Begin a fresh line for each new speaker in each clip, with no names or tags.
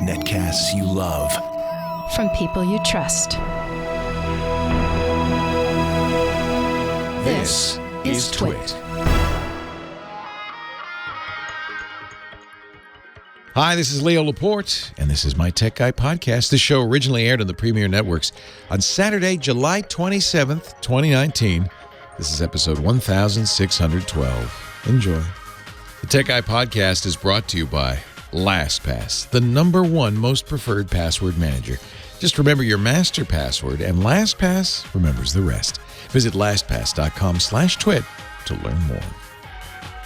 Netcasts you love.
From people you trust.
This is Twit. Hi, this is Leo Laporte, and this is my Tech Guy podcast. This show originally aired on the Premier Networks on Saturday, July 27th, 2019. This is episode 1612. Enjoy. The Tech Guy podcast is brought to you by LastPass, the #1 most preferred password manager. Just remember your master password, and LastPass remembers the rest. Visit LastPass.com/twit to learn more.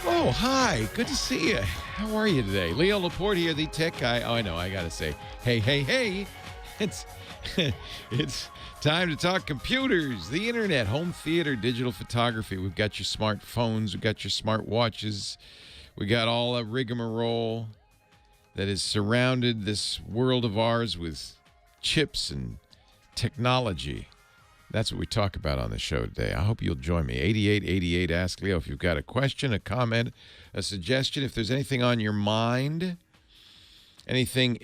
Oh, hi. Good to see you. How are you today? Leo Laporte here, the tech guy. Oh, I know. I got to say, hey. It's time to talk computers, the internet, home theater, digital photography. We've got your smartphones. We've got your smart watches. We got all a rigmarole that has surrounded this world of ours with chips and technology. That's what we talk about on the show today. I hope you'll join me. 8888 Ask Leo. If you've got a question, a comment, a suggestion, if there's anything on your mind, anything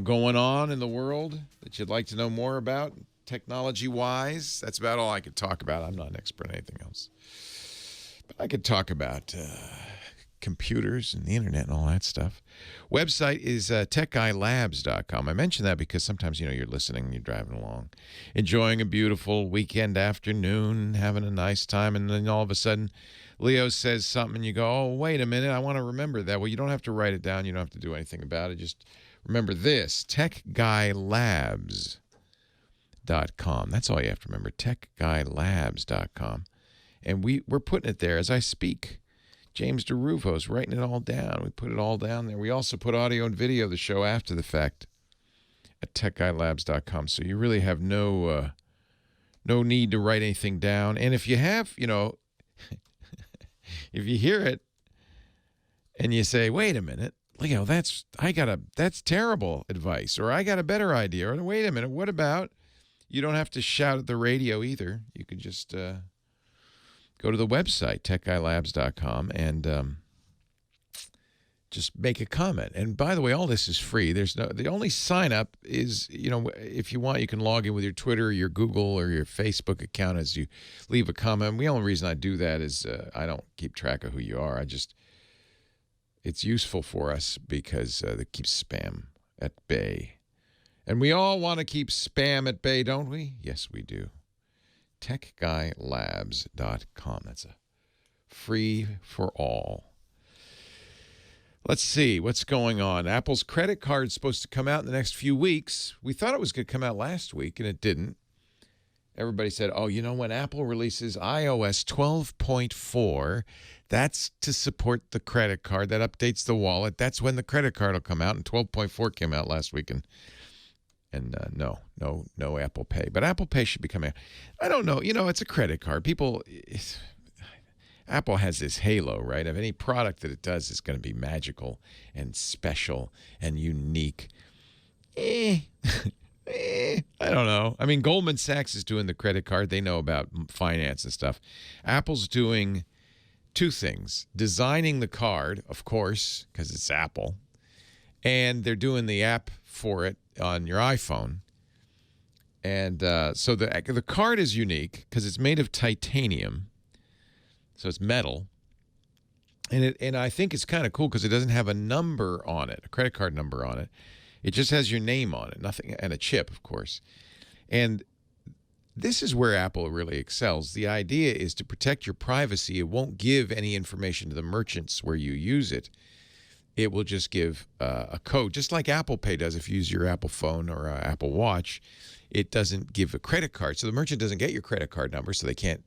going on in the world that you'd like to know more about, technology-wise, that's about all I could talk about. I'm not an expert on anything else. But I could talk about computers and the internet and all that stuff. Website is techguylabs.com. I mention that because sometimes, you're listening, you're driving along, enjoying a beautiful weekend afternoon, having a nice time, and then all of a sudden, Leo says something, and you go, oh, wait a minute, I want to remember that. Well, you don't have to write it down. You don't have to do anything about it. Just remember this, techguylabs.com. That's all you have to remember, techguylabs.com. And we're putting it there as I speak. James DeRuvo's writing it all down. We put it all down there. We also put audio and video of the show after the fact at techguylabs.com. So you really have no need to write anything down. And if you have, if you hear it and you say, wait a minute, Leo, that's terrible advice, or I got a better idea, or wait a minute, what about? You don't have to shout at the radio either. You can just go to the website, techguylabs.com, and just make a comment. And by the way, all this is free. The only sign up is, if you want, you can log in with your Twitter, or your Google, or your Facebook account as you leave a comment. The only reason I do that is I don't keep track of who you are. It's useful for us because it keeps spam at bay. And we all want to keep spam at bay, don't we? Yes, we do. techguylabs.com. That's a free for all. Let's see what's going on. Apple's credit card is supposed to come out in the next few weeks. We thought it was going to come out last week, and it didn't. Everybody said, when Apple releases iOS 12.4, that's to support the credit card. That updates the wallet. That's when the credit card will come out, and 12.4 came out last week, and no Apple Pay. But Apple Pay should be coming out. I don't know. It's a credit card. Apple has this halo, right? Of any product that it does is going to be magical and special and unique. I don't know. I mean, Goldman Sachs is doing the credit card. They know about finance and stuff. Apple's doing two things. Designing the card, of course, because it's Apple. And they're doing the app for it on your iPhone. And so the card is unique because it's made of titanium. So it's metal. And I think it's kind of cool because it doesn't have a number on it, a credit card number on it. It just has your name on it, nothing, and a chip, of course. And this is where Apple really excels. The idea is to protect your privacy. It won't give any information to the merchants where you use it. It will just give a code, just like Apple Pay does if you use your Apple phone or Apple Watch. It doesn't give a credit card. So the merchant doesn't get your credit card number, so they can't,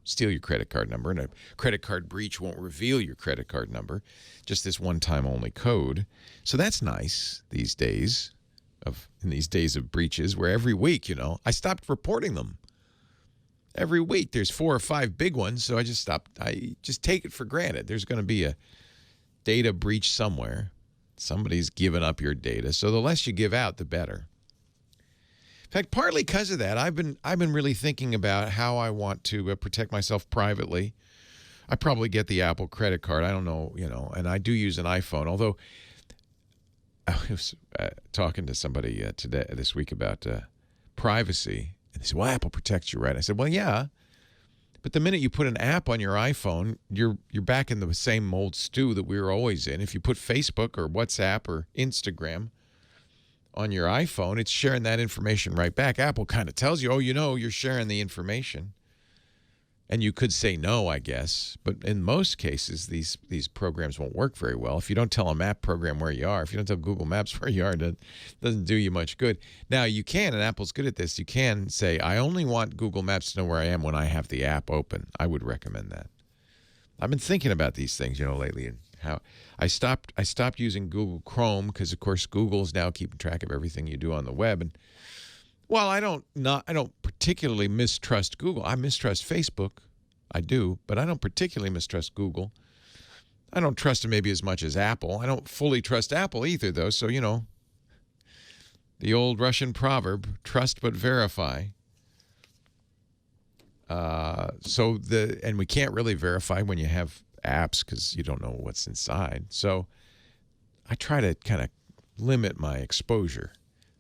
steal your credit card number. And a credit card breach won't reveal your credit card number, just this one-time only code. So that's nice these days, in these days of breaches, where every week, I stopped reporting them. Every week there's 4 or 5 big ones, so I just stopped. I just take it for granted. There's going to be a data breach somewhere. Somebody's given up your data. So the less you give out, the better. In fact, partly because of that, I've been really thinking about how I want to protect myself privately. I probably get the Apple credit card. I don't know, and I do use an iPhone. Although I was talking to somebody this week about privacy, and they said, "Well, Apple protects you, right?" I said, "Well, yeah, but the minute you put an app on your iPhone, you're back in the same old stew that we were always in. If you put Facebook or WhatsApp or Instagram on your iPhone, it's sharing that information right back. Apple kind of tells you, oh, you're sharing the information." And you could say no, I guess. But in most cases, these programs won't work very well. If you don't tell a map program where you are, if you don't tell Google Maps where you are, it doesn't do you much good. Now, you can, and Apple's good at this, you can say, I only want Google Maps to know where I am when I have the app open. I would recommend that. I've been thinking about these things, lately, and how I stopped using Google Chrome because, of course, Google's now keeping track of everything you do on the web. And well, I don't particularly mistrust Google. I mistrust Facebook. I do, but I don't particularly mistrust Google. I don't trust them maybe as much as Apple. I don't fully trust Apple either, though. So, the old Russian proverb, trust but verify. And we can't really verify when you have apps because you don't know what's inside. So I try to kind of limit my exposure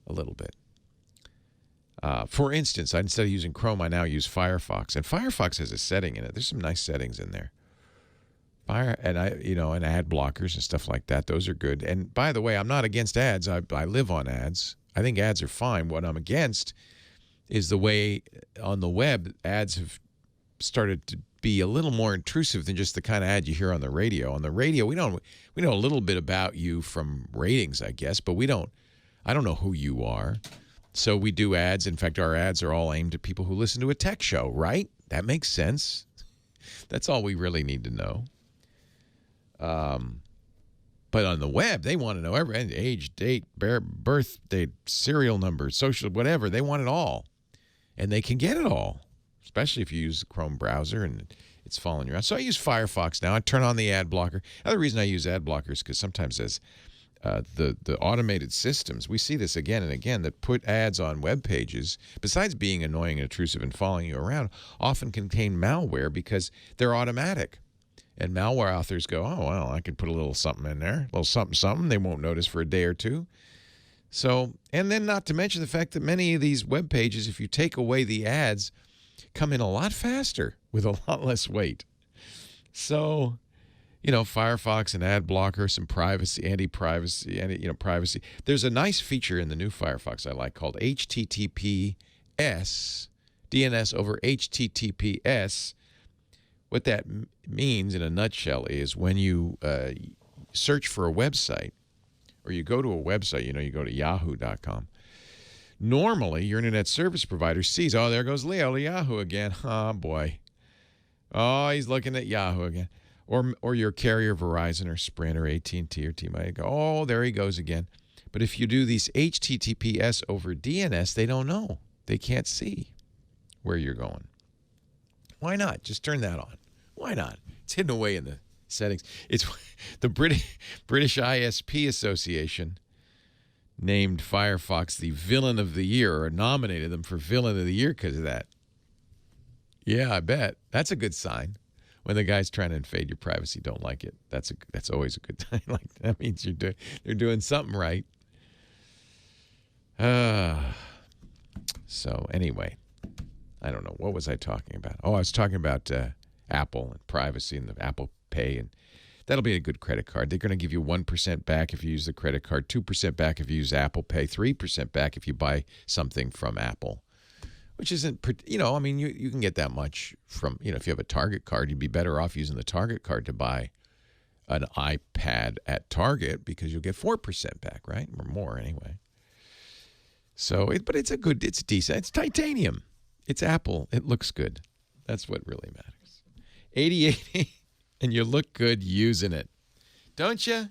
a little bit. For instance, instead of using Chrome, I now use Firefox, and Firefox has a setting in it. There's some nice settings in there. And ad blockers and stuff like that. Those are good. And by the way, I'm not against ads. I live on ads. I think ads are fine. What I'm against is the way on the web ads have started to be a little more intrusive than just the kind of ad you hear on the radio. On the radio, we know a little bit about you from ratings, I guess, but I don't know who you are. So we do ads. In fact, our ads are all aimed at people who listen to a tech show, right? That makes sense. That's all we really need to know. But on the web, they want to know every age, date, birth date, serial number, social, whatever. They want it all. And they can get it all, especially if you use the Chrome browser and it's following you around. So I use Firefox now. I turn on the ad blocker. Another reason I use ad blockers is because sometimes as the automated systems, we see this again and again, that put ads on web pages, besides being annoying and intrusive and following you around, often contain malware because they're automatic. And malware authors go, oh, well, I could put a little something in there, a little something. They won't notice for a day or two. So, and then not to mention the fact that many of these web pages, if you take away the ads, come in a lot faster with a lot less weight. So, Firefox and ad blocker, some privacy, anti-privacy, privacy. There's a nice feature in the new Firefox I like called HTTPS, DNS over HTTPS. What that means in a nutshell is when you search for a website or you go to a website, you go to yahoo.com. Normally, your internet service provider sees, oh, there goes Leo to Yahoo again. Oh, boy. Oh, he's looking at Yahoo again. Or your carrier, Verizon or Sprint or AT&T or T-Mobile, go, oh, there he goes again. But if you do these HTTPS over DNS, they don't know. They can't see where you're going. Why not? Just turn that on. Why not? It's hidden away in the settings. It's the British ISP Association named Firefox the villain of the year, or nominated them for villain of the year because of that. Yeah, I bet. That's a good sign. When the guy's trying to invade your privacy, don't like it. That's always a good time. Like that means they're doing something right. So anyway, I don't know, what was I talking about? Oh, I was talking about Apple and privacy and the Apple Pay, and that'll be a good credit card. They're going to give you 1% back if you use the credit card, 2% back if you use Apple Pay, 3% back if you buy something from Apple. Which isn't, you can get that much from, if you have a Target card, you'd be better off using the Target card to buy an iPad at Target because you'll get 4% back, right? Or more anyway. So, but it's decent. It's titanium. It's Apple. It looks good. That's what really matters. 8080, and you look good using it. Don't you?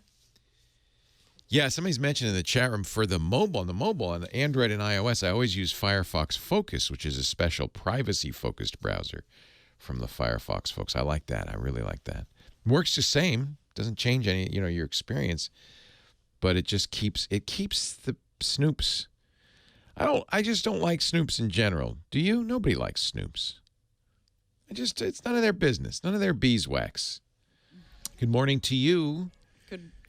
Yeah, somebody's mentioned in the chat room for the mobile, on Android and iOS, I always use Firefox Focus, which is a special privacy-focused browser from the Firefox folks. I like that. I really like that. Works the same. Doesn't change any, your experience, but it just keeps the snoops. I just don't like snoops in general. Do you? Nobody likes snoops. It's none of their business. None of their beeswax. Good morning to you.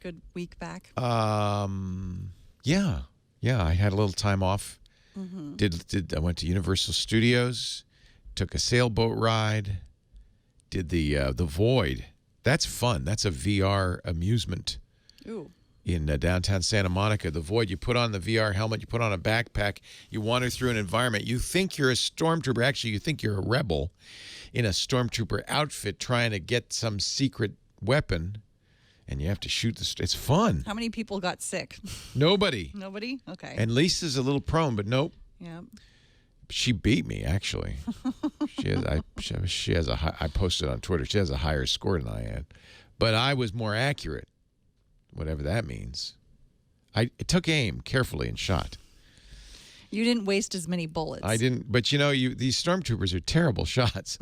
good week back?
Yeah. I had a little time off. I went to Universal Studios, took a sailboat ride, did the Void. That's fun. That's a VR amusement.
Ooh.
In downtown Santa Monica, the Void. You put on the VR helmet, you put on a backpack, you wander through an environment. You think you're a stormtrooper. Actually, you think you're a rebel in a stormtrooper outfit trying to get some secret weapon, and you have to shoot it's fun.
How many people got sick?
Nobody.
Nobody? Okay.
And Lisa's a little prone, but nope.
Yeah.
She beat me, actually. She has I posted on Twitter, she has a higher score than I had. But I was more accurate, whatever that means. I took aim carefully and shot.
You didn't waste as many bullets.
I didn't, but these stormtroopers are terrible shots.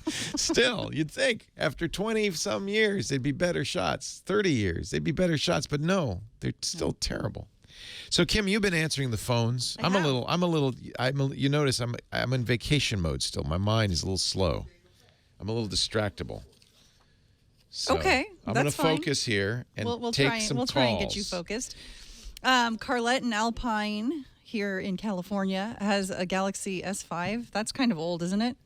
Still, you'd think after 20-some years they'd be better shots. 30 years they'd be better shots, but no, they're still terrible. So Kim, you've been answering the phones. You notice I'm in vacation mode still. My mind is a little slow. I'm a little distractible. So
okay,
I'm going to focus here and
we'll
take
try,
some
we'll
calls.
try and get you focused. Carlette in Alpine here in California has a Galaxy S5. That's kind of old, isn't it?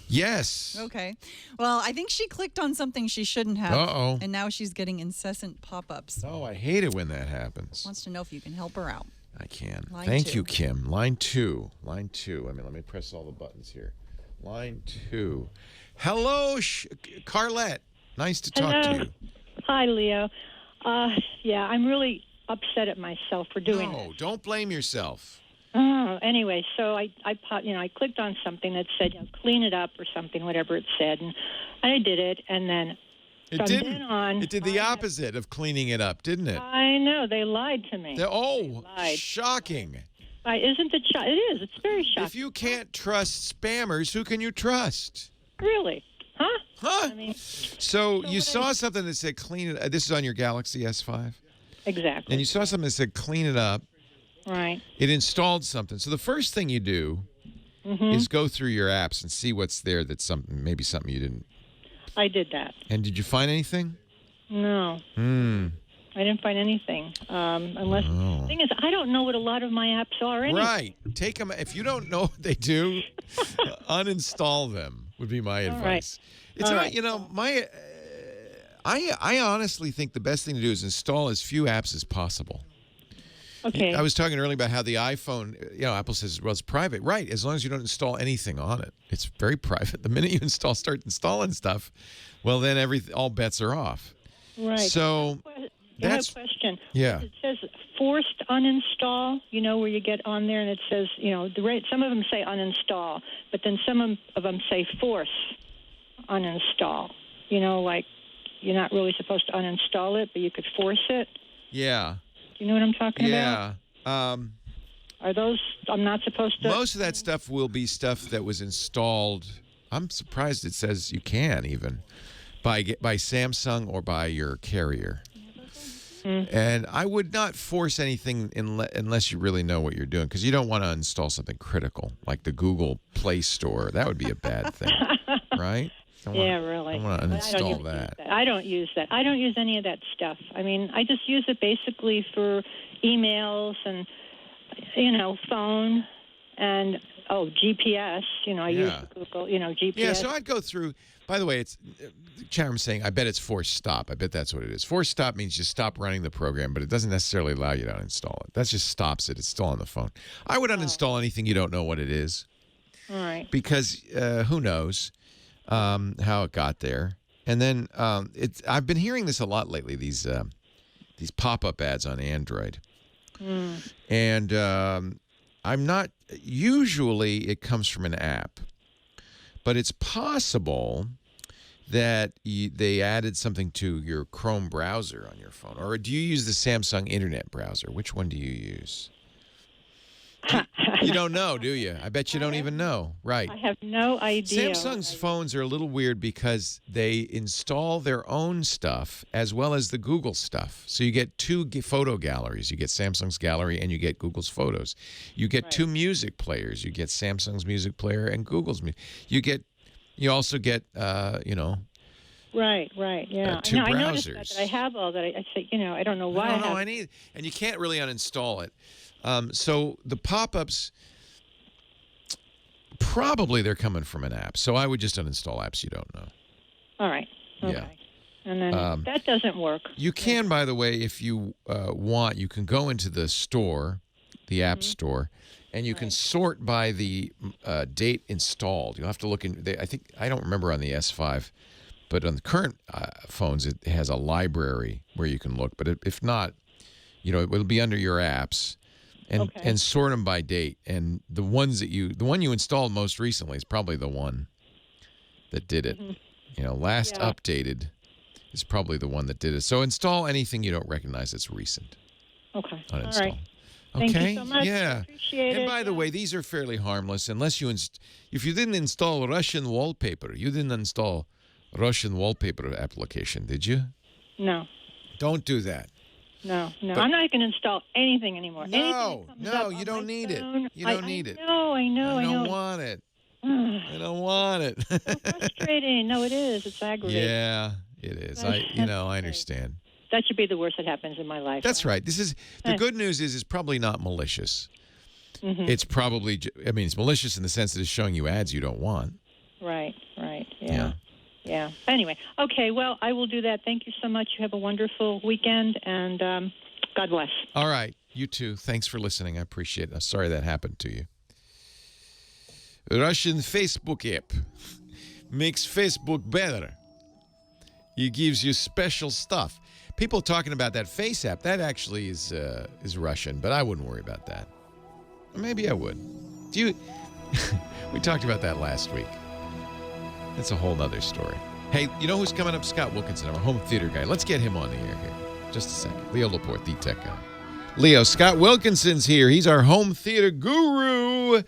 Yes.
Okay. Well, I think she clicked on something she shouldn't have.
Uh-oh.
And now she's getting incessant pop-ups.
Oh, I hate it when that happens.
Wants to know if you can help her out.
I can.
Line
Thank
2.
you, Kim. Line 2. Line 2. Let me press all the buttons here. Line 2. Hello, Carlette. Nice to talk to you.
Hi, Leo. Yeah, I'm really upset at myself for doing
No,
this.
don't blame yourself.
Oh, anyway, so I clicked on something that said, clean it up or something, whatever it said, and I did it, and then
It did the opposite of cleaning it up, didn't it?
I know, they lied to me. They lied.
Shocking.
Isn't it? It is. It's very shocking.
If you can't trust spammers, who can you trust?
Really? Huh?
Huh?
I mean,
so you saw something that said clean it. This is on your Galaxy S5?
Exactly.
And you saw something that said clean it up.
Right.
It installed something. So the first thing you do is go through your apps and see what's there that's maybe something you didn't.
I did that.
And did you find anything?
No. I didn't find anything. Unless the thing is, I don't know what a lot of my apps are anyway.
Right. Take them. If you don't know what they do, uninstall them would be my advice. It's
All
not,
right.
I honestly think the best thing to do is install as few apps as possible.
Okay.
I was talking earlier about how the iPhone, Apple says, well, it's private. Right, as long as you don't install anything on it. It's very private. The minute you start installing stuff, well, then all bets are off.
Right.
So
I have a question.
Yeah.
It says forced uninstall, where you get on there and it says, some of them say uninstall, but then some of them say force uninstall. Like you're not really supposed to uninstall it, but you could force it.
Yeah.
Do you know what I'm talking about?
Yeah.
Are those, I'm not supposed to?
Most of that stuff will be stuff that was installed. I'm surprised it says you can even by Samsung or by your carrier. And I would not force anything unless you really know what you're doing, because you don't want to install something critical like the Google Play Store. That would be a bad thing, right?
Really.
I want to uninstall that.
I don't use that. I don't use any of that stuff. I mean, I just use it basically for emails and, phone and, GPS. I use Google, GPS.
Yeah, so I'd go through. By the way, it's Chairman's saying, I bet it's forced stop. I bet that's what it is. Forced stop means you stop running the program, but it doesn't necessarily allow you to uninstall it. That just stops it. It's still on the phone. I would uninstall anything you don't know what it is.
All right.
Because who knows how it got there. And then I've been hearing this a lot lately, these pop-up ads on Android. And I'm not, usually it comes from an app. But it's possible that they added something to your Chrome browser on your phone. Or do you use the Samsung Internet browser? Which one do you use? You don't know, do you? I bet you don't even know. Right.
I have no idea.
Samsung's phones are a little weird because they install their own stuff as well as the Google stuff. So you get two photo galleries. You get Samsung's gallery and you get Google's photos. You get two music players. You get Samsung's music player and Google's music. You also get,
Right. Yeah.
two
I noticed
browsers.
that I have all that. I say, I don't know why I have.
And you can't really uninstall it. So the pop-ups, probably they're coming from an app. So I would just uninstall apps you don't know.
All right. Okay.
Yeah.
And then that doesn't work.
You can, by the way, if you want, you can go into the store, the App Store, and you can sort by the date installed. You'll have to look in. I don't remember on the S5, but on the current phones, it has a library where you can look. But if not, it will be under your apps, and sort them by date. And the one you installed most recently is probably the one that did it. Last updated is probably the one that did it. So install anything you don't recognize that's recent.
Okay.
Uninstall.
All right.
Okay.
Thank you so much.
Yeah.
Appreciate it.
And by the way, these are fairly harmless unless if you didn't install Russian wallpaper, you didn't install Russian wallpaper application, did you?
No.
Don't do that.
No. I'm not going to install anything anymore.
No, you don't need it. You don't need it.
I know.
I don't want it. I don't want it.
So frustrating. No, it is. It's aggravating.
Yeah, it is. I understand.
That should be the worst that happens in my life.
That's right. This is the good news is it's probably not malicious. It's probably it's malicious in the sense that it's showing you ads you don't want.
Right. Yeah. Anyway, okay. Well, I will do that. Thank you so much. You have a wonderful weekend, and God bless.
All right. You too. Thanks for listening. I appreciate it. I'm sorry that happened to you. Russian Facebook app makes Facebook better. It gives you special stuff. People talking about that Face app, that actually is Russian, but I wouldn't worry about that. Or maybe I would. We talked about that last week. That's a whole nother story. Hey, you know who's coming up? Scott Wilkinson, our home theater guy. Let's get him on the air here. Just a second. Leo Laporte, the tech guy. Leo, Scott Wilkinson's here. He's our home theater guru,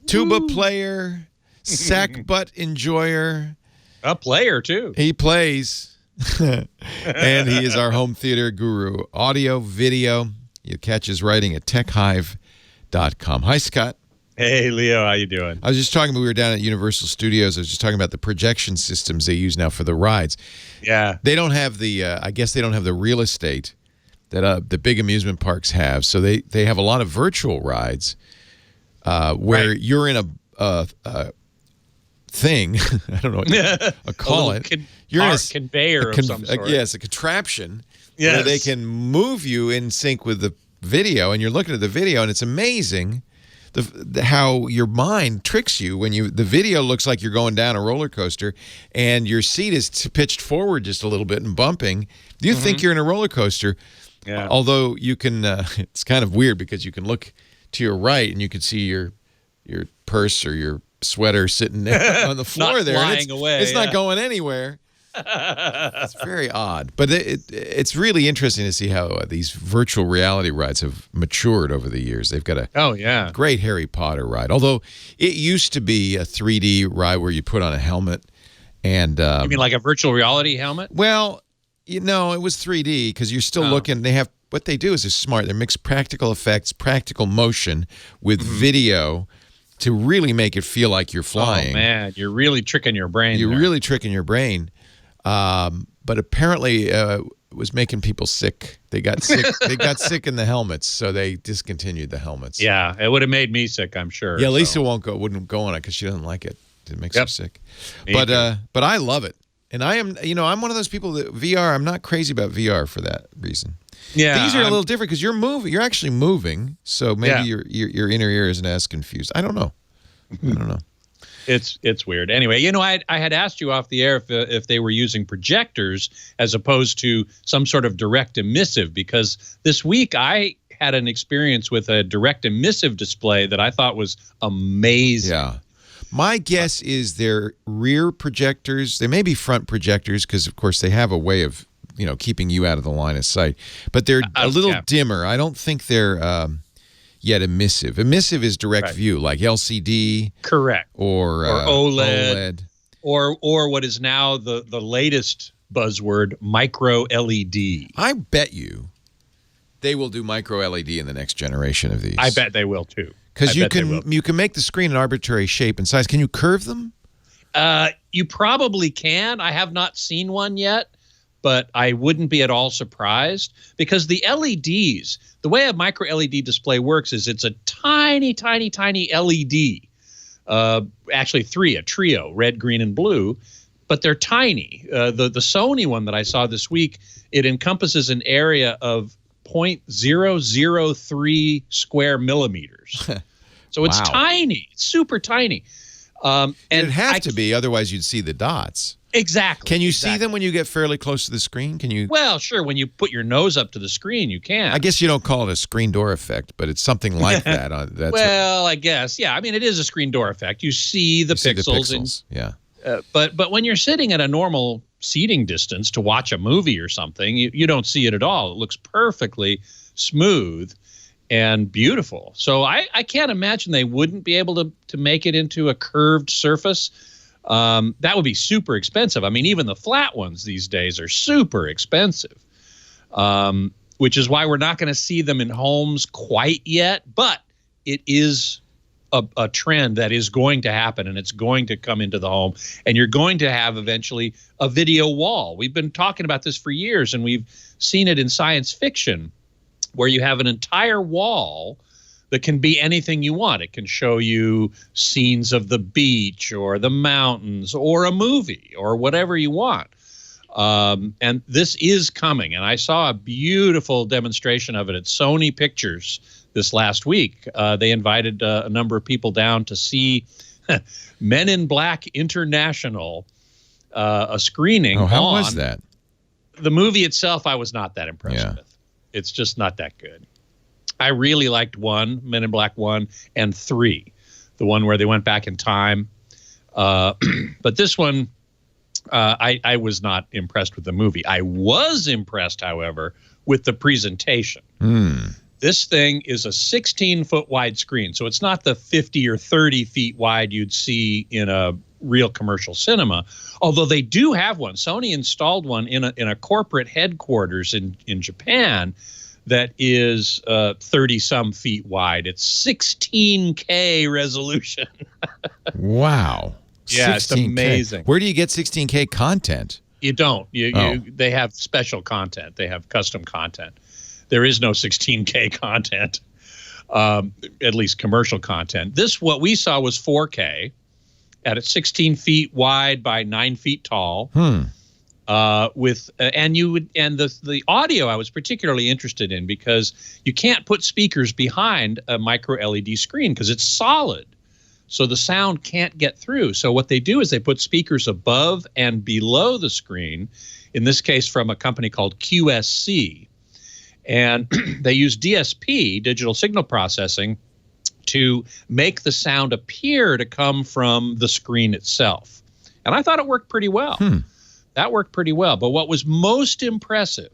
tuba player, sack butt enjoyer.
A player, too.
He plays. And he is our home theater guru. Audio, video. You catch his writing at techhive.com. Hi, Scott.
Hey, Leo. How you doing?
I was just talking about, we were down at Universal Studios. I was just talking about the projection systems they use now for the rides.
Yeah.
They don't have I guess they don't have the real estate that the big amusement parks have. So they have a lot of virtual rides where you're in a thing. I don't know what you call it. You're in a
conveyor of some sort.
Yes, a contraption where they can move you in sync with the video, and you're looking at the video, and it's amazing how your mind tricks you when the video looks like you're going down a roller coaster, and your seat is pitched forward just a little bit and bumping. You think you're in a roller coaster, although you can. It's kind of weird because you can look to your right and you can see your purse or your sweater sitting there on the floor there.
Flying away.
It's not going anywhere. It's very odd, but it's really interesting to see how these virtual reality rides have matured over the years. They've got a great Harry Potter ride, although it used to be a 3D ride where you put on a helmet. And
you mean like a virtual reality helmet?
Well, it was 3D because you're still looking. They have what they do is they're smart. They mix practical effects, practical motion with video to really make it feel like you're flying.
Oh man, you're really tricking your brain.
You're really tricking your brain. But apparently it was making people sick. They got sick. They got sick in the helmets, so they discontinued the helmets.
Yeah, it would have made me sick, I'm sure.
Yeah, Lisa wouldn't go on it because she doesn't like it. It makes her sick. But I love it. And I am, I'm one of those people that VR, I'm not crazy about VR for that reason.
Yeah.
These are a little different because you're moving. You're actually moving, so maybe your inner ear isn't as confused. I don't know.
It's weird. Anyway, I had asked you off the air if they were using projectors as opposed to some sort of direct emissive, because this week I had an experience with a direct emissive display that I thought was amazing.
Yeah. My guess is they're rear projectors. They may be front projectors because, of course, they have a way of, keeping you out of the line of sight. But they're a little dimmer. I don't think they're yet emissive. Emissive is direct view, like LCD.
Correct.
Or
OLED. Or what is now the latest buzzword, microLED.
I bet you they will do microLED in the next generation of these.
I bet they will, too.
Because you can make the screen an arbitrary shape and size. Can you curve them?
You probably can. I have not seen one yet, but I wouldn't be at all surprised because the LEDs, the way a micro LED display works is it's a tiny, tiny, tiny LED. Actually, a trio, red, green, and blue, but they're tiny. The Sony one that I saw this week, it encompasses an area of 0.003 square millimeters. So it's tiny, it's super tiny. And
it'd have to be, otherwise you'd see the dots.
Exactly.
Can you see them when you get fairly close to the screen? Can you?
Well, sure. When you put your nose up to the screen, you can.
I guess you don't call it a screen door effect, but it's something like that.
I guess. Yeah. I mean, it is a screen door effect. You see the pixels.
Yeah.
But when you're sitting at a normal seating distance to watch a movie or something, you don't see it at all. It looks perfectly smooth and beautiful. So I can't imagine they wouldn't be able to make it into a curved surface. That would be super expensive. I mean, even the flat ones these days are super expensive, which is why we're not going to see them in homes quite yet. But it is a trend that is going to happen, and it's going to come into the home. And you're going to have eventually a video wall. We've been talking about this for years, and we've seen it in science fiction where you have an entire wall that can be anything you want. It can show you scenes of the beach or the mountains or a movie or whatever you want. And this is coming. And I saw a beautiful demonstration of it at Sony Pictures this last week. They invited a number of people down to see Men in Black International, a screening.
Oh, how was that?
The movie itself, I was not that impressed with. It's just not that good. I really liked 1, Men in Black 1, and 3, the one where they went back in time. But this one, I was not impressed with the movie. I was impressed, however, with the presentation. This thing is a 16-foot wide screen, so it's not the 50 or 30 feet wide you'd see in a real commercial cinema, although they do have one. Sony installed one in a corporate headquarters in Japan that is 30-some feet wide. It's 16K resolution.
Wow.
Yeah, 16K. It's amazing.
Where do you get 16K content?
You don't. They have special content. They have custom content. There is no 16K content, at least commercial content. What we saw was 4K at 16 feet wide by 9 feet tall. The audio I was particularly interested in because you can't put speakers behind a micro LED screen because it's solid. So the sound can't get through. So what they do is they put speakers above and below the screen, in this case from a company called QSC. And they use DSP, digital signal processing, to make the sound appear to come from the screen itself. And I thought it worked pretty well. That worked pretty well. But what was most impressive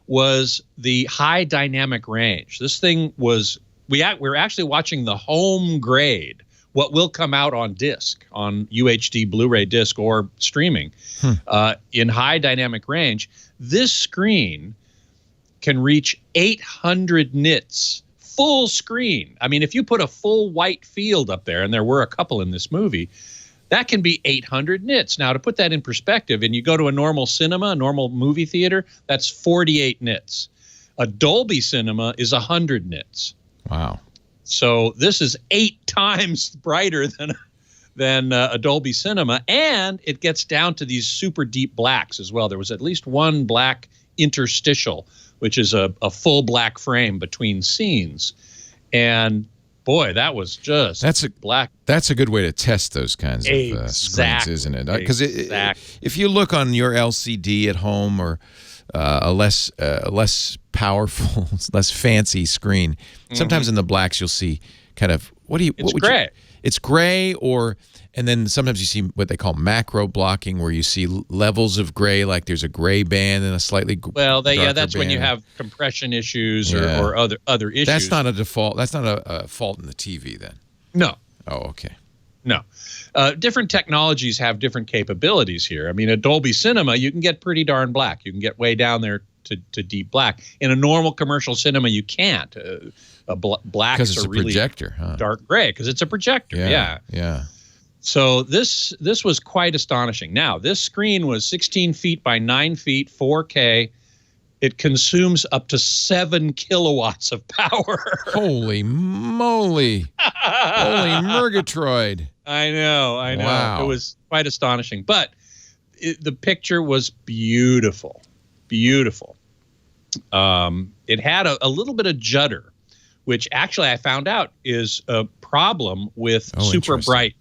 was the high dynamic range. This thing was, we're actually watching the home grade, what will come out on disc, on UHD Blu-ray disc or streaming, in high dynamic range. This screen can reach 800 nits, full screen. I mean, if you put a full white field up there, and there were a couple in this movie, that can be 800 nits. Now, to put that in perspective, and you go to a normal cinema, a normal movie theater, that's 48 nits. A Dolby cinema is 100 nits.
Wow.
So this is 8 times brighter than a Dolby cinema, and it gets down to these super deep blacks as well. There was at least one black interstitial, which is a full black frame between scenes. And boy, that was just black. That's
a good way to test those kinds of screens, isn't it? Because if you look on your LCD at home or a less powerful, less fancy screen, sometimes in the blacks you'll see kind of
it's gray.
It's gray, and then sometimes you see what they call macro blocking, where you see levels of gray, like there's a gray band and a slightly darker
that's
band.
When you have compression issues or other issues.
That's not a default. That's not a fault in the TV then.
No.
Oh, okay.
No. Different technologies have different capabilities here. I mean, a Dolby Cinema, you can get pretty darn black. You can get way down there to deep black. In a normal commercial cinema, you can't. Blacks
because it's
are
a
really
projector, huh?
Dark gray because it's a projector. Yeah. So this was quite astonishing. Now, this screen was 16 feet by 9 feet, 4K. It consumes up to 7 kilowatts of power.
Holy moly. Holy Murgatroyd.
I know.
Wow.
It was quite astonishing. But the picture was beautiful. Beautiful. It had a little bit of judder, which actually I found out is a problem with super bright.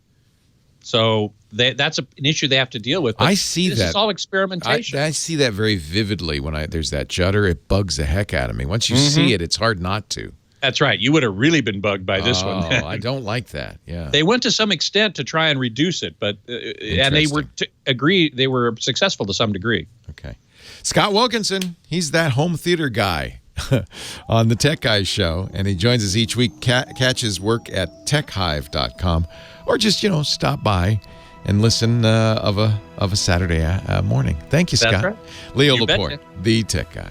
So that's an issue they have to deal with. But
I see
this
that.
is all experimentation.
I see that very vividly when there's that judder. It bugs the heck out of me. Once you see it, it's hard not to.
That's right. You would have really been bugged by this one.
Oh, I don't like that. Yeah.
They went to some extent to try and reduce it, but and they were they were successful to some degree.
Okay. Scott Wilkinson, he's that home theater guy on the Tech Guys show, and he joins us each week. Catch his work at techhive.com, or just stop by and listen of a Saturday morning. Thank you, Scott.
That's right.
Leo
You
Laporte,
betcha.
the Tech Guy.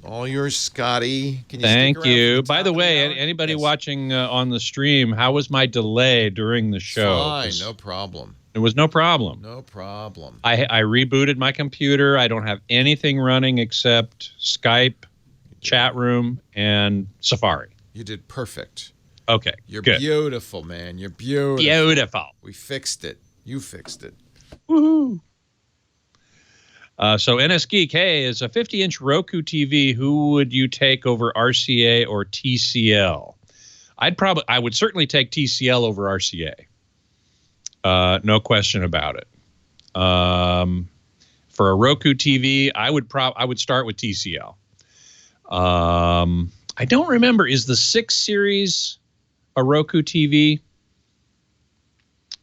All yours, Scotty. Can you
Thank
stick around
you.
for the
By
top
the
of
way,
hour?
anybody
Yes.
watching on the stream, how was my delay during the show?
Fine, no problem.
It was no problem.
No problem.
I rebooted my computer. I don't have anything running except Skype, chat room, and Safari.
You did perfect.
Okay,
You're
good.
beautiful, man. You're beautiful.
Beautiful.
We fixed it. You fixed it.
Woohoo. So NS Geek, hey, is a 50-inch Roku TV, who would you take over RCA or TCL? I would certainly take TCL over RCA. No question about it. For a Roku TV, I would start with TCL. I don't remember, is the 6 series a Roku TV?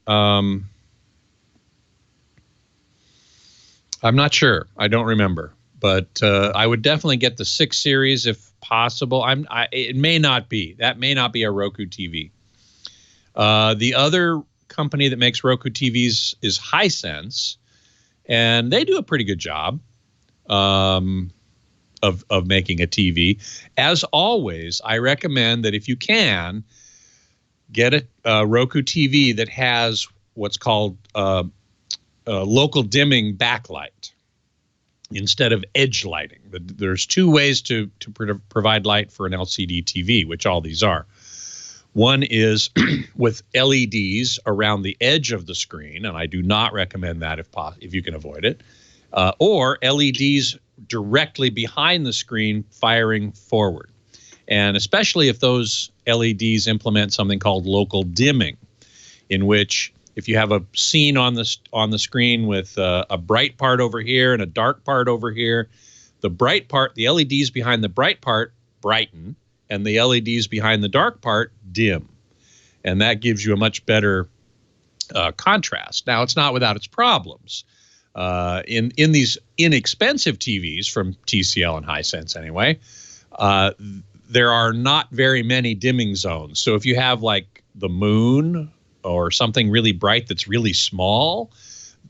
I'm not sure. I don't remember, but I would definitely get the 6 series if possible. It may not be. That may not be a Roku TV. The other company that makes Roku TVs is Hisense, and they do a pretty good job of making a TV. As always, I recommend that if you can, get a Roku TV that has what's called local dimming backlight instead of edge lighting. There's 2 ways to provide light for an LCD TV, which all these are. One is with LEDs around the edge of the screen, and I do not recommend that if you can avoid it, or LEDs directly behind the screen firing forward. And especially if those LEDs implement something called local dimming, in which if you have a scene on the screen with a bright part over here and a dark part over here, the bright part, the LEDs behind the bright part brighten, and the LEDs behind the dark part dim. And that gives you a much better contrast. Now, it's not without its problems. In these inexpensive TVs from TCL and Hisense anyway, there are not very many dimming zones. So if you have like the moon or something really bright that's really small,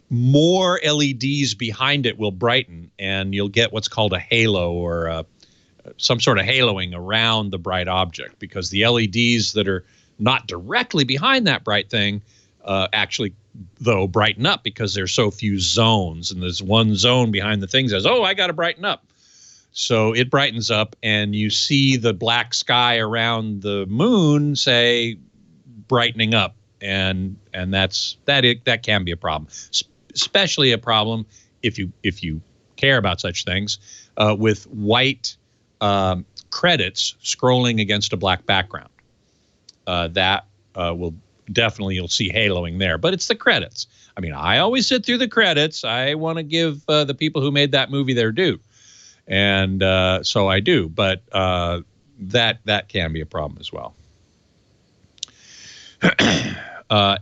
more LEDs behind it will brighten, and you'll get what's called a halo or some sort of haloing around the bright object, because the LEDs that are not directly behind that bright thing actually, though, brighten up because there's so few zones, and there's one zone behind the thing that says, oh, I got to brighten up. So it brightens up, and you see the black sky around the moon, say, brightening up. And that can be a problem, especially a problem if you care about such things with white credits scrolling against a black background. That will definitely, you'll see haloing there, but it's the credits. I mean, I always sit through the credits. I want to give the people who made that movie their due, and so I do. But that can be a problem as well.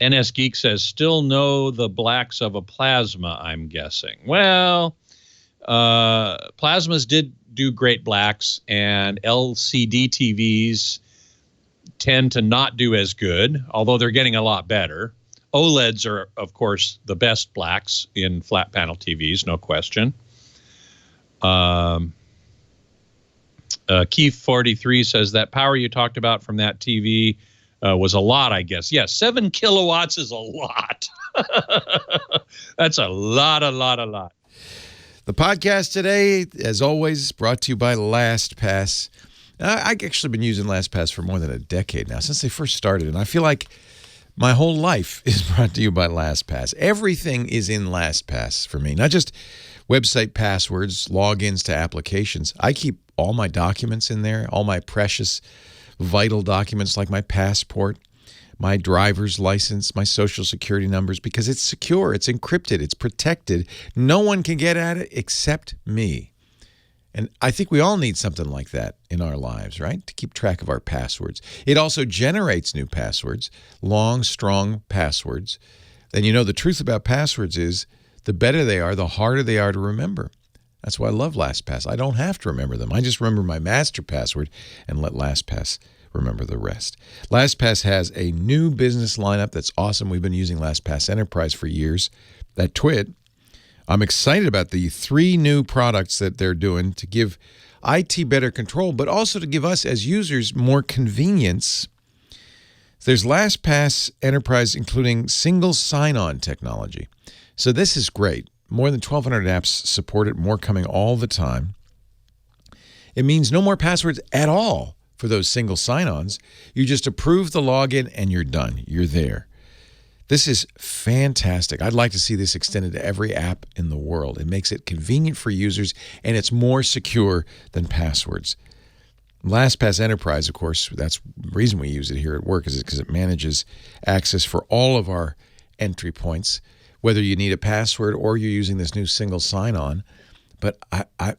NS Geek says, still know the blacks of a plasma, I'm guessing. Well, plasmas did do great blacks, and LCD TVs tend to not do as good, although they're getting a lot better. OLEDs are, of course, the best blacks in flat panel TVs, no question. Keith 43 says that power you talked about from that TV was a lot, I guess. Yes, 7 kilowatts is a lot. That's a lot.
The podcast today, as always, brought to you by LastPass. I've actually been using LastPass for more than a decade now, since they first started, and I feel like my whole life is brought to you by LastPass. Everything is in LastPass for me, not just website passwords, logins to applications. I keep all my documents in there, all my precious, vital documents like my passport, my driver's license, my social security numbers, because it's secure, it's encrypted, it's protected. No one can get at it except me. And I think we all need something like that in our lives, right? To keep track of our passwords. It also generates new passwords, long, strong passwords. And you know, the truth about passwords is the better they are, the harder they are to remember. That's why I love LastPass. I don't have to remember them. I just remember my master password and let LastPass remember the rest. LastPass has a new business lineup that's awesome. We've been using LastPass Enterprise for years. That twit. I'm excited about the 3 new products that they're doing to give IT better control, but also to give us as users more convenience. There's LastPass Enterprise, including single sign-on technology. So this is great. More than 1,200 apps support it, more coming all the time. It means no more passwords at all for those single sign-ons. You just approve the login and you're done. You're there. This is fantastic. I'd like to see this extended to every app in the world. It makes it convenient for users, and it's more secure than passwords. LastPass Enterprise, of course, that's the reason we use it here at work, is because it manages access for all of our entry points, whether you need a password or you're using this new single sign-on. But I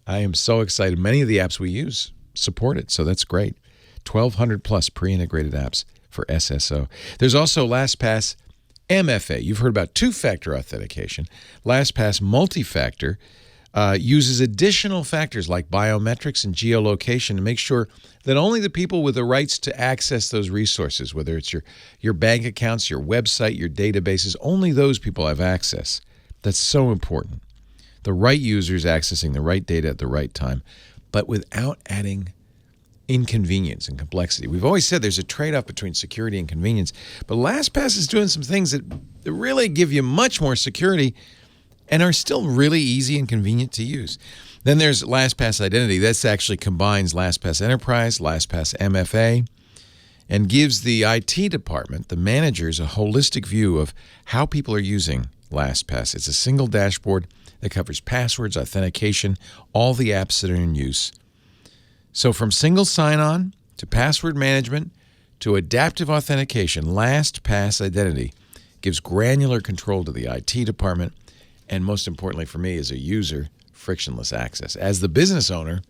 am so excited. Many of the apps we use support it, so that's great. 1,200 plus pre-integrated apps for SSO. There's also LastPass MFA. You've heard about two-factor authentication. LastPass multi-factor uses additional factors like biometrics and geolocation to make sure that only the people with the rights to access those resources, whether it's your bank accounts, your website, your databases, only those people have access. That's so important. The right users accessing the right data at the right time, but without adding inconvenience and complexity. We've always said there's a trade-off between security and convenience, but LastPass is doing some things that really give you much more security and are still really easy and convenient to use. Then there's LastPass Identity. This actually combines LastPass Enterprise, LastPass MFA, and gives the IT department, the managers, a holistic view of how people are using LastPass. It's a single dashboard that covers passwords, authentication, all the apps that are in use. So from single sign-on to password management to adaptive authentication, LastPass Identity gives granular control to the IT department, and most importantly for me as a user, frictionless access. As the business owner,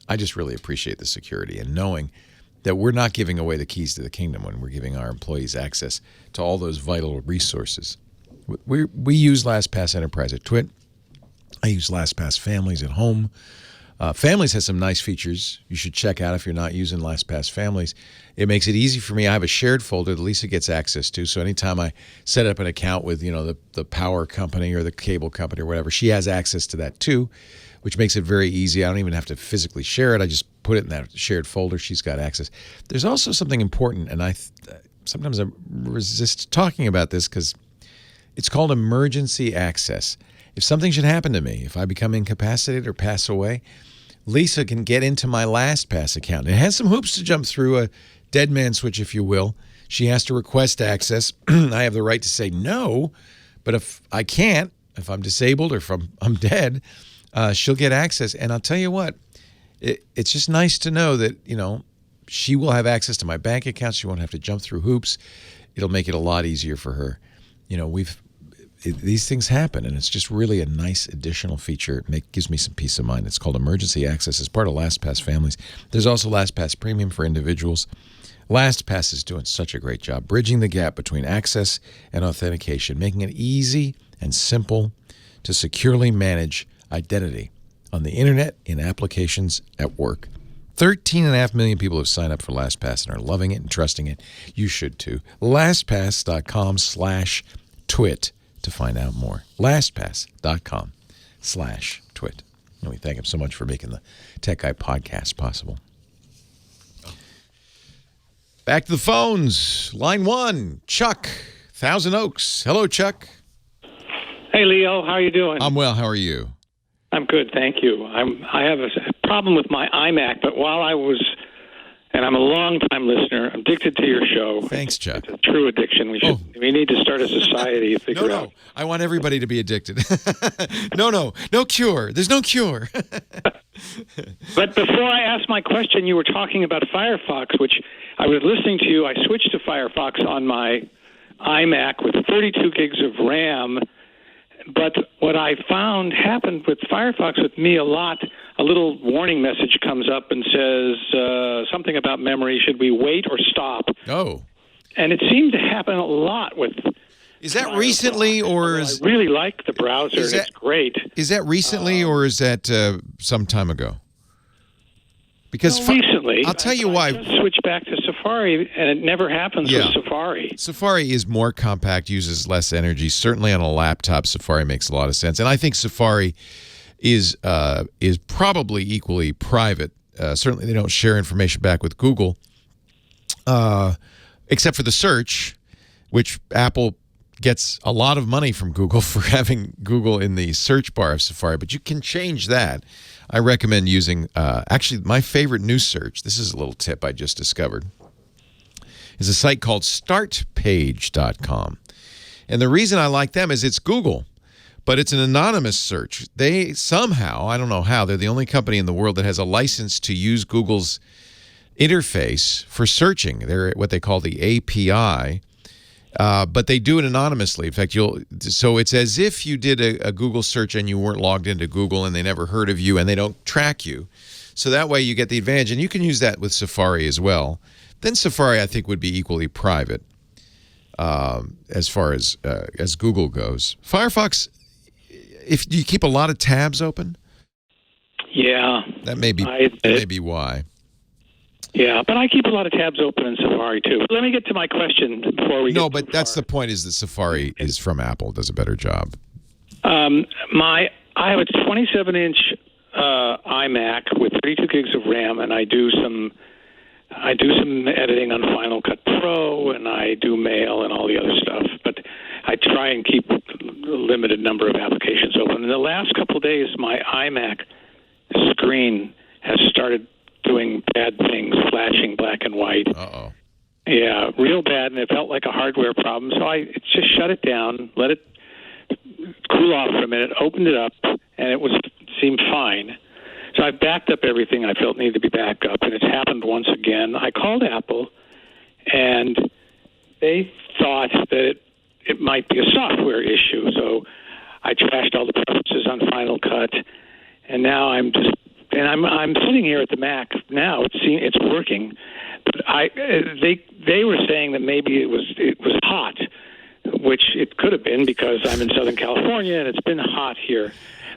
I just really appreciate the security and knowing that we're not giving away the keys to the kingdom when we're giving our employees access to all those vital resources. We use LastPass Enterprise at Twit. I use LastPass Families at home. Families has some nice features you should check out if you're not using LastPass Families. It makes it easy for me. I have a shared folder that Lisa gets access to, so anytime I set up an account with the power company or the cable company or whatever, she has access to that too, which makes it very easy. I don't even have to physically share it. I just put it in that shared folder. She's got access. There's also something important, and sometimes I resist talking about this because it's called emergency access. If something should happen to me, if I become incapacitated or pass away, Lisa can get into my LastPass account. It has some hoops to jump through, a dead man switch, if you will. She has to request access. I have the right to say no, but if I can't, if I'm disabled or if I'm dead, she'll get access. And I'll tell you what, it's just nice to know that, she will have access to my bank account. She won't have to jump through hoops. It'll make it a lot easier for her. These things happen, and it's just really a nice additional feature. It gives me some peace of mind. It's called Emergency Access. It's part of LastPass Families. There's also LastPass Premium for individuals. LastPass is doing such a great job bridging the gap between access and authentication, making it easy and simple to securely manage identity on the internet, in applications, at work. 13.5 million people have signed up for LastPass and are loving it and trusting it. You should too. LastPass.com/twit to find out more. LastPass.com/twit. And we thank him so much for making the Tech Guy podcast possible. Back to the phones. Line 1, Chuck, Thousand Oaks. Hello, Chuck.
Hey, Leo. How are you doing?
I'm well. How are you?
I'm good, thank you. I have a problem with my iMac, but while I was, and I'm a long-time listener, I'm addicted to your show.
Thanks, Chuck.
It's a true addiction. We need to start a society to figure out.
No. I want everybody to be addicted. No cure. There's no cure.
But before I ask my question, you were talking about Firefox, which I was listening to you. I switched to Firefox on my iMac with 32 gigs of RAM. But what I found happened with Firefox with me a lot, a little warning message comes up and says something about memory. Should we wait or stop?
Oh.
And it seemed to happen a lot with
Is that
Firefox.
recently or is...
I really like the browser, and it's great.
Is that recently or is that some time ago? Because
recently.
I'll tell you why.
I just switched back to Safari, and it never happens with Safari.
Safari is more compact, uses less energy. Certainly on a laptop, Safari makes a lot of sense. And I think Safari is probably equally private. Certainly they don't share information back with Google, except for the search, which Apple gets a lot of money from Google for having Google in the search bar of Safari. But you can change that. I recommend using, actually, my favorite news search, this is a little tip I just discovered, is a site called startpage.com. And the reason I like them is it's Google, but it's an anonymous search. They somehow, I don't know how, they're the only company in the world that has a license to use Google's interface for searching. They're what they call the API. But they do it anonymously. In fact, so it's as if you did a Google search and you weren't logged into Google and they never heard of you and they don't track you. So that way you get the advantage. And you can use that with Safari as well. Then Safari, I think, would be equally private as far as Google goes. Firefox, if you keep a lot of tabs open, that may be why.
Yeah, but I keep a lot of tabs open in Safari, too. Let me get to my question before we get
No, but that's the point, is that Safari is from Apple, does a better job.
I have a 27-inch iMac with 32 gigs of RAM, and I do some editing on Final Cut Pro, and I do mail and all the other stuff. But I try and keep a limited number of applications open. In the last couple of days, my iMac screen has started doing bad things, flashing black and white.
Uh-oh.
Yeah, real bad, and it felt like a hardware problem. So I just shut it down, let it cool off for a minute, opened it up, and it seemed fine. So I backed up everything I felt needed to be backed up, and it's happened once again. I called Apple, and they thought that it might be a software issue. So I trashed all the preferences on Final Cut, and now I'm sitting here at the Mac now. It's working, but they were saying that maybe it was hot, which it could have been because I'm in Southern California and it's been hot here.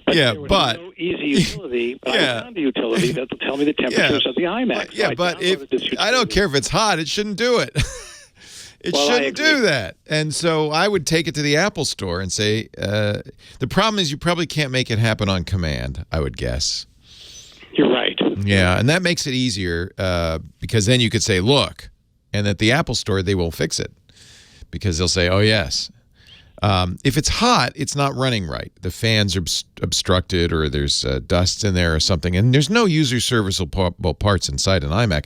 But there was no easy utility. But I found a utility that will tell me the temperatures of the iMac.
But I don't care if it's hot, it shouldn't do it. It shouldn't do that. And so I would take it to the Apple store and say, the problem is you probably can't make it happen on command, I would guess.
You're right.
Yeah, and that makes it easier because then you could say, look, and at the Apple store, they will fix it because they'll say, oh, yes. If it's hot, it's not running right. The fans are obstructed or there's dust in there or something, and there's no user serviceable parts inside an iMac.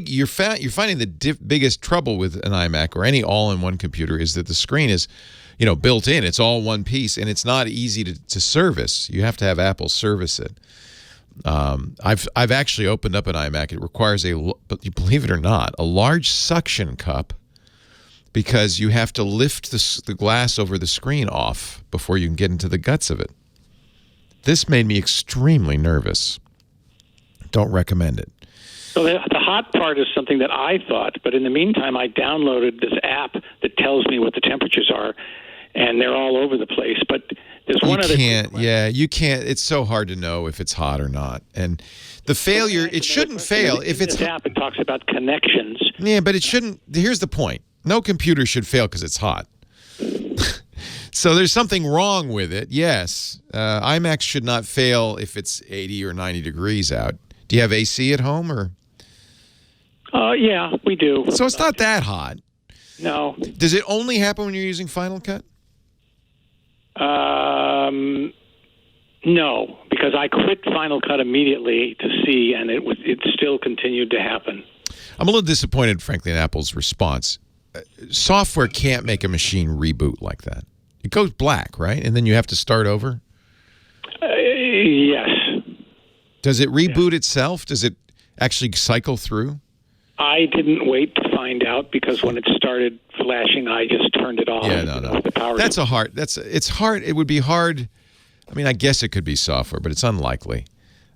You're finding the biggest trouble with an iMac or any all-in-one computer is that the screen is, built in. It's all one piece, and it's not easy to service. You have to have Apple service it. I've actually opened up an iMac. It requires believe it or not, a large suction cup because you have to lift the glass over the screen off before you can get into the guts of it. This made me extremely nervous. Don't recommend it.
So the hot part is something that I thought, but in the meantime, I downloaded this app that tells me what the temperatures are, and they're all over the place. But There's one other.
You can't. It's so hard to know if it's hot or not. And the failure, it shouldn't fail if it's.
This app, it talks about connections.
Yeah, but it shouldn't. Here's the point. No computer should fail because it's hot. So there's something wrong with it. Yes. iMacs should not fail if it's 80 or 90 degrees out. Do you have AC at home or?
Yeah, we do.
So it's not that hot.
No.
Does it only happen when you're using Final Cut?
No, because I quit Final Cut immediately to see, and it still continued to happen.
I'm a little disappointed, frankly, in Apple's response. Software can't make a machine reboot like that. It goes black, right? And then you have to start over?
Yes.
Does it reboot itself? Does it actually cycle through?
I didn't wait to find out because when it started flashing, I just turned it off.
Yeah, no.
The power.
It's hard. It would be hard. I mean, I guess it could be software, but it's unlikely.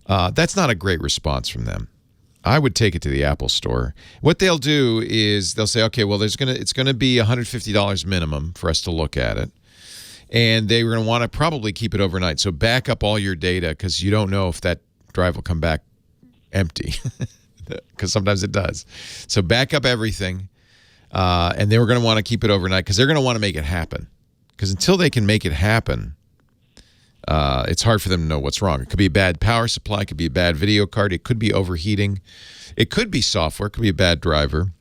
That's not a great response from them. I would take it to the Apple Store. What they'll do is they'll say, okay, well, it's going to be $150 minimum for us to look at it. And they're going to want to probably keep it overnight. So back up all your data because you don't know if that drive will come back empty because sometimes it does. So back up everything. And they were going to want to keep it overnight because they're going to want to make it happen. Because until they can make it happen, it's hard for them to know what's wrong. It could be a bad power supply. It could be a bad video card. It could be overheating. It could be software. It could be a bad driver,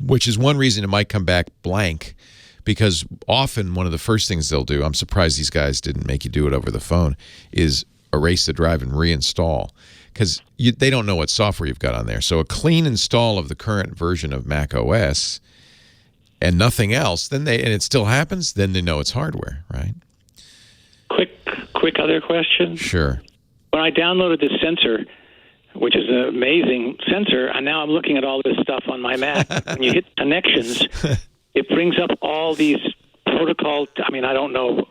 which is one reason it might come back blank. Because often one of the first things they'll do, I'm surprised these guys didn't make you do it over the phone, is erase the drive and reinstall. Because they don't know what software you've got on there. So a clean install of the current version of Mac OS and nothing else, and it still happens, then they know it's hardware, right?
Quick other question?
Sure.
When I downloaded this sensor, which is an amazing sensor, and now I'm looking at all this stuff on my Mac. When you hit connections, it brings up all these protocol, I don't know,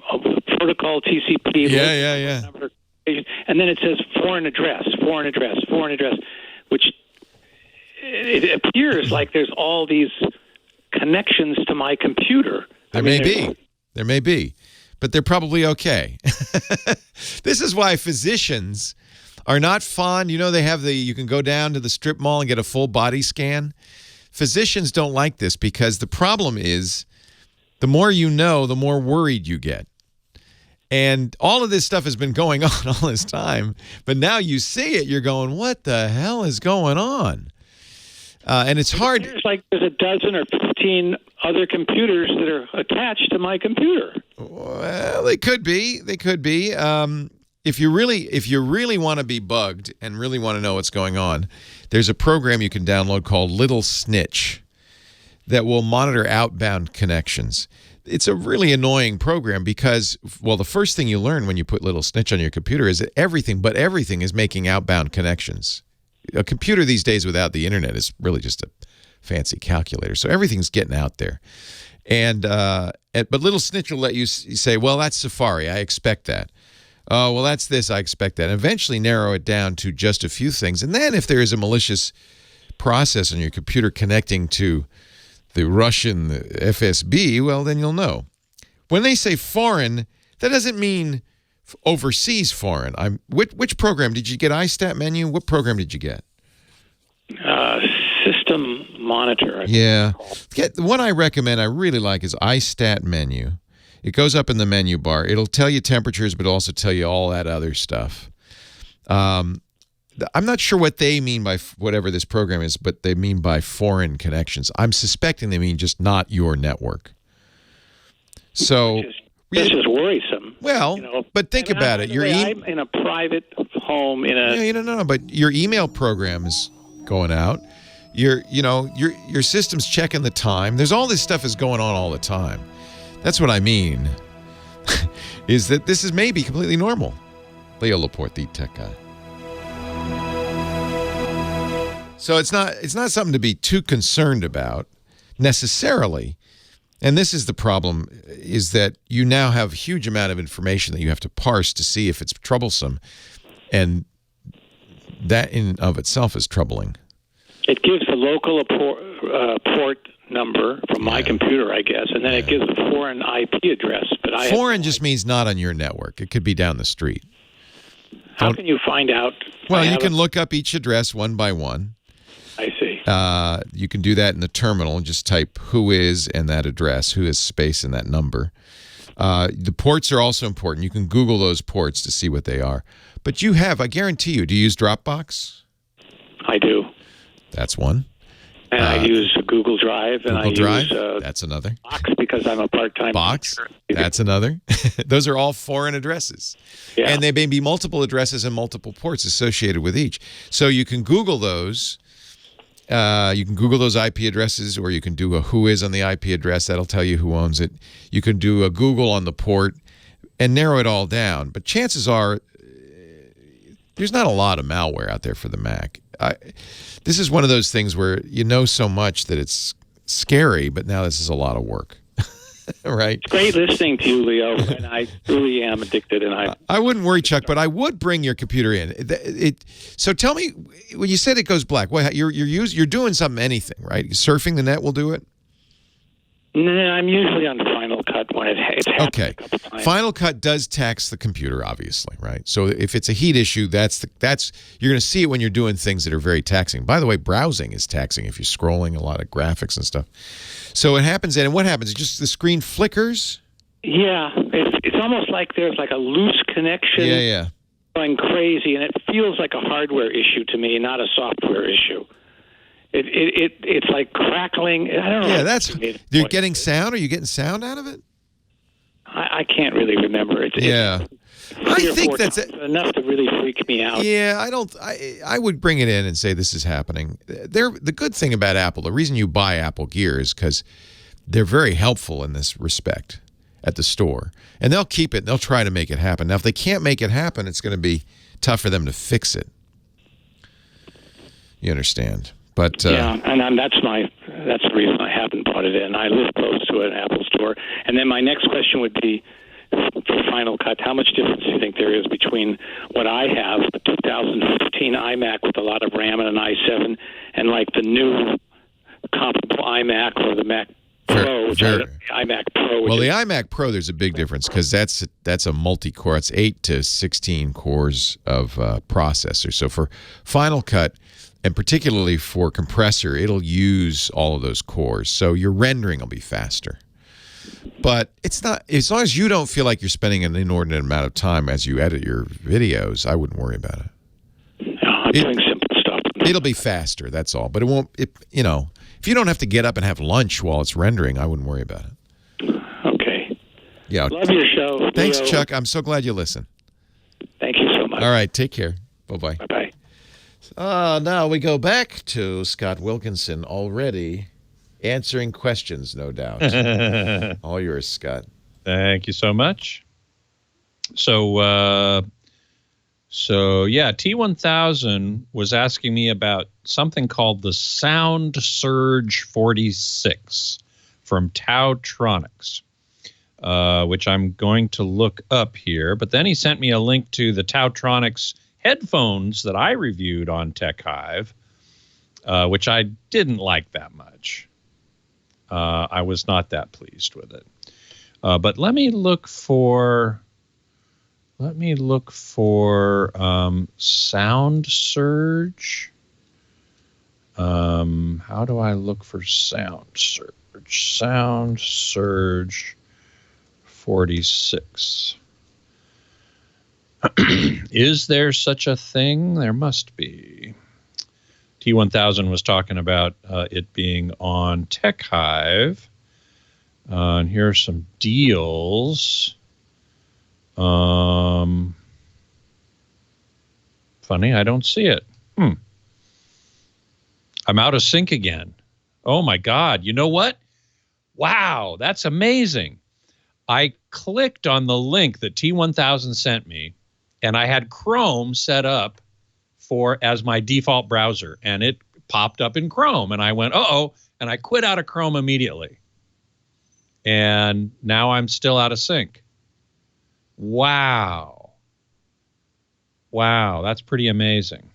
protocol TCP.
Yeah.
Number, and then it says foreign address, which it appears like there's all these connections to my computer.
There may be. But they're probably okay. This is why physicians are not fond. You know, you can go down to the strip mall and get a full body scan. Physicians don't like this because the problem is the more you know, the more worried you get. And all of this stuff has been going on all this time. But now you see it, you're going, what the hell is going on? And it's hard.
It's like there's a dozen or 15 other computers that are attached to my computer.
Well, they could be. If you really want to be bugged and really want to know what's going on, there's a program you can download called Little Snitch that will monitor outbound connections. It's a really annoying program because, well, the first thing you learn when you put Little Snitch on your computer is that everything is making outbound connections. A computer these days without the internet is really just a fancy calculator. So everything's getting out there. But Little Snitch will let you say, well, that's Safari. I expect that. Oh, well, that's this. I expect that. And eventually narrow it down to just a few things. And then if there is a malicious process on your computer connecting to the Russian FSB, well, then you'll know. When they say foreign, that doesn't mean overseas foreign. Which program did you get? iStat menu? What program did you get?
System Monitor.
Yeah. The one I recommend, I really like, is iStat menu. It goes up in the menu bar. It'll tell you temperatures, but also tell you all that other stuff. I'm not sure what they mean by whatever this program is, but they mean by foreign connections. I'm suspecting they mean just not your network. So
this is worrisome.
Well, but think about it.
I'm in a private home
No, but your email program is going out. Your system's checking the time. There's all this stuff is going on all the time. That's what I mean. Is that this is maybe completely normal. Leo Laporte, the tech guy. So it's not something to be too concerned about necessarily. And this is the problem, is that you now have a huge amount of information that you have to parse to see if it's troublesome. And that in of itself is troubling.
It gives the local port number from my computer, I guess, and then it gives a foreign IP address. But
foreign just means not on your network. It could be down the street.
How can you find out?
Well, you can look up each address one by one.
I see.
You can do that in the terminal and just type who is and that address, who is space and that number. The ports are also important. You can Google those ports to see what they are. But you have, I guarantee you, do you use Dropbox?
I do.
That's one.
And I use Google Drive. And
Google
I
Drive,
use
that's another.
Box because I'm a part-time
Box,
teacher.
that's another. Those are all foreign addresses.
Yeah.
And they may be multiple addresses and multiple ports associated with each. So you can Google those. You can Google those IP addresses, or you can do a who is on the IP address. That'll tell you who owns it. You can do a Google on the port and narrow it all down. But chances are there's not a lot of malware out there for the Mac. This is one of those things where you know so much that it's scary, but now this is a lot of work. Right?
It's great listening to you, Leo, and I really am addicted. And
I wouldn't worry, Chuck, but I would bring your computer in. So tell me, when you said it goes black, well, you're doing something, anything, right? Surfing the net will do it?
No, I'm usually on Final Cut when it's happened
Okay.
a couple times.
Final Cut does tax the computer, obviously, right? So if it's a heat issue, that's you're going to see it when you're doing things that are very taxing. By the way, browsing is taxing if you're scrolling a lot of graphics and stuff. So it happens, and what happens? Just the screen flickers?
Yeah, it's almost like there's like a loose connection
Yeah.
going crazy, and it feels like a hardware issue to me, not a software issue. It's like crackling. I don't know.
Yeah, you're getting sound? Are you getting sound out of it?
I can't really remember. It's
I think that's
enough to really freak me out.
Yeah, I would bring it in and say this is happening. The good thing about Apple, the reason you buy Apple gear is because they're very helpful in this respect at the store. And they'll keep it, and they'll try to make it happen. Now, if they can't make it happen, it's going to be tough for them to fix it. You understand? But
yeah, and that's the reason I haven't brought it in. I live close to an Apple store. And then my next question would be, for Final Cut, how much difference do you think there is between what I have, the 2015 iMac with a lot of RAM and an i7, and like the new comparable iMac or the Mac Pro, iMac Pro?
Well, the iMac Pro, there's a big difference because that's a multi-core. It's 8 to 16 cores of processor. So for Final Cut, and particularly for compressor, it'll use all of those cores. So your rendering will be faster. But it's not, as long as you don't feel like you're spending an inordinate amount of time as you edit your videos, I wouldn't worry about it.
No, I'm doing simple stuff.
It'll be faster, that's all. But it won't, if you don't have to get up and have lunch while it's rendering, I wouldn't worry about it.
Okay.
Yeah.
Love your show.
Thanks,
Leo.
Chuck. I'm so glad you listen.
Thank you so much.
All right, take care. Bye-bye.
Bye-bye.
Now we go back to Scott Wilkinson, already answering questions, no doubt. All yours, Scott.
Thank you so much. So yeah, T1000 was asking me about something called the Sound Surge 46 from Tautronics, which I'm going to look up here. But then he sent me a link to the Tautronics headphones that I reviewed on Tech Hive, which I didn't like that much. I was not that pleased with it. But let me look for Sound Surge. How do I look for Sound Surge? Sound Surge 46. Is there such a thing? There must be. T1000 was talking about it being on Tech Hive. And here are some deals. Funny, I don't see it. I'm out of sync again. Oh, my God. You know what? Wow, that's amazing. I clicked on the link that T1000 sent me, and I had Chrome set up as my default browser, and it popped up in Chrome, and I went, uh-oh, and I quit out of Chrome immediately. And now I'm still out of sync. Wow. Wow, that's pretty amazing.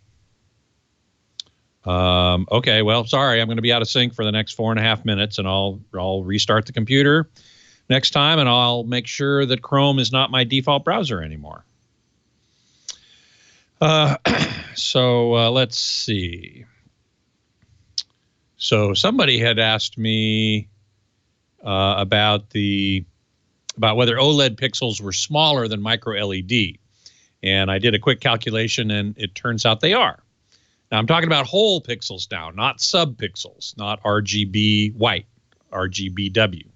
Okay, well, sorry, I'm going to be out of sync for the next 4.5 minutes, and I'll restart the computer next time, and I'll make sure that Chrome is not my default browser anymore. So let's see. So somebody had asked me about whether OLED pixels were smaller than microLED, and I did a quick calculation, and it turns out they are. Now I'm talking about whole pixels now, not subpixels, not RGB white, RGBW.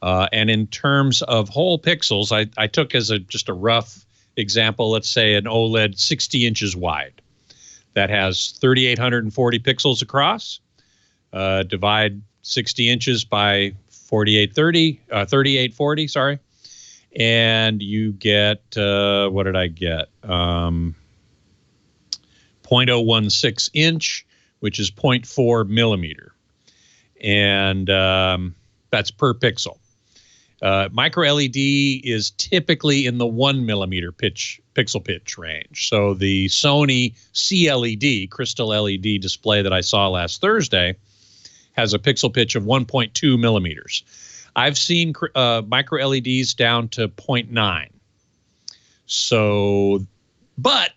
And in terms of whole pixels, I took as just a rough example, let's say an OLED 60 inches wide that has 3,840 pixels across. Divide 60 inches by 3840, sorry, and you get, what did I get? 0.016 inch, which is 0.4 millimeter. And that's per pixel. Micro LED is typically in the 1 millimeter pixel pitch range. So the Sony CLED, crystal LED display that I saw last Thursday, has a pixel pitch of 1.2 millimeters. I've seen micro LEDs down to 0.9. So, but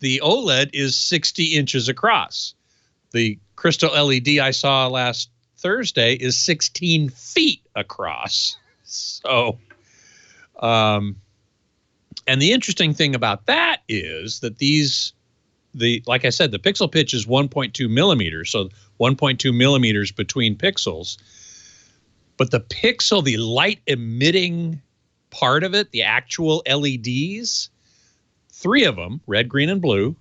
the OLED is 60 inches across. The crystal LED I saw last Thursday is 16 feet across. So, and the interesting thing about that is that like I said, the pixel pitch is 1.2 millimeters, so 1.2 millimeters between pixels. But the light emitting part of it, the actual LEDs, 3 of them, red, green, and blue,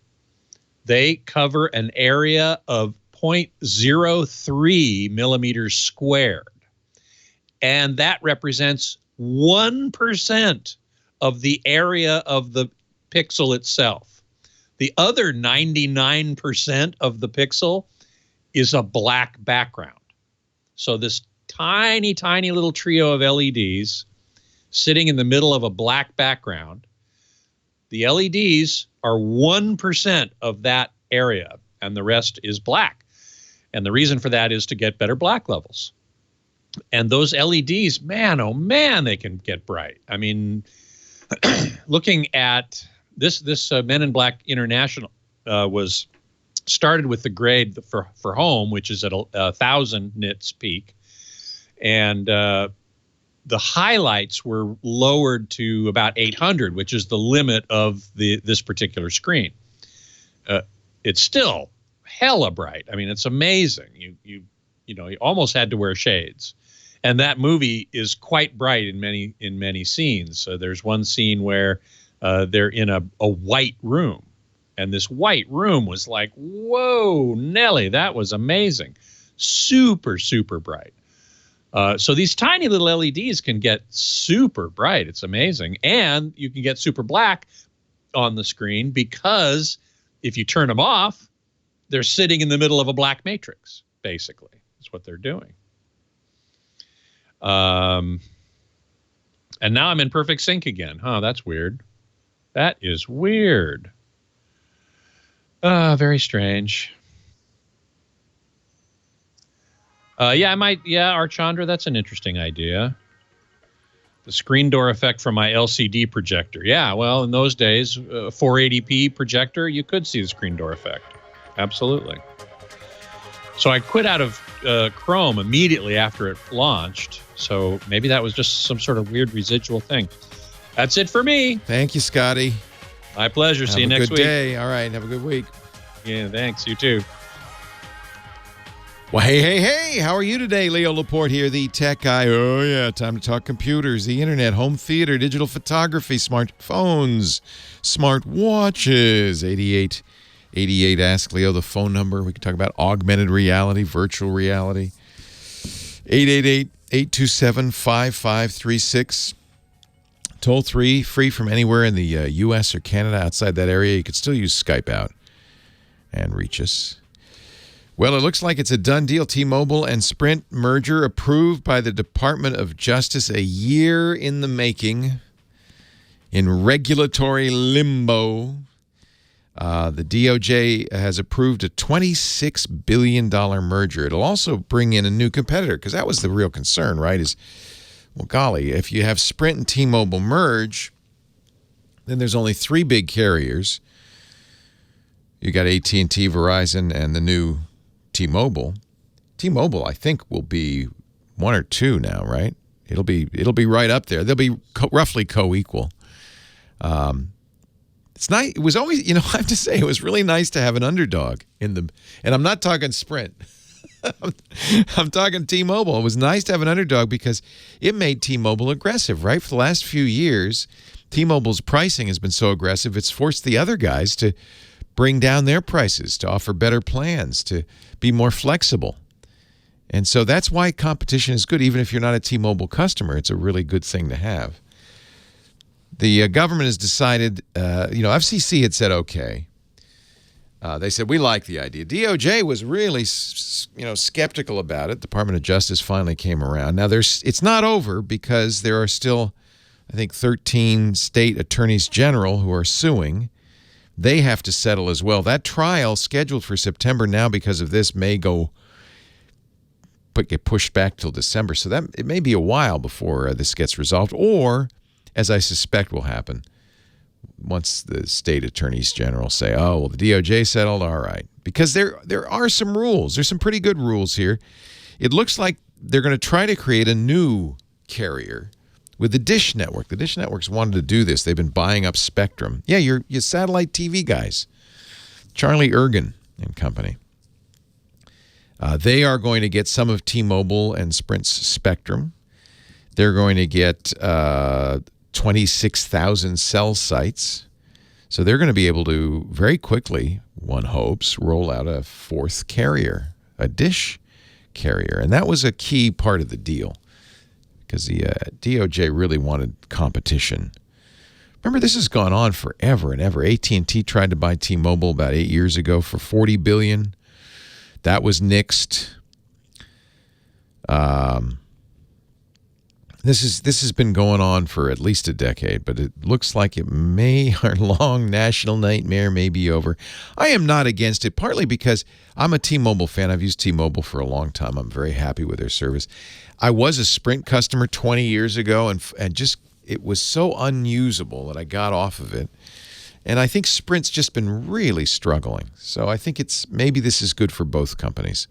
they cover an area of 0.03 millimeters squared. And that represents 1% of the area of the pixel itself. The other 99% of the pixel is a black background. So this tiny, tiny little trio of LEDs sitting in the middle of a black background, the LEDs are 1% of that area, and the rest is black. And the reason for that is to get better black levels. And those LEDs, man, oh man, they can get bright. I mean, looking at this Men in Black International was started with the grade for home, which is at 1,000 nits peak. And the highlights were lowered to about 800, which is the limit of this particular screen. It's still hella bright. I mean, it's amazing. You almost had to wear shades. And that movie is quite bright in many scenes. There's one scene where they're in a white room, and this white room was like, whoa, Nelly, that was amazing. Super, super bright. So these tiny little LEDs can get super bright. It's amazing. And you can get super black on the screen because if you turn them off, they're sitting in the middle of a black matrix, basically. That's what they're doing. And now I'm in perfect sync again. Huh, that's weird. That is weird. Very strange. Yeah, Archandra, that's an interesting idea. The screen door effect from my LCD projector. Yeah, well, in those days, 480p projector, you could see the screen door effect. Absolutely. So I quit out of Chrome immediately after it launched. So maybe that was just some sort of weird residual thing. That's it for me.
Thank you, Scotty.
My pleasure. See you next week.
Have a good day. All right. Have a good week.
Yeah, thanks. You too.
Well, hey. How are you today? Leo Laporte here, the tech guy. Oh, yeah. Time to talk computers, the internet, home theater, digital photography, smartphones, smart watches. 8888 Ask Leo, the phone number. We can talk about augmented reality, virtual reality. 888-827-5536. Toll free from anywhere in the U.S. or Canada. Outside that area, you could still use Skype out and reach us. Well, it looks like it's a done deal. T-Mobile and Sprint merger approved by the Department of Justice, a year in the making, in regulatory limbo. The DOJ has approved a $26 billion merger. It'll also bring in a new competitor, because that was the real concern, right? Well, golly, if you have Sprint and T-Mobile merge, then there's only 3 big carriers. You got AT&T, Verizon, and the new T-Mobile. T-Mobile, I think, will be 1 or 2 now, right? It'll be right up there. They'll be roughly co-equal. It's nice. It was always, I have to say, it was really nice to have an underdog and I'm not talking Sprint. I'm talking T-Mobile. It was nice to have an underdog because it made T-Mobile aggressive, right? For the last few years, T-Mobile's pricing has been so aggressive, it's forced the other guys to bring down their prices, to offer better plans, to be more flexible. And so that's why competition is good. Even if you're not a T-Mobile customer, it's a really good thing to have. The government has decided, FCC had said, okay. They said, we like the idea. DOJ was really, skeptical about it. Department of Justice finally came around. Now, it's not over because there are still, I think, 13 state attorneys general who are suing. They have to settle as well. That trial, scheduled for September now because of this, may get pushed back till December. So it may be a while before this gets resolved, or, as I suspect will happen, once the state attorneys general say, oh, well, the DOJ settled, all right. Because there are some rules. There's some pretty good rules here. It looks like they're going to try to create a new carrier with the Dish Network. The Dish Network's wanted to do this. They've been buying up spectrum. Yeah, your satellite TV guys, Charlie Ergen and company. They are going to get some of T-Mobile and Sprint's spectrum. They're going to get 26,000 cell sites. So they're going to be able to very quickly, one hopes, roll out a 4th carrier, a Dish carrier. And that was a key part of the deal because the DOJ really wanted competition. Remember, this has gone on forever and ever. AT&T tried to buy T-Mobile about 8 years ago for $40 billion. That was nixed. This has been going on for at least a decade, but it looks like our long national nightmare may be over. I am not against it, partly because I'm a T-Mobile fan. I've used T-Mobile for a long time. I'm very happy with their service. I was a Sprint customer 20 years ago, and just it was so unusable that I got off of it. And I think Sprint's just been really struggling. So I think maybe this is good for both companies.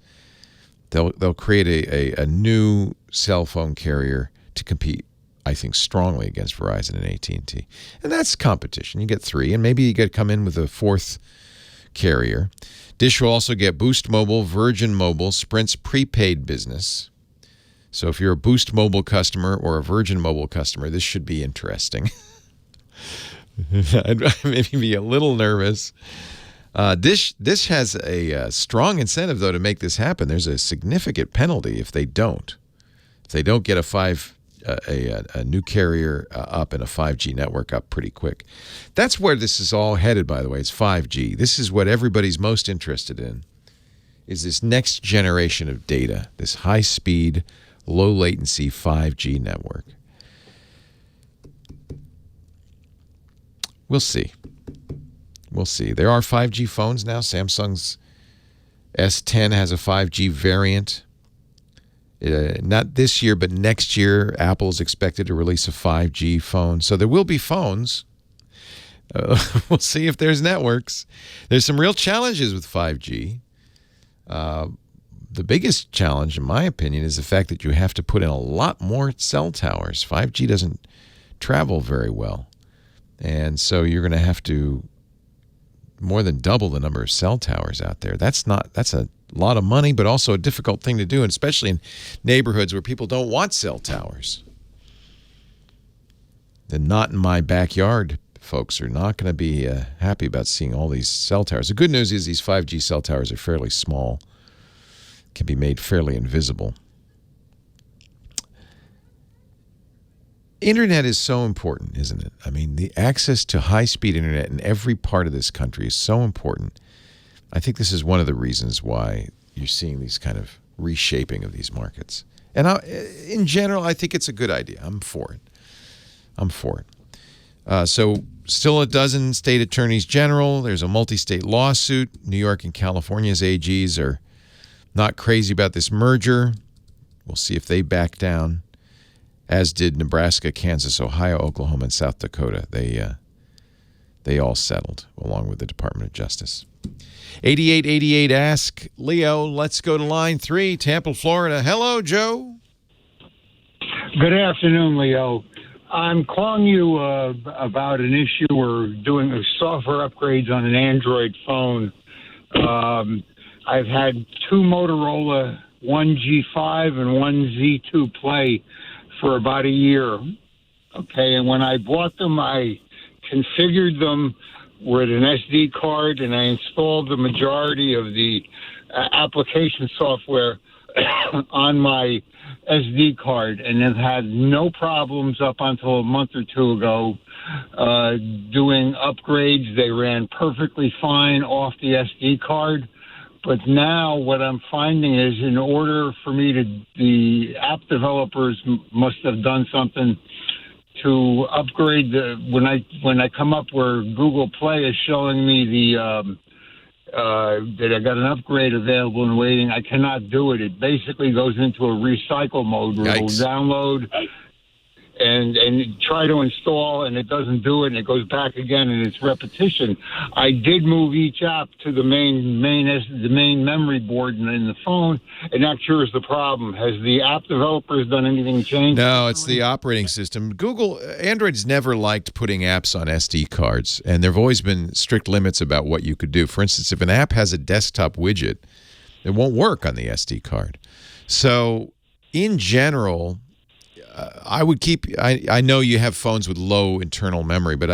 They'll create a new cell phone carrier to compete, I think, strongly against Verizon and AT&T. And that's competition. You get 3, and maybe you get to come in with a 4th carrier. Dish will also get Boost Mobile, Virgin Mobile, Sprint's prepaid business. So if you're a Boost Mobile customer or a Virgin Mobile customer, this should be interesting. I'd maybe be a little nervous. Dish has a strong incentive, though, to make this happen. There's a significant penalty if they don't. If they don't get a new carrier up and a 5G network up pretty quick. That's where this is all headed, by the way. It's 5G. This is what everybody's most interested in, is this next generation of data, this high-speed, low-latency 5G network. We'll see. We'll see. There are 5G phones now. Samsung's S10 has a 5G variant. Not this year, but next year, Apple is expected to release a 5G phone. So there will be phones. We'll see if there's networks. There's some real challenges with 5G. The biggest challenge, in my opinion, is the fact that you have to put in a lot more cell towers. 5G doesn't travel very well. And so you're going to have to more than double the number of cell towers out there. That's a lot of money, but also a difficult thing to do, and especially in neighborhoods where people don't want cell towers. The not in my backyard folks are not going to be happy about seeing all these cell towers. The good news is these 5G cell towers are fairly small, can be made fairly invisible. Internet is so important, isn't it? I mean, the access to high-speed internet in every part of this country is so important. I think this is one of the reasons why you're seeing these kind of reshaping of these markets. And in general, I think it's a good idea. I'm for it. So still a dozen state attorneys general. There's a multi-state lawsuit. New York and California's AGs are not crazy about this merger. We'll see if they back down, as did Nebraska, Kansas, Ohio, Oklahoma, and South Dakota. They all settled, along with the Department of Justice. 8888 Ask Leo. Let's go to line 3, Tampa, Florida. Hello, Joe.
Good afternoon, Leo. I'm calling you about an issue. We're doing software upgrades on an Android phone. I've had 2 Motorola, one G5 and one Z2 Play for about a year. Okay, and when I bought them, I configured them with an SD card, and I installed the majority of the application software on my SD card, and have had no problems up until a month or 2 ago doing upgrades. They ran perfectly fine off the SD card. But now what I'm finding is, in order for me to, the app developers must have done something to upgrade when I come up where Google Play is showing me that I got an upgrade available and waiting. I cannot do it. It basically goes into a recycle mode where it will download and try to install, and it doesn't do it, and it goes back again, and it's repetition. I did move each app to the main memory board in the phone, and that cures the problem. Has the app developers done anything changed?
No, it's the operating system. Android's never liked putting apps on SD cards, and there have always been strict limits about what you could do. For instance, if an app has a desktop widget, it won't work on the SD card. So, in general, I would keep. I know you have phones with low internal memory, but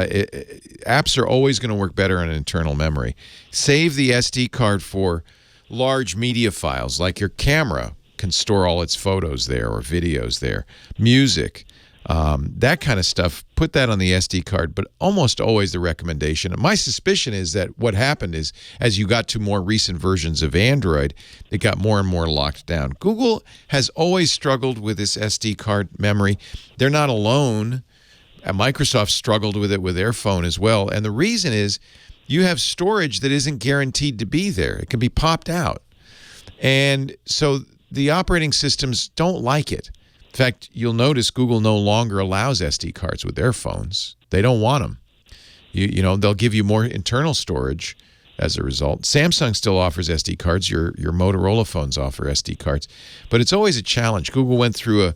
apps are always going to work better on internal memory. Save the SD card for large media files, like your camera can store all its photos there or videos there, music, that kind of stuff. Put that on the SD card, but almost always the recommendation. My suspicion is that what happened is, as you got to more recent versions of Android, it got more and more locked down. Google has always struggled with this SD card memory. They're not alone. Microsoft struggled with it with their phone as well. And the reason is you have storage that isn't guaranteed to be there. It can be popped out. And so the operating systems don't like it. In fact, you'll notice Google no longer allows SD cards with their phones. They don't want them. You know, they'll give you more internal storage as a result. Samsung still offers SD cards. Your Motorola phones offer SD cards. But it's always a challenge. Google went through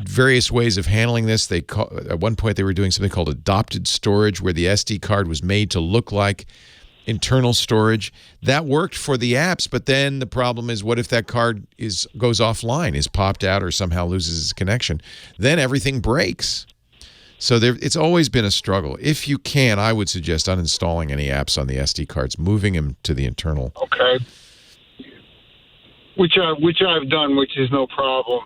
various ways of handling this. At one point, they were doing something called adopted storage, where the SD card was made to look like internal storage. That worked for the apps, but then the problem is, what if that card goes offline, is popped out, or somehow loses its connection? Then everything breaks. So it's always been a struggle. If you can, I would suggest uninstalling any apps on the SD cards, moving them to the internal.
Okay. Which I've done, which is no problem.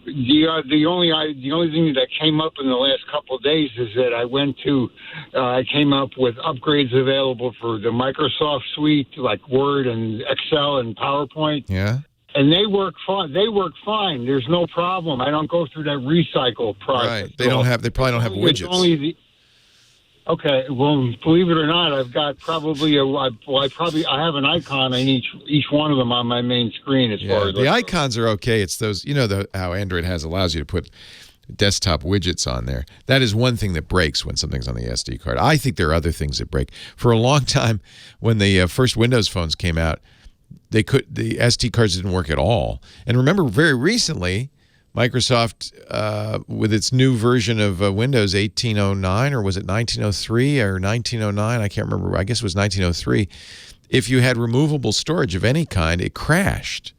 The only thing that came up in the last couple of days is that I came up with upgrades available for the Microsoft suite, like Word and Excel and PowerPoint.
Yeah.
And they work fine. There's no problem. I don't go through that recycle process.
Right. They probably don't have widgets.
Okay, well, believe it or not, I've got probably I have an icon on each one of them on my main screen. As far as
the icons are okay. It's those, how Android allows you to put desktop widgets on there. That is one thing that breaks when something's on the SD card. I think there are other things that break. For a long time, when the first Windows phones came out, the SD cards didn't work at all. And remember, very recently, Microsoft, with its new version of Windows 1809, or was it 1903 or 1909? I can't remember. I guess it was 1903. If you had removable storage of any kind, it crashed.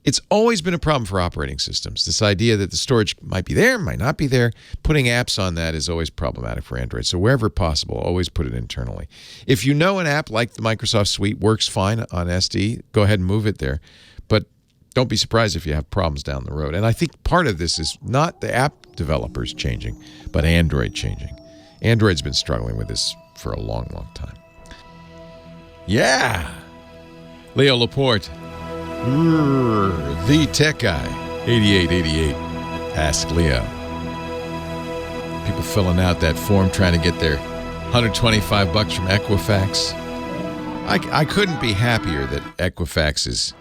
It's always been a problem for operating systems. This idea that the storage might be there, might not be there. Putting apps on that is always problematic for Android. So wherever possible, always put it internally. If you know an app like the Microsoft Suite works fine on SD, go ahead and move it there. But don't be surprised if you have problems down the road. And I think part of this is not the app developers changing, but Android changing. Android's been struggling with this for a long, long time. Yeah. Leo Laporte, the tech guy, 8888. Ask Leo. People filling out that form trying to get their $125 from Equifax. I couldn't be happier that Equifax is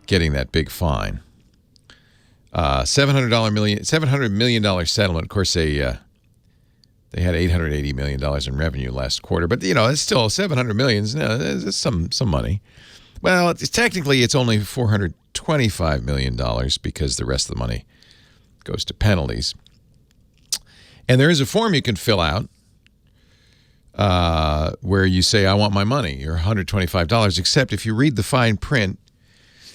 getting that big fine. $700 million settlement. Of course, they had $880 million in revenue last quarter, but it's still $700 million. It's some money. Well, technically, it's only $425 million because the rest of the money goes to penalties. And there is a form you can fill out where you say, I want my money, your $125, except if you read the fine print,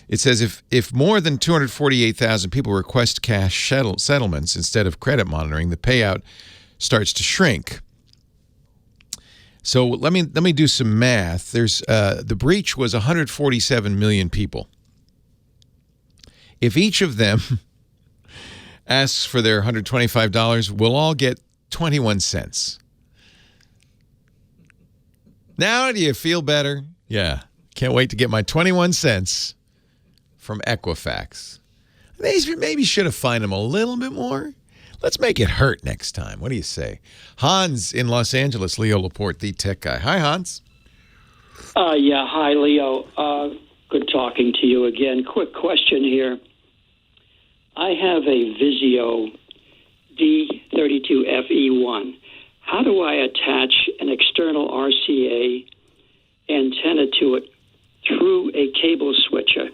it says if more than 248,000 people request cash settlements instead of credit monitoring, the payout starts to shrink. So let me do some math. There's the breach was 147 million people. If each of them asks for their $125, we'll all get 21 cents. Now do you feel better? Yeah. Can't wait to get my 21 cents from Equifax. Maybe should have fined them a little bit more. Let's make it hurt next time. What do you say? Hans in Los Angeles, Leo Laporte, the tech guy. Hi, Hans.
Yeah, hi, Leo. Good talking to you again. Quick question here. I have a Vizio D32FE1. How do I attach an external RCA antenna to it through a cable switcher?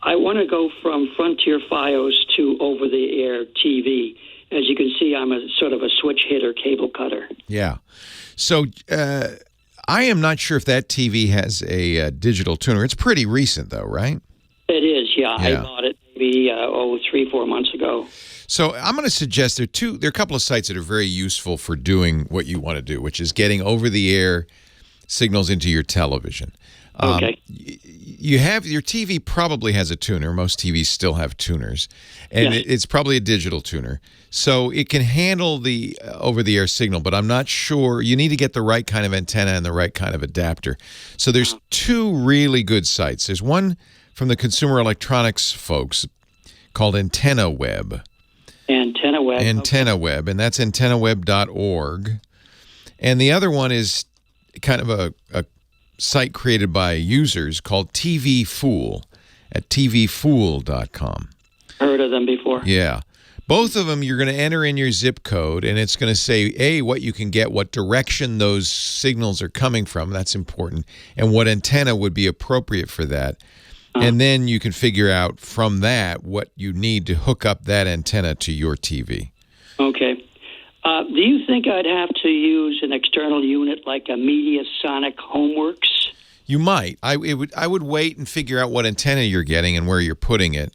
I want to go from Frontier Fios to over-the-air TV. As you can see, I'm a sort of a switch hitter, cable cutter.
Yeah. So I am not sure if that TV has a digital tuner. It's pretty recent, though, right?
It is, yeah. I bought it maybe 3-4 months ago.
So I'm going to suggest there are a couple of sites that are very useful for doing what you want to do, which is getting over-the-air signals into your television.
Okay.
You have your TV probably has a tuner. Most TVs still have tuners, and it's probably a digital tuner, so it can handle the over-the-air signal. But I'm not sure. You need to get the right kind of antenna and the right kind of adapter. So there's two really good sites. There's one from the consumer electronics folks called AntennaWeb. AntennaWeb, and that's antennaweb.org. And the other one is kind of a site created by users called TV Fool at tvfool.com.
Heard of them before.
Yeah. Both of them, you're going to enter in your zip code, and it's going to say, what you can get, what direction those signals are coming from. That's important. And what antenna would be appropriate for that. And then you can figure out from that what you need to hook up that antenna to your TV.
Okay. Do you think I'd have to use an external unit like a Mediasonic Homeworks?
You might. I would wait and figure out what antenna you're getting and where you're putting it.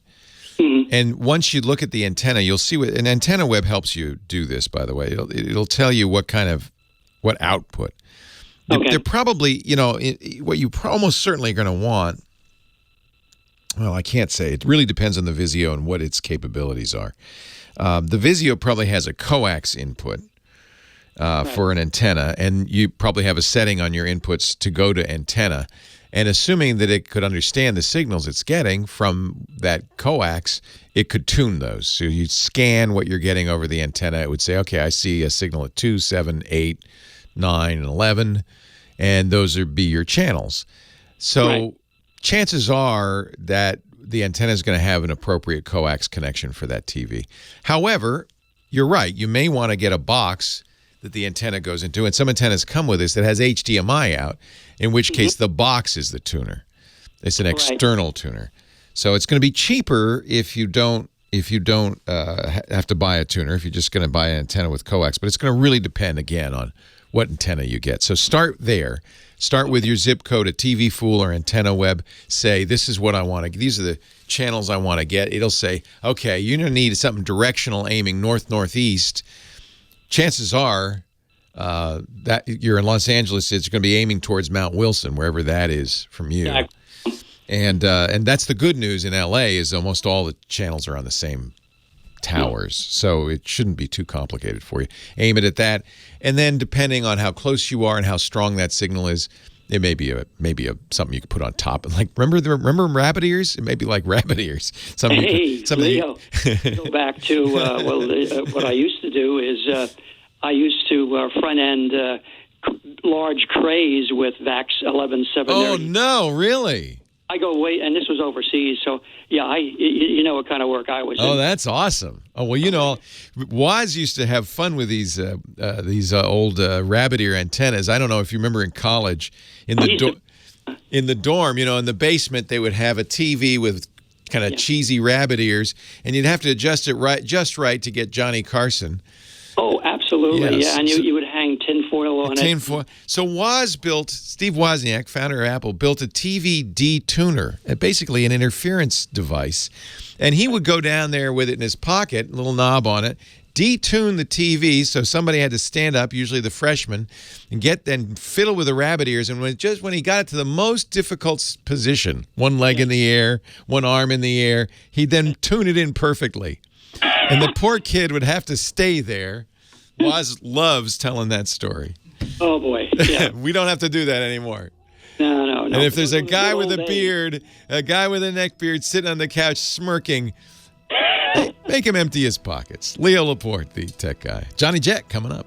Mm-hmm. And once you look at the antenna, you'll see what an AntennaWeb helps you do this, by the way. It'll tell you what output.
Okay.
They're probably, what you almost certainly are going to want. Well, I can't say. It really depends on the Vizio and what its capabilities are. The Vizio probably has a coax input for an antenna, and you probably have a setting on your inputs to go to antenna. And assuming that it could understand the signals it's getting from that coax, it could tune those. So you scan what you're getting over the antenna. It would say, okay, I see a signal at 2, 7, 8, 9, and 11, and those would be your channels. So chances are that the antenna is going to have an appropriate coax connection for that TV. However, you're right. You may want to get a box that the antenna goes into, and some antennas come with this that has HDMI out, in which case the box is the tuner. It's an external tuner. So it's going to be cheaper if you don't have to buy a tuner, if you're just going to buy an antenna with coax. But it's going to really depend, again, on what antenna you get. So start there. Start with your zip code at TV Fool or AntennaWeb. Say, this is what I want to. These are the channels I want to get. It'll say, okay, you're going to need something directional aiming north-northeast. Chances are that you're in Los Angeles, it's going to be aiming towards Mount Wilson, wherever that is from you. And that's the good news in L.A. is almost all the channels are on the same towers, so it shouldn't be too complicated for you. Aim it at that, and then depending on how close you are and how strong that signal is, It may be a something you could put on top. Like remember rabbit ears? It may be like rabbit ears.
Leo, go back to what I used to do is I used to front end large trays with VAX 11730.
Oh no, really?
I go way, and this was overseas, so yeah, you know what kind of work I was in.
Oh, that's awesome. Oh well, Woz used to have fun with these old rabbit ear antennas. I don't know if you remember in college in the dorm, in the basement they would have a TV with kind of cheesy rabbit ears, and you'd have to adjust it just right to get Johnny Carson.
Oh, absolutely, yeah, and you would hang tinfoil on it.
Tinfoil. So Steve Wozniak, founder of Apple, built a TV detuner, basically an interference device, and he would go down there with it in his pocket, a little knob on it, detune the TV, so somebody had to stand up, usually the freshman, and fiddle with the rabbit ears, and when he got it to the most difficult position, one leg in the air, one arm in the air, he'd then tune it in perfectly. And the poor kid would have to stay there. Woz loves telling that story.
Oh, boy. Yeah.
We don't have to do that anymore.
No.
And if there's a guy with a beard, a guy with a neck beard sitting on the couch smirking, make him empty his pockets. Leo Laporte, the tech guy. Johnny Jett coming up.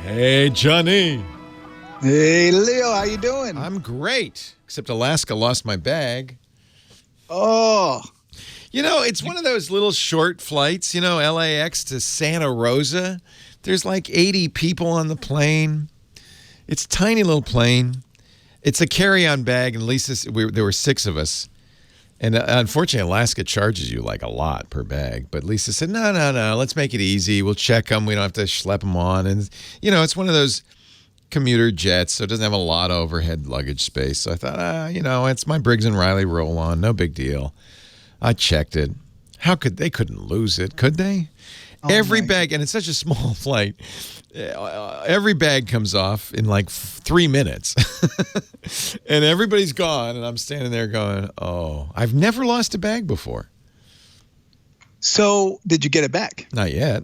Hey, Johnny.
Hey, Leo, how you doing?
I'm great, except Alaska lost my bag.
Oh.
It's one of those little short flights, LAX to Santa Rosa. There's like 80 people on the plane. It's a tiny little plane. It's a carry-on bag, and there were 6 of us. And unfortunately, Alaska charges you like a lot per bag. But Lisa said, no, let's make it easy. We'll check them. We don't have to schlep them on. And, it's one of those commuter jets, so it doesn't have a lot of overhead luggage space. So I thought, it's my Briggs & Riley roll-on. No big deal. I checked it. They couldn't lose it, could they? Every bag, and it's such a small flight, every bag comes off in like 3 minutes. And everybody's gone, and I'm standing there going, oh, I've never lost a bag before.
So did you get it back?
Not yet.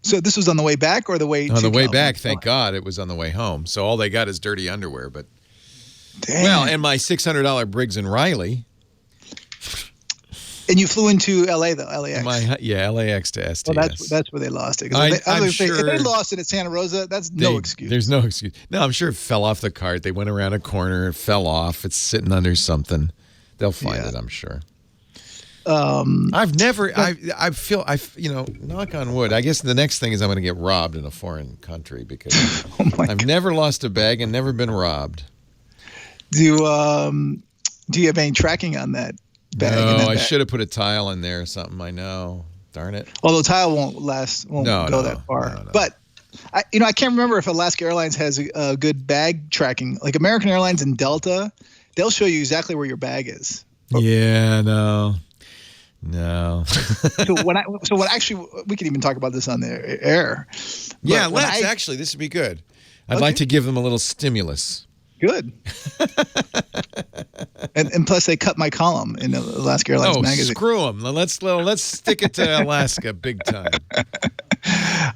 So this was on the way back or the way
on the way back, thank God it was on the way home. So all they got is dirty underwear. But well, and my $600 Briggs & Riley.
And you flew into LA though, LAX.
LAX to STS.
Well, that's where they lost it.
I'm sure,
if they lost it at Santa Rosa, that's no excuse.
There's no excuse. No, I'm sure it fell off the cart. They went around a corner, it fell off. It's sitting under something. They'll find it, I'm sure. I've never. I feel. Knock on wood. I guess the next thing is I'm going to get robbed in a foreign country because I've never lost a bag and never been robbed.
Do you have any tracking on that bag?
No, I should have put a tile in there or something. I know. Darn it.
Well, the tile won't go that far. No. But I can't remember if Alaska Airlines has a good bag tracking. Like American Airlines and Delta, they'll show you exactly where your bag is.
Yeah. No.
So when actually we can even talk about this on the air.
Yeah, actually this would be good. I'd like to give them a little stimulus.
Good. and plus they cut my column in the Alaska Airlines magazine.
Screw them. Let's stick it to Alaska big time.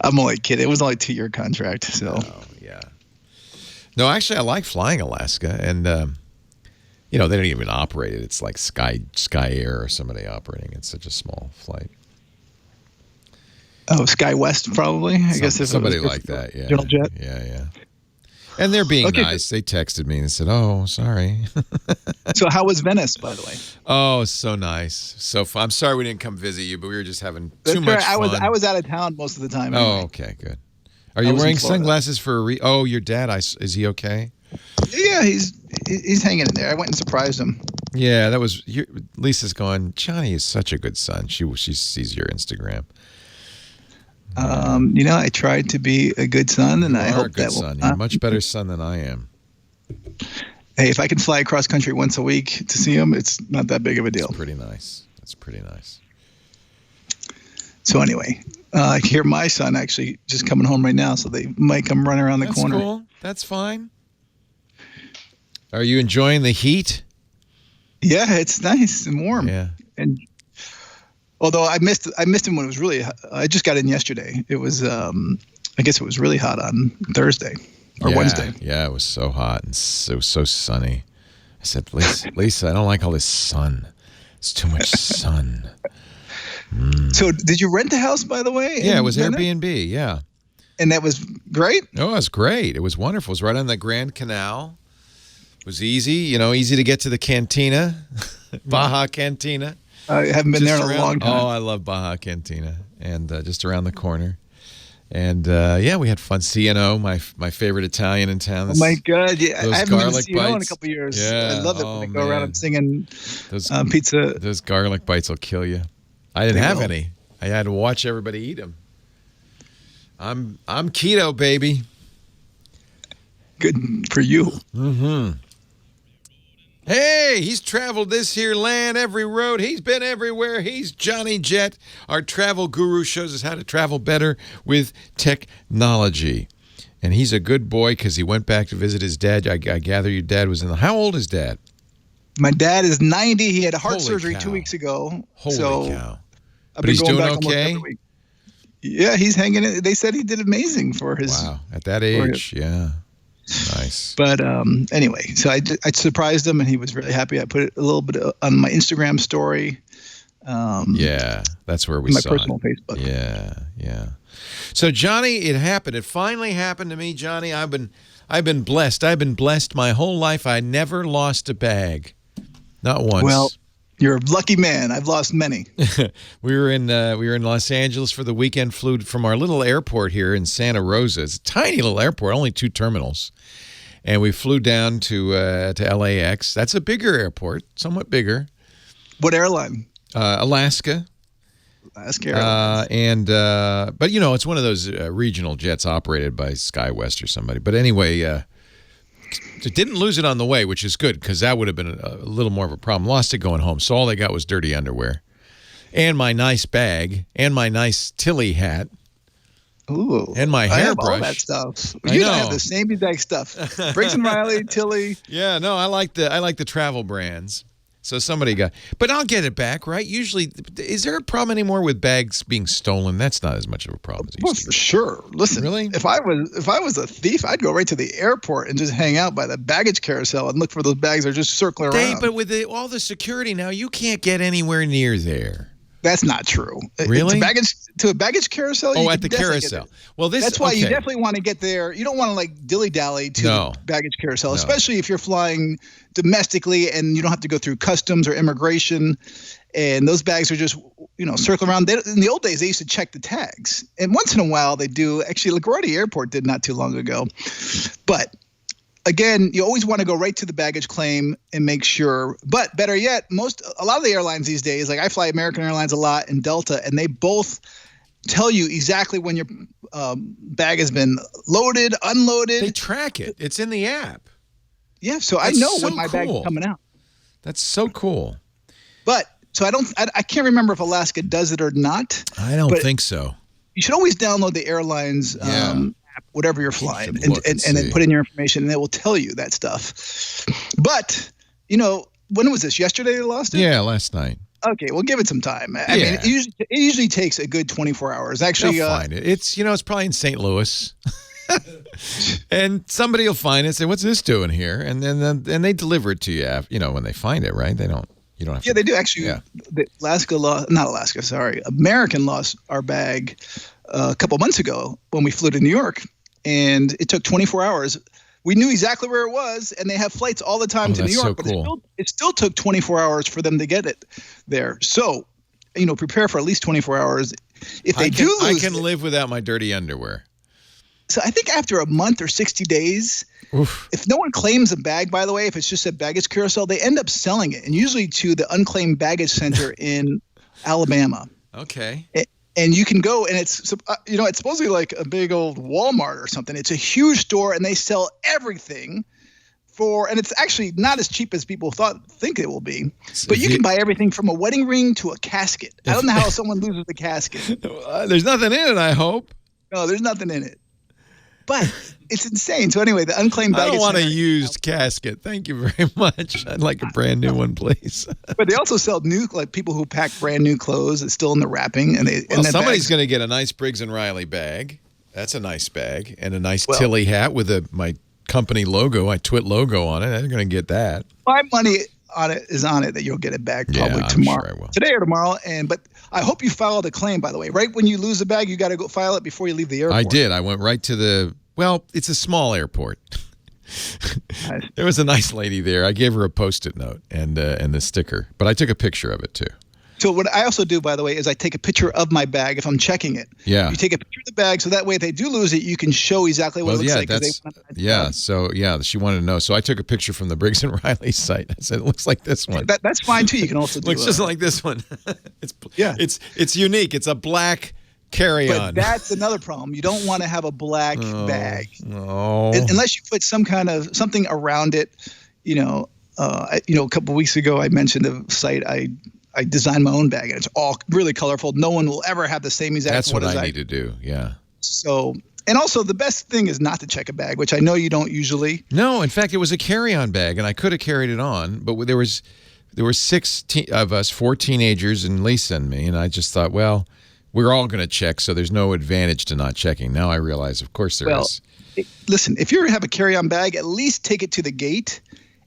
I'm only kidding. It was only a 2-year contract. So.
Oh, yeah. No, actually I like flying Alaska, and they don't even operate it. It's like Sky Air or somebody operating. It's such a small flight.
Oh, Sky West probably. I guess if
somebody like that. Yeah.
Johnny Jett.
Yeah. And they're being nice. They texted me and said, "Oh, sorry."
So how was Venice, by the way?
Oh, so nice, so fun. I'm sorry we didn't come visit you, but we were just having too much fun.
I was out of town most of the time. Anyway.
Oh, okay, good. Are you wearing sunglasses for a Oh, your dad. Is he okay?
Yeah, he's hanging in there. I went and surprised him.
Yeah, that was Lisa's going, Johnny is such a good son. She sees your Instagram.
I tried to be a good son, and I hope that will.
You're a much better son than I am.
Hey, if I can fly across country once a week to see him, it's not that big of a deal.
That's pretty nice.
So anyway, I hear my son actually just coming home right now, so they might come running around the corner.
That's cool. That's fine. Are you enjoying the heat?
Yeah, it's nice and warm.
Yeah.
And although I missed him when it was really hot. I just got in yesterday. It was I guess it was really hot on Thursday or Wednesday.
Yeah, it was so hot and so sunny. I said, Lisa, I don't like all this sun. It's too much sun.
So did you rent a house, by the way?
Yeah, it was Airbnb, yeah.
And that was great?
Oh, it was great. It was wonderful. It was right on the Grand Canal. It was easy, easy to get to the cantina, Baja Cantina.
I haven't been there in a long time.
Oh, I love Baja Cantina, and just around the corner. And we had fun. C&O, my favorite Italian in town.
Oh my God! Yeah, I haven't been to C&O in a couple of years.
Yeah.
I love it when they go around and singing pizza.
Those garlic bites will kill you. I didn't have any. I had to watch everybody eat them. I'm keto, baby.
Good for you.
Mm-hmm. Hey, he's traveled this here land, every road. He's been everywhere. He's Johnny Jett. Our travel guru shows us how to travel better with technology. And he's a good boy because he went back to visit his dad. I gather your dad was in the... How old is Dad?
My dad is 90. He had a heart surgery 2 weeks ago.
Holy cow.
But
he's doing okay?
Yeah, he's hanging in. They said he did amazing for his...
Wow, at that age, yeah. Nice.
But anyway, so I surprised him, and he was really happy. I put it a little bit on my Instagram story.
Yeah, that's where we saw it.
My personal Facebook.
Yeah. So Johnny, it happened. It finally happened to me, Johnny. I've been blessed. I've been blessed my whole life. I never lost a bag, not once.
Well, you're a lucky man. I've lost many.
We were in Los Angeles for the weekend. Flew from our little airport here in Santa Rosa. It's a tiny little airport, only 2 terminals, and we flew down to LAX. That's a bigger airport, somewhat bigger.
What airline?
Alaska.
Alaska Airlines.
But it's one of those regional jets operated by SkyWest or somebody. But anyway, it didn't lose it on the way, which is good because that would have been a little more of a problem. Lost it going home, so all they got was dirty underwear, and my nice bag, and my nice Tilly hat.
Ooh,
and my hairbrush.
All that stuff. You don't have the same exact stuff. Briggs and Riley, Tilly.
Yeah, no, I like the travel brands. So somebody got, but I'll get it back, right? Usually, is there a problem anymore with bags being stolen? That's not as much of a problem as it used to be.
For sure. Listen,
really,
if I was a thief, I'd go right to the airport and just hang out by the baggage carousel and look for those bags that are just circling around.
But with all the security now, you can't get anywhere near there.
That's not true.
Really?
To a baggage carousel?
Oh, at the carousel. Well,
that's why you definitely want to get there. You don't want to like dilly-dally to the baggage carousel, especially if you're flying domestically and you don't have to go through customs or immigration. And those bags are just, circling around. In the old days, they used to check the tags. And once in a while, they do. Actually, LaGuardia Airport did not too long ago. But again, you always want to go right to the baggage claim and make sure. But better yet, a lot of the airlines these days, like I fly American Airlines a lot and Delta, and they both tell you exactly when your bag has been loaded, unloaded.
They track it. It's in the app.
Yeah, so I know when my bag is coming out.
That's so cool.
But so I can't remember if Alaska does it or not.
I don't think so.
You should always download the airlines whatever you're flying, and then put in your information, and it will tell you that stuff. But, when was this? Yesterday they lost it?
Yeah, last night.
Okay, well, give it some time. I mean, it usually takes a good 24 hours. Actually,
they'll find it. It's probably in St. Louis. And somebody will find it and say, what's this doing here? And then they deliver it to you, when they find it, right? You don't have to.
Yeah, they do actually. Yeah. American lost our bag a couple months ago when we flew to New York, and it took 24 hours. We knew exactly where it was, and they have flights all the time to New York,
so cool.
But it still took 24 hours for them to get it there. So, prepare for at least 24 hours. If they do lose
I can live without my dirty underwear.
So I think after a month or 60 days, if no one claims a bag, by the way, if it's just a baggage carousel, they end up selling it, and usually to the unclaimed baggage center in Alabama.
Okay.
And you can go, and it's supposedly like a big old Walmart or something. It's a huge store, and they sell everything and it's actually not as cheap as people think it will be. But you can buy everything from a wedding ring to a casket. I don't know how someone loses a casket.
There's nothing in it, I hope.
No, there's nothing in it. But it's insane. So anyway, the unclaimed baggage.
I don't want a
center-
used casket. Thank you very much. I'd like a brand new one, please.
But they also sell new, like people who pack brand new clothes. It's still in the wrapping, and
Well, somebody's going to get a nice Briggs and Riley bag. That's a nice bag, and a nice Tilly hat with my company logo, my Twit logo on it. They're going to get that.
My money on it is on it that you'll get it back probably tomorrow,
sure I will.
Today or tomorrow. But I hope you filed a claim. By the way, right when you lose the bag, you got to go file it before you leave the airport.
I did. I went right to the. Well, it's a small airport. There was a nice lady there. I gave her a Post-it note and the sticker, but I took a picture of it too.
So what I also do, by the way, is I take a picture of my bag if I'm checking it.
Yeah.
You take a picture of the bag so that way if they do lose it, you can show exactly what it looks like.
She wanted to know. So I took a picture from the Briggs and Riley site. I said, it looks like this one.
That's fine too. You can also do
looks just like this one. It's unique. It's a black carry-on.
But that's another problem. You don't want to have a black bag.
No.
Unless you put something around it. A couple of weeks ago I mentioned a site I designed my own bag, and it's all really colorful. No one will ever have the same exact
That's
one
what
as
I need to do, yeah.
So, and also the best thing is not to check a bag, which I know you don't usually.
No, in fact, it was a carry-on bag, and I could have carried it on, but there were 6 of us, 4 teenagers, and Lisa and me, and I just thought, well, we're all going to check, so there's no advantage to not checking. Now I realize, of course, there is.
Listen, if you have a carry-on bag, at least take it to the gate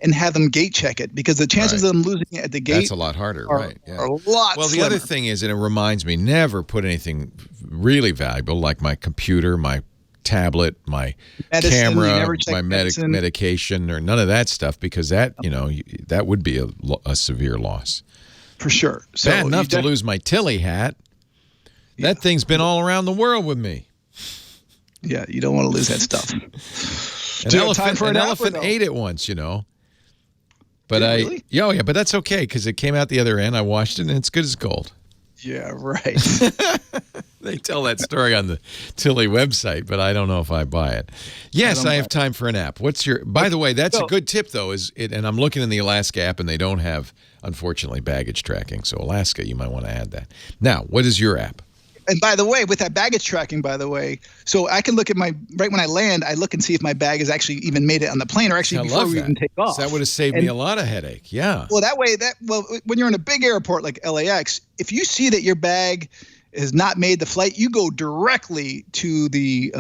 and have them gate check it, because the chances of them losing it at the gate
that's a lot harder,
are a lot
Well, the
slimmer.
other thing is, and it reminds me, never put anything really valuable like my computer, my tablet, my camera, my medication, or none of that stuff, because that that would be a severe loss.
For sure. So
bad enough to lose my Tilly hat. That thing's been all around the world with me.
Yeah, you don't want to lose that stuff.
An elephant ate it once, But
really?
But that's okay because it came out the other end. I washed it and it's good as gold.
Yeah, right.
They tell that story on the Tilly website, but I don't know if I buy it. Yes, I have time for an app. By the way, that's a good tip though, and I'm looking in the Alaska app and they don't have, unfortunately, baggage tracking. So Alaska, you might want to add that. Now, what is your app?
And by the way, with that baggage tracking, so I can look at right when I land, I look and see if my bag has actually even made it on the plane or actually before we even take off.
So that would have saved me a lot of headache. Yeah.
Well, when you're in a big airport like LAX, if you see that your bag has not made the flight, you go directly to the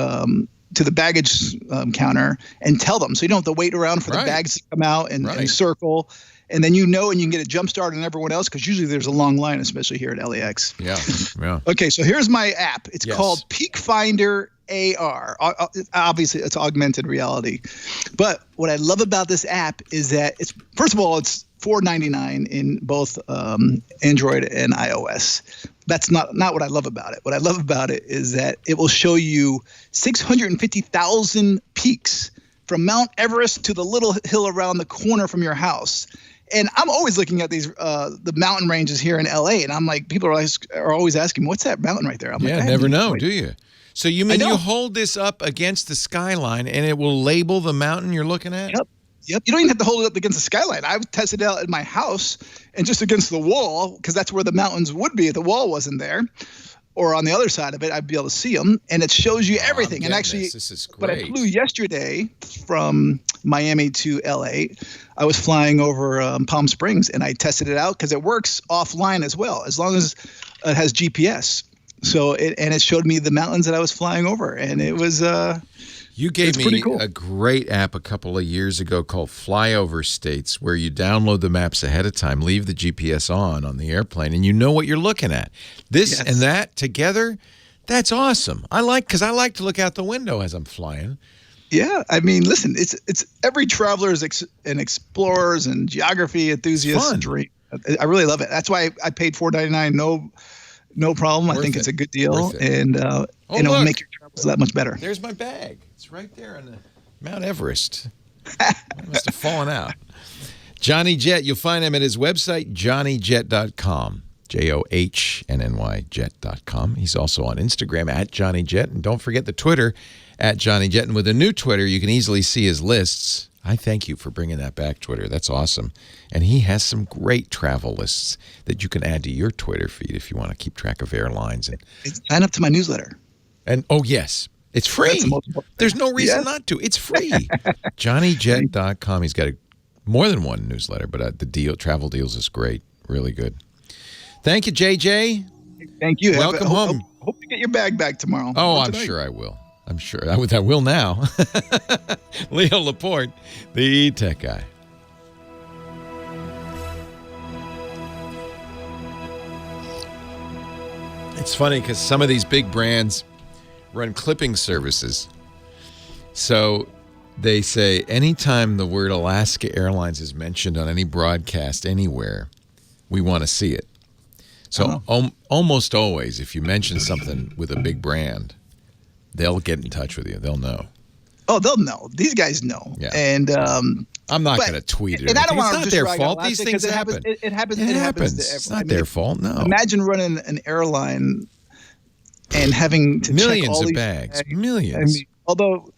baggage counter and tell them. So you don't have to wait around for the bags to come out and circle. And then and you can get a jump start on everyone else, because usually there's a long line, especially here at LAX.
Yeah.
Okay, so here's my app. It's called PeakFinder AR. Obviously, it's augmented reality. But what I love about this app is that first of all, it's $4.99 in both Android and iOS. That's not what I love about it. What I love about it is that it will show you 650,000 peaks from Mount Everest to the little hill around the corner from your house. And I'm always looking at these the mountain ranges here in LA, and I'm like, people are always asking, "What's that mountain right there?" I'm like,
never know, do you? So you mean you hold this up against the skyline, and it will label the mountain you're looking at?
Yep. You don't even have to hold it up against the skyline. I've tested it out at my house and just against the wall, because that's where the mountains would be if the wall wasn't there. Or on the other side of it, I'd be able to see them, and it shows you everything. And actually,
this is great.
But I flew yesterday from Miami to LA. I was flying over Palm Springs, and I tested it out because it works offline as well, as long as it has GPS. So it showed me the mountains that I was flying over, and it was.
You gave me a great app a couple of years ago called Flyover States, where you download the maps ahead of time, leave the GPS on the airplane, and you know what you're looking at. This and that together, that's awesome. Because I like to look out the window as I'm flying.
Yeah, I mean, listen, it's every traveler's and explorer's and geography enthusiast's dream. I really love it. That's why I paid $4.99. No problem. I think it's a good deal, and it'll make your travels that much better.
There's my bag. It's right there on the Mount Everest. I must have fallen out. Johnny Jett, you'll find him at his website, johnnyjett.com. JOHNNY Jet.com. He's also on Instagram at Johnny Jett. And don't forget the Twitter at Johnny Jett. And with a new Twitter, you can easily see his lists. I thank you for bringing that back, Twitter. That's awesome. And he has some great travel lists that you can add to your Twitter feed if you want to keep track of airlines.
Sign up to my newsletter.
And yes, It's free.
The
There's no reason not to. It's free. JohnnyJett.com. He's got more than one newsletter, but the travel deals is great. Really good. Thank you, JJ.
Thank you.
Welcome home.
Hope you get your bag back tomorrow.
Oh, I'm sure I will. I'm sure I will now. Leo Laporte, the tech guy. It's funny because some of these big brands run clipping services. So they say anytime the word Alaska Airlines is mentioned on any broadcast anywhere, we want to see it. So almost always, if you mention something with a big brand, they'll get in touch with you. They'll know.
Oh, they'll know. These guys know.
Yeah.
And
I'm not going to tweet it.
And I don't want
to. It's not their fault. These things happen.
It happens.
It
to
happens.
everyone.
It's not their fault. No.
Imagine running an airline and having to
millions
check all
of
these
bags. Millions.
I mean, although,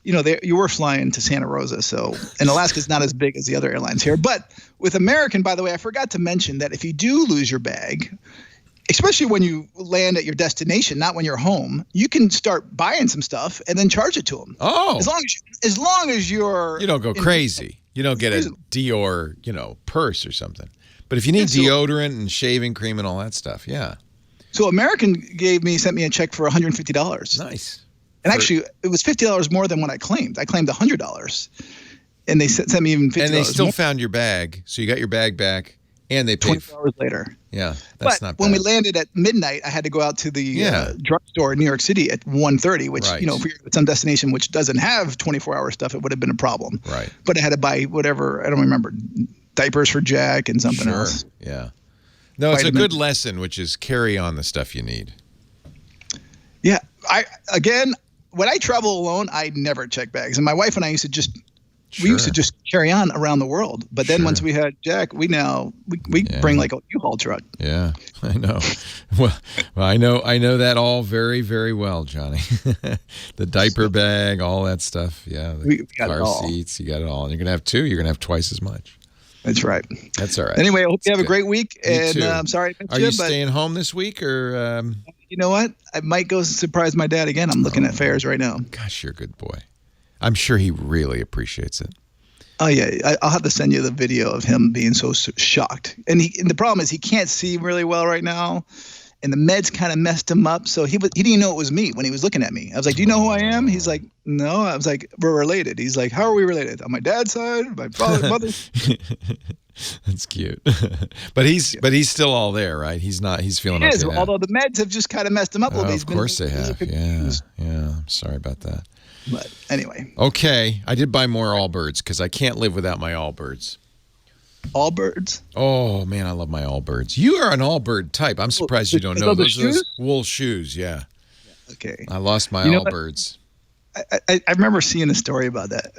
you were flying to Santa Rosa, and Alaska's not as big as the other airlines here. But with American, by the way, I forgot to mention that if you do lose your bag, especially when you land at your destination, not when you're home, you can start buying some stuff and then charge it to them.
Oh,
as long as you don't
go crazy. You don't get a Dior, purse or something. But if you need deodorant and shaving cream and all that stuff, yeah.
So American sent me a check for $150.
Nice.
And actually, it was $50 more than what I claimed. I claimed $100, and they sent me even $50.
And they still found your bag, so you got your bag back, and they paid
24 hours later.
Yeah, that's not bad.
When we landed at midnight, I had to go out to the drugstore in New York City at 1:30, which if you're at some destination which doesn't have 24-hour stuff, it would have been a problem.
Right.
But I had to buy whatever, I don't remember, diapers for Jack and something else.
Yeah. No, it's a good lesson, which is carry on the stuff you need.
Yeah. When I travel alone, I never check bags. And my wife and I used to just carry on around the world. But then once we had Jack, we bring like a U-Haul truck.
Yeah, I know. Well, I know that all very, very well, Johnny. The diaper bag, all that stuff. Yeah, the car seats, you got it all. And you're gonna have two. You're gonna have twice as much.
That's right.
That's all right.
Anyway, I hope you have a great week. And I'm sorry I missed you.
Are you staying home this week or?
You know what? I might go surprise my dad again. I'm looking at fares right now.
Gosh, you're a good boy. I'm sure he really appreciates it.
Oh, yeah. I'll have to send you the video of him being so shocked. And the problem is he can't see really well right now. And the meds kind of messed him up. So he didn't know it was me when he was looking at me. I was like, do you know who I am? He's like, no. I was like, we're related. He's like, how are we related? On my dad's side? My father's mother?
That's cute. But he's still all there, right? He's feeling okay now.
Although the meds have just kind of messed him up a little bit.
Of course they have. Yeah. I'm sorry about that.
But anyway.
Okay. I did buy more Allbirds because I can't live without my Allbirds.
Allbirds?
Oh, man, I love my Allbirds. You are an Allbird type. I'm surprised you don't know those.
Shoes?
Wool shoes, yeah.
Okay.
I lost my Allbirds.
I remember seeing a story about that.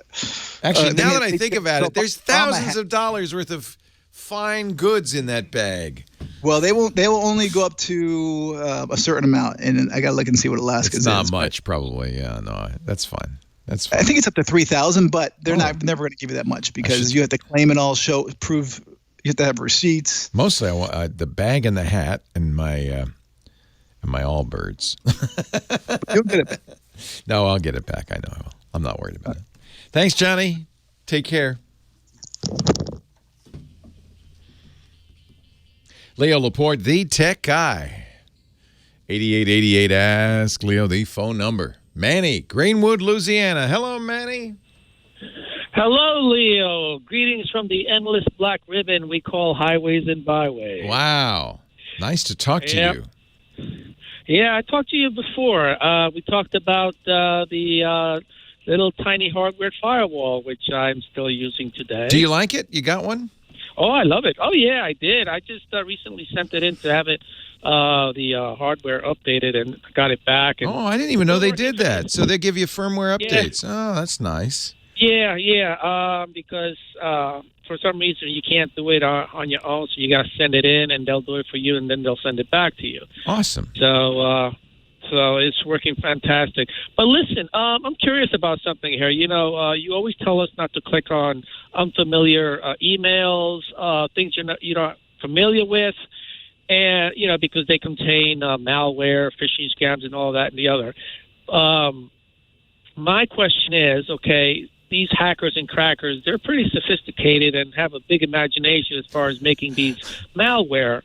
Actually, now that I think about it, there's thousands of dollars worth of fine goods in that bag.
Well, they will only go up to a certain amount, and I got to look and see what Alaska's
is. It's not much, probably. Yeah, no, that's fine. That's fine.
I think it's up to 3,000, but they're never going to give you that much because you have to claim it all, prove. You have to have receipts.
Mostly, I want the bag and the hat and my Allbirds.
You'll get it back.
No, I'll get it back. I know I will. I'm not worried about it. Thanks, Johnny. Take care. Leo Laporte, the tech guy. 8888 Ask Leo, the phone number. Manny, Greenwood, Louisiana. Hello, Manny.
Hello, Leo. Greetings from the endless black ribbon we call highways and byways.
Wow. Nice to talk to you.
Yeah, I talked to you before. We talked about the little tiny hardware firewall, which I'm still using today.
Do you like it? You got one?
Oh, I love it. Oh, yeah, I did. I just recently sent it in to have it, the hardware updated, and got it back. And
I didn't even know they did that. So they give you firmware updates. Yeah. Oh, that's nice.
Yeah. Because for some reason you can't do it on your own, so you got to send it in, and they'll do it for you, and then they'll send it back to you.
Awesome.
So it's working fantastic. But listen, I'm curious about something here. You know, you always tell us not to click on unfamiliar emails, things you're not familiar with, and because they contain malware, phishing scams, and all that and the other. my question is, okay, these hackers and crackers, they're pretty sophisticated and have a big imagination as far as making these malware.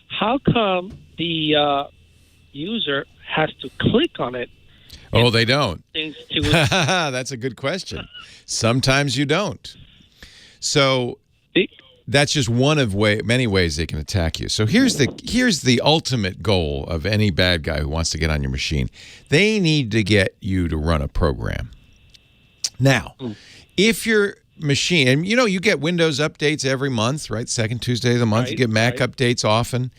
How come the user has to click on it?
Oh, they don't.
Things to
That's a good question. Sometimes you don't. So that's just one of many ways they can attack you. So here's the ultimate goal of any bad guy who wants to get on your machine. They need to get you to run a program. Now, if your machine, and you get Windows updates every month, right? Second Tuesday of the month. You get Mac updates often,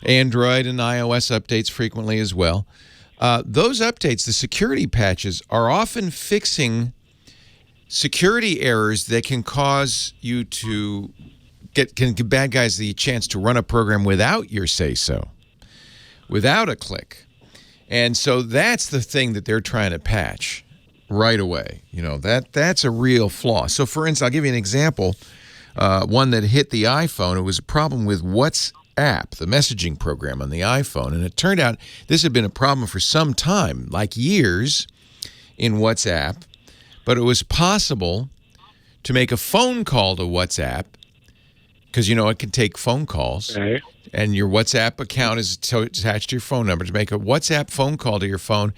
Android and iOS updates frequently as well. Those updates, the security patches, are often fixing security errors that can cause you to can give bad guys the chance to run a program without your say-so, without a click. And so that's the thing that they're trying to patch right away. That's a real flaw. So, for instance, I'll give you an example. One that hit the iPhone. It was a problem with WhatsApp, the messaging program on the iPhone. And it turned out this had been a problem for some time, like years in WhatsApp. But it was possible to make a phone call to WhatsApp because, it can take phone calls.
Right.
And your WhatsApp account is attached to your phone number to make a WhatsApp phone call to your phone.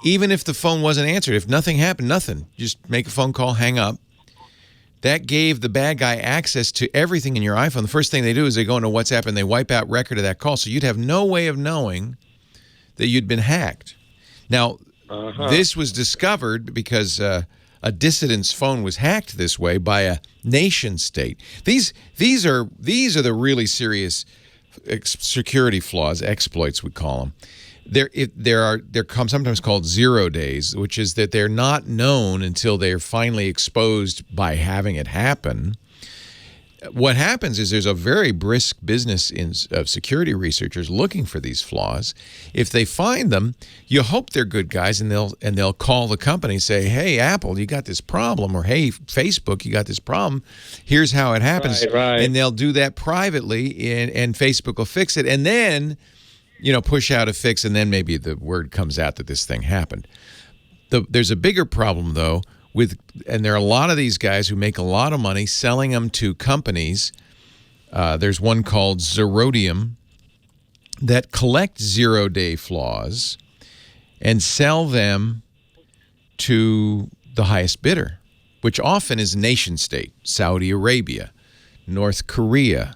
Even if the phone wasn't answered, if nothing happened, nothing. Just make a phone call, hang up. That gave the bad guy access to everything in your iPhone. The first thing they do is they go into WhatsApp and they wipe out record of that call. So you'd have no way of knowing that you'd been hacked. Now, this was discovered because a dissident's phone was hacked this way by a nation state. These are the really serious security flaws, exploits we call them. They're sometimes called 0 days, which is that they're not known until they're finally exposed by having it happen. What happens is there's a very brisk business of security researchers looking for these flaws. If they find them, you hope they're good guys, and they'll call the company and say, "Hey, Apple, you got this problem," or "Hey, Facebook, you got this problem. Here's how it happens."
Right.
And they'll do that privately, and Facebook will fix it, and then push out a fix, and then maybe the word comes out that this thing happened. There's a bigger problem though. And there are a lot of these guys who make a lot of money selling them to companies. There's one called Zerodium that collects 0-day flaws and sell them to the highest bidder, which often is nation state, Saudi Arabia, North Korea,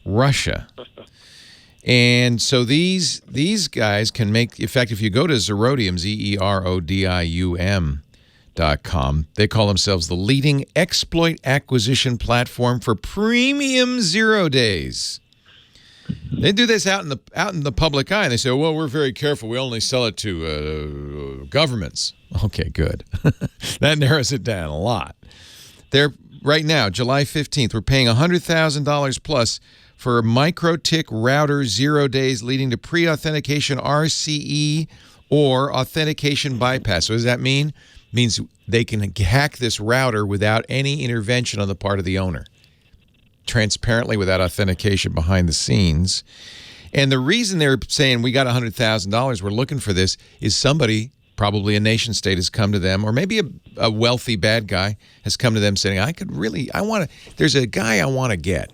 Russia. And so these guys can make, in fact, if you go to Zerodium, ZERODIUM.com, they call themselves the leading exploit acquisition platform for premium 0 days. They do this out in the public eye, and they say, "Well, we're very careful. We only sell it to governments." Okay, good. That narrows it down a lot. They're right now, July 15th, we're paying $100,000 plus for microTick router 0 days leading to pre-authentication RCE or authentication bypass. So what does that mean? Means they can hack this router without any intervention on the part of the owner, transparently, without authentication behind the scenes. And the reason they're saying we got $100,000, we're looking for this, is somebody, probably a nation state, has come to them, or maybe a wealthy bad guy has come to them saying, there's a guy I want to get.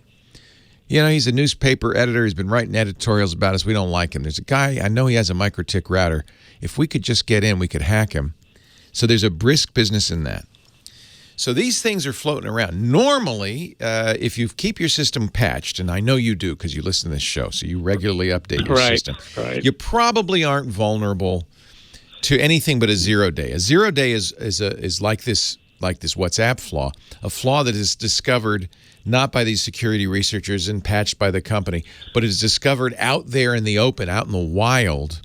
He's a newspaper editor. He's been writing editorials about us. We don't like him. There's a guy, I know he has a microTick router. If we could just get in, we could hack him. So there's a brisk business in that. So these things are floating around. Normally, if you keep your system patched, and I know you do because you listen to this show, so you regularly update your system, you probably aren't vulnerable to anything but a 0 day. A 0 day is like this WhatsApp flaw, a flaw that is discovered not by these security researchers and patched by the company, but is discovered out there in the open, out in the wild.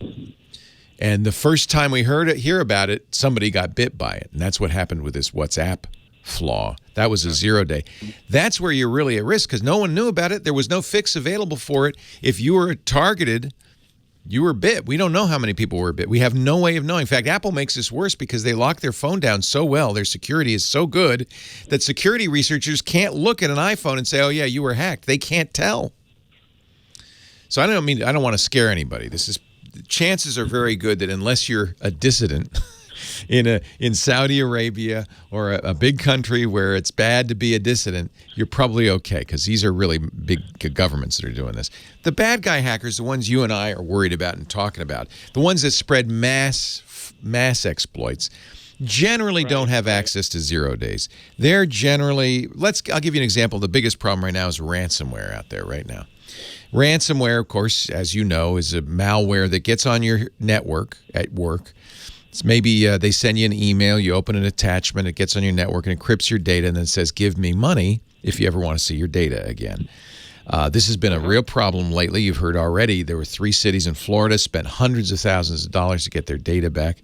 And the first time we hear about it, somebody got bit by it. And that's what happened with this WhatsApp flaw. That was a 0 day. That's where you're really at risk because no one knew about it. There was no fix available for it. If you were targeted, you were bit. We don't know how many people were bit. We have no way of knowing. In fact, Apple makes this worse because they lock their phone down so well. Their security is so good that security researchers can't look at an iPhone and say, "Oh yeah, you were hacked." They can't tell. So I don't want to scare anybody. Chances are very good that unless you're a dissident, in Saudi Arabia or a big country where it's bad to be a dissident, you're probably okay because these are really big governments that are doing this. The bad guy hackers, the ones you and I are worried about and talking about, the ones that spread mass exploits, generally don't have access to 0 days. They're generally, I'll give you an example. The biggest problem right now is ransomware out there right now. Ransomware, of course, as you know, is a malware that gets on your network at work. It's maybe they send you an email, you open an attachment, it gets on your network and encrypts your data and then says, give me money if you ever want to see your data again. This has been a real problem lately. You've heard already there were 3 cities in Florida spent hundreds of thousands of dollars to get their data back.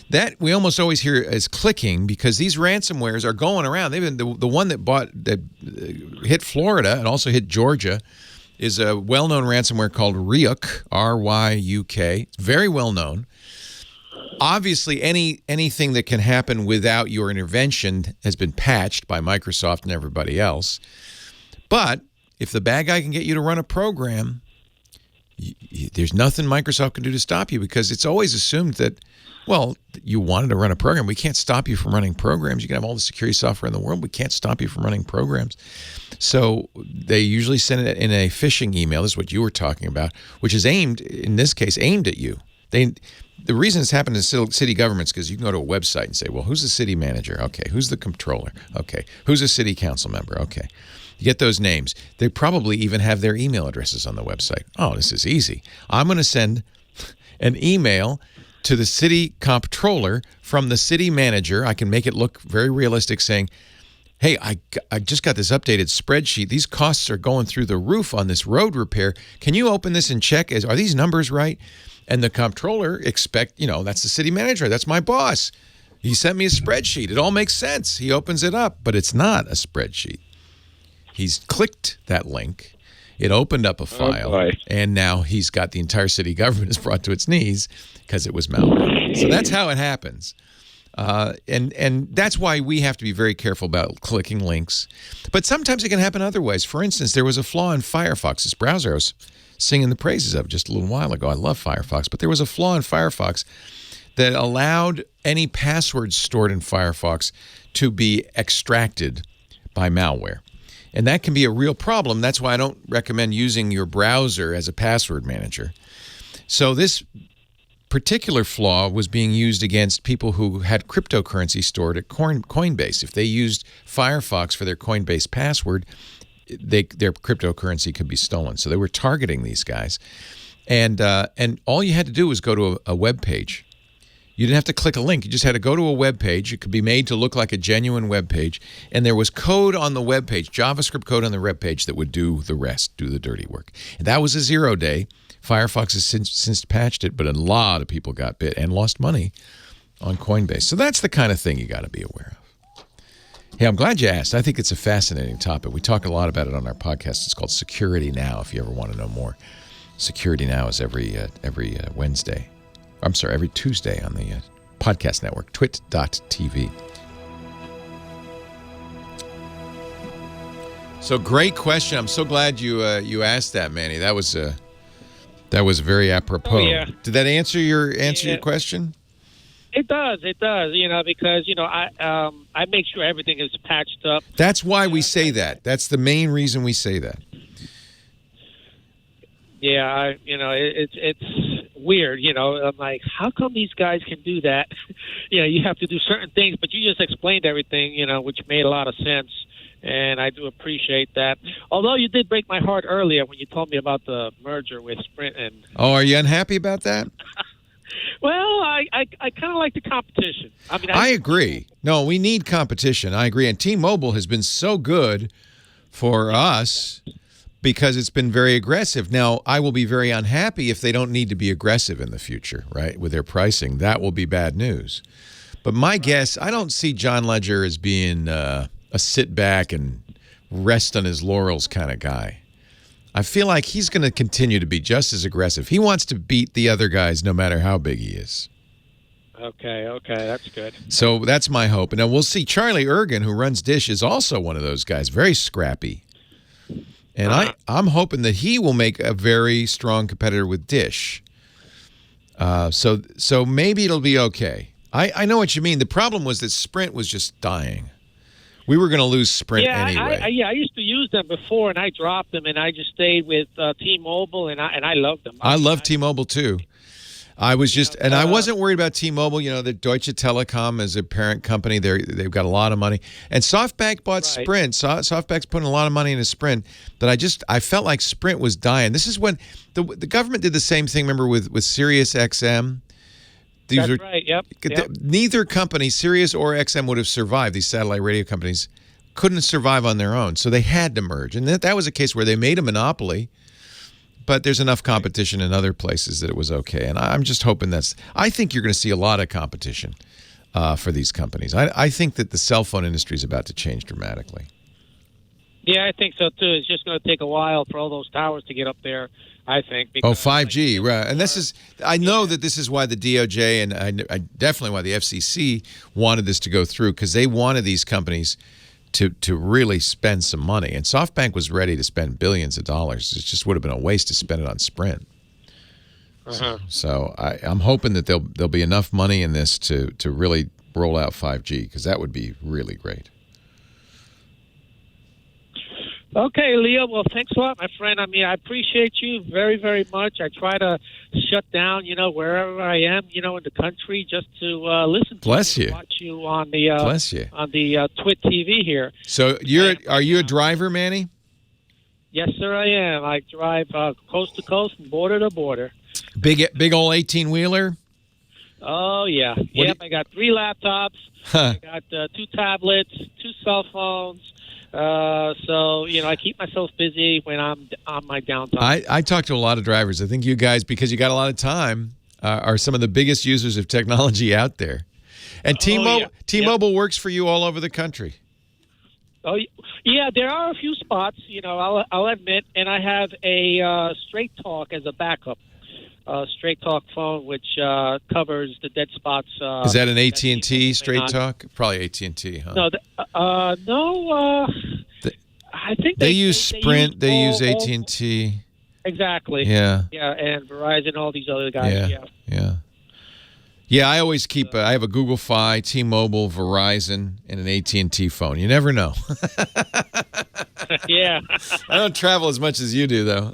That we almost always hear as clicking because these ransomwares are going around. They've been the one that hit Florida and also hit Georgia is a well-known ransomware called Ryuk, R-Y-U-K. It's very well-known. Obviously, anything that can happen without your intervention has been patched by Microsoft and everybody else. But if the bad guy can get you to run a program, there's nothing Microsoft can do to stop you because it's always assumed that, well, you wanted to run a program. We can't stop you from running programs. You can have all the security software in the world. We can't stop you from running programs. So they usually send it in a phishing email. This is what you were talking about, which is aimed, in this case, aimed at you. The reason it's happened in city governments because you can go to a website and say, well, who's the city manager? Okay. Who's the controller? Okay. Who's a city council member? Okay. You get those names. They probably even have their email addresses on the website. Oh, this is easy. I'm going to send an email to the city comptroller from the city manager. I can make it look very realistic saying, hey, I just got this updated spreadsheet. These costs are going through the roof on this road repair. Can you open this and check? Are these numbers right? And the comptroller that's the city manager. That's my boss. He sent me a spreadsheet. It all makes sense. He opens it up, but it's not a spreadsheet. He's clicked that link. It opened up a file, and now he's got the entire city government is brought to its knees because it was malware. So that's how it happens. And that's why we have to be very careful about clicking links. But sometimes it can happen other ways. For instance, there was a flaw in Firefox, this browser I was singing the praises of just a little while ago. I love Firefox, but there was a flaw in Firefox that allowed any passwords stored in Firefox to be extracted by malware. And that can be a real problem. That's why I don't recommend using your browser as a password manager. So this particular flaw was being used against people who had cryptocurrency stored at Coinbase. If they used Firefox for their Coinbase password, their cryptocurrency could be stolen. So they were targeting these guys. And all you had to do was go to a web page. You didn't have to click a link. You just had to go to a web page. It could be made to look like a genuine web page. And there was code on the web page, JavaScript code on the web page that would do the rest, do the dirty work. And that was a 0 day. Firefox has since patched it, but a lot of people got bit and lost money on Coinbase. So that's the kind of thing you got to be aware of. Hey, I'm glad you asked. I think it's a fascinating topic. We talk a lot about it on our podcast. It's called Security Now, if you ever want to know more. Security Now is every Wednesday. I'm sorry, every Tuesday on the podcast network, twit.tv. So great question. I'm so glad you asked that, Manny. That was very apropos.
Oh, yeah.
Did that answer your question?
It does, because I make sure everything is patched up.
That's why we say that. That's the main reason we say that.
Yeah, it's weird. I'm like, how come these guys can do that? You have to do certain things, but you just explained everything, which made a lot of sense, and I do appreciate that. Although you did break my heart earlier when you told me about the merger with Sprint and.
Oh, are you unhappy about that?
Well, I kind of like the competition.
I agree. No, we need competition. I agree. And T-Mobile has been so good for us because it's been very aggressive. Now, I will be very unhappy if they don't need to be aggressive in the future, right, with their pricing. That will be bad news. But my guess, I don't see John Ledger as being a sit back and rest on his laurels kind of guy. I feel like he's going to continue to be just as aggressive. He wants to beat the other guys no matter how big he is.
Okay, that's good.
So that's my hope. And now we'll see. Charlie Ergen, who runs Dish, is also one of those guys, very scrappy. And I'm hoping that he will make a very strong competitor with Dish. So maybe it'll be okay. I know what you mean. The problem was that Sprint was just dying. We were going to lose Sprint anyway.
I used to use them before, and I dropped them, and I just stayed with T-Mobile, and I loved them.
I love T-Mobile too. I was just, and I wasn't worried about T-Mobile. You know, the Deutsche Telekom is a parent company. They've got a lot of money, and SoftBank bought Sprint. SoftBank's putting a lot of money into Sprint, but I felt like Sprint was dying. This is when the government did the same thing. Remember with Sirius XM.
That's right. Yep.
Neither company, Sirius or XM, would have survived. These satellite radio companies couldn't survive on their own, so they had to merge. And that was a case where they made a monopoly, but there's enough competition in other places that it was okay. And I'm just hoping I think you're going to see a lot of competition for these companies. I think that the cell phone industry is about to change dramatically.
Yeah, I think so too. It's just going to take a while for all those towers to get up there, I think.
5G, right. And I know that this is why the DOJ and I definitely why the FCC wanted this to go through, because they wanted these companies to really spend some money. And SoftBank was ready to spend billions of dollars. It just would have been a waste to spend it on Sprint. So I'm hoping that there'll be enough money in this to really roll out 5G, because that would be really great.
Okay, Leo. Well, thanks a lot, my friend. I mean, I appreciate you very, very much. I try to shut down, wherever I am, in the country, just to listen to you. Watch you on the on the Twit TV here.
So are you a driver, Manny?
Yes, sir, I am. I drive coast to coast and border to border.
Big old 18-wheeler.
Oh yeah, I got 3 laptops. I got 2 tablets, 2 cell phones. So, I keep myself busy when I'm on my downtime.
I talk to a lot of drivers. I think you guys, because you got a lot of time, are some of the biggest users of technology out there. And T-Mobile works for you all over the country.
Oh, yeah, there are a few spots, I'll admit, and I have a Straight Talk as a backup. Straight Talk phone, which covers the dead spots.
Is that an AT&T Straight Talk? Probably AT&T, huh?
No, no. I think
they use Sprint. They use AT&T.
Exactly.
Yeah.
Yeah, and Verizon, all these other guys.
Yeah. I always keep. I have a Google Fi, T-Mobile, Verizon, and an AT&T phone. You never know.
Yeah.
I don't travel as much as you do, though.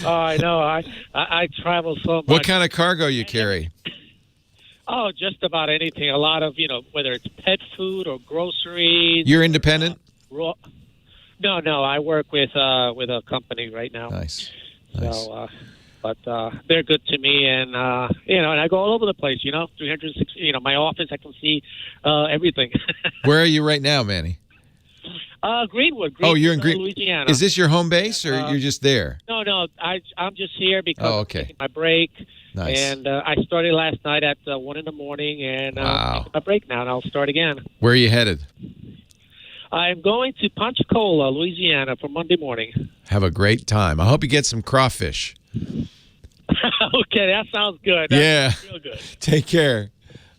Oh, I know. I travel so much.
What kind of cargo you carry?
Oh, just about anything. A lot of, whether it's pet food or groceries.
You're independent?
No. I work with a company right now.
Nice.
So, but they're good to me, and and I go all over the place. 360. My office, I can see everything.
Where are you right now, Manny?
Greenwood.
Oh, you're in
Louisiana.
Is this your home base, or you're just there?
No. I'm just here because I'm taking my break.
Nice.
And I started last night at 1 in the morning, and I'm taking my break now, and I'll start again.
Where are you headed?
I'm going to Pensacola, Louisiana, for Monday morning.
Have a great time. I hope you get some crawfish.
Okay, that sounds good.
That's
real good.
Take care.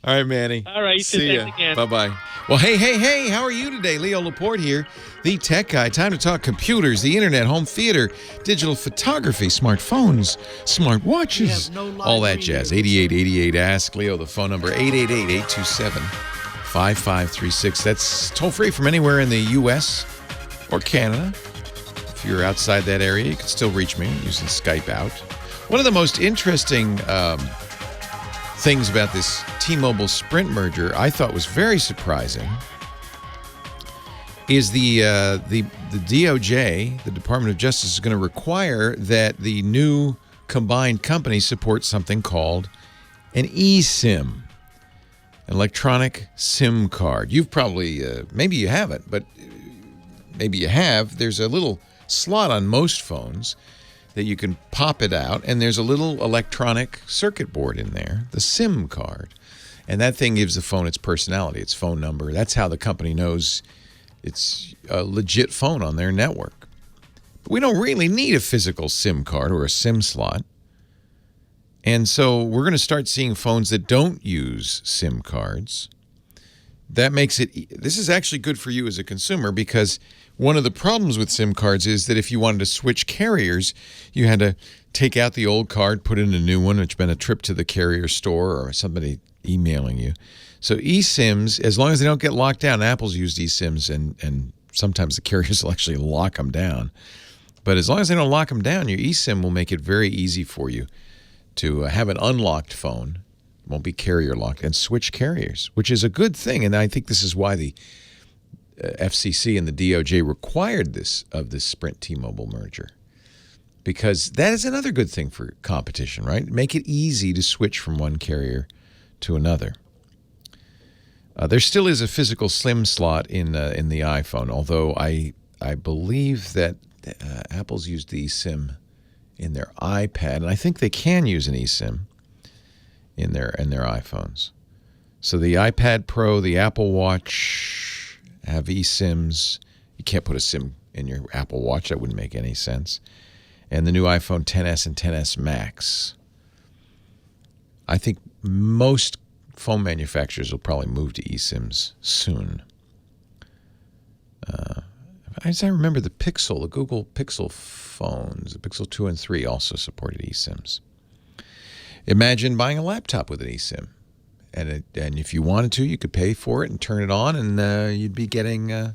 All right, Manny.
All right,
see ya.
Again.
Bye-bye. Well, hey, how are you today? Leo Laporte here, the tech guy. Time to talk computers, the internet, home theater, digital photography, smartphones, smart watches, all that jazz. 8888 Ask Leo, the phone number, 888-827-5536. That's toll-free from anywhere in the U.S. or Canada. If you're outside that area, you can still reach me using Skype out. One of the most interesting things about this T-Mobile Sprint merger I thought was very surprising is the DOJ, the Department of Justice, is going to require that the new combined company support something called an eSIM, an electronic SIM card. You've probably, maybe you haven't, but maybe you have. There's a little slot on most phones that you can pop it out, and there's a little electronic circuit board in there, the SIM card. And that thing gives the phone its personality, its phone number. That's how the company knows it's a legit phone on their network. But we don't really need a physical SIM card or a SIM slot. And so we're going to start seeing phones that don't use SIM cards. That makes this is actually good for you as a consumer, because one of the problems with SIM cards is that if you wanted to switch carriers, you had to take out the old card, put in a new one, which has been a trip to the carrier store or somebody emailing you. So eSIMs, as long as they don't get locked down, Apple's used eSIMs, and sometimes the carriers will actually lock them down. But as long as they don't lock them down, your eSIM will make it very easy for you to have an unlocked phone, won't be carrier locked, and switch carriers, which is a good thing. And I think this is why the FCC and the DOJ required this of this Sprint T-Mobile merger, because that is another good thing for competition, right? Make it easy to switch from one carrier to another. There still is a physical SIM slot in the iPhone, although I believe that Apple's used the eSIM in their iPad, and I think they can use an eSIM in their iPhones. So the iPad Pro, the Apple Watch have eSIMs. You can't put a SIM in your Apple Watch. That wouldn't make any sense. And the new iPhone XS and XS Max. I think most phone manufacturers will probably move to eSIMs soon. As I remember, the Google Pixel phones, the Pixel 2 and 3 also supported eSIMs. Imagine buying a laptop with an eSIM. And if you wanted to, you could pay for it and turn it on, and you'd be getting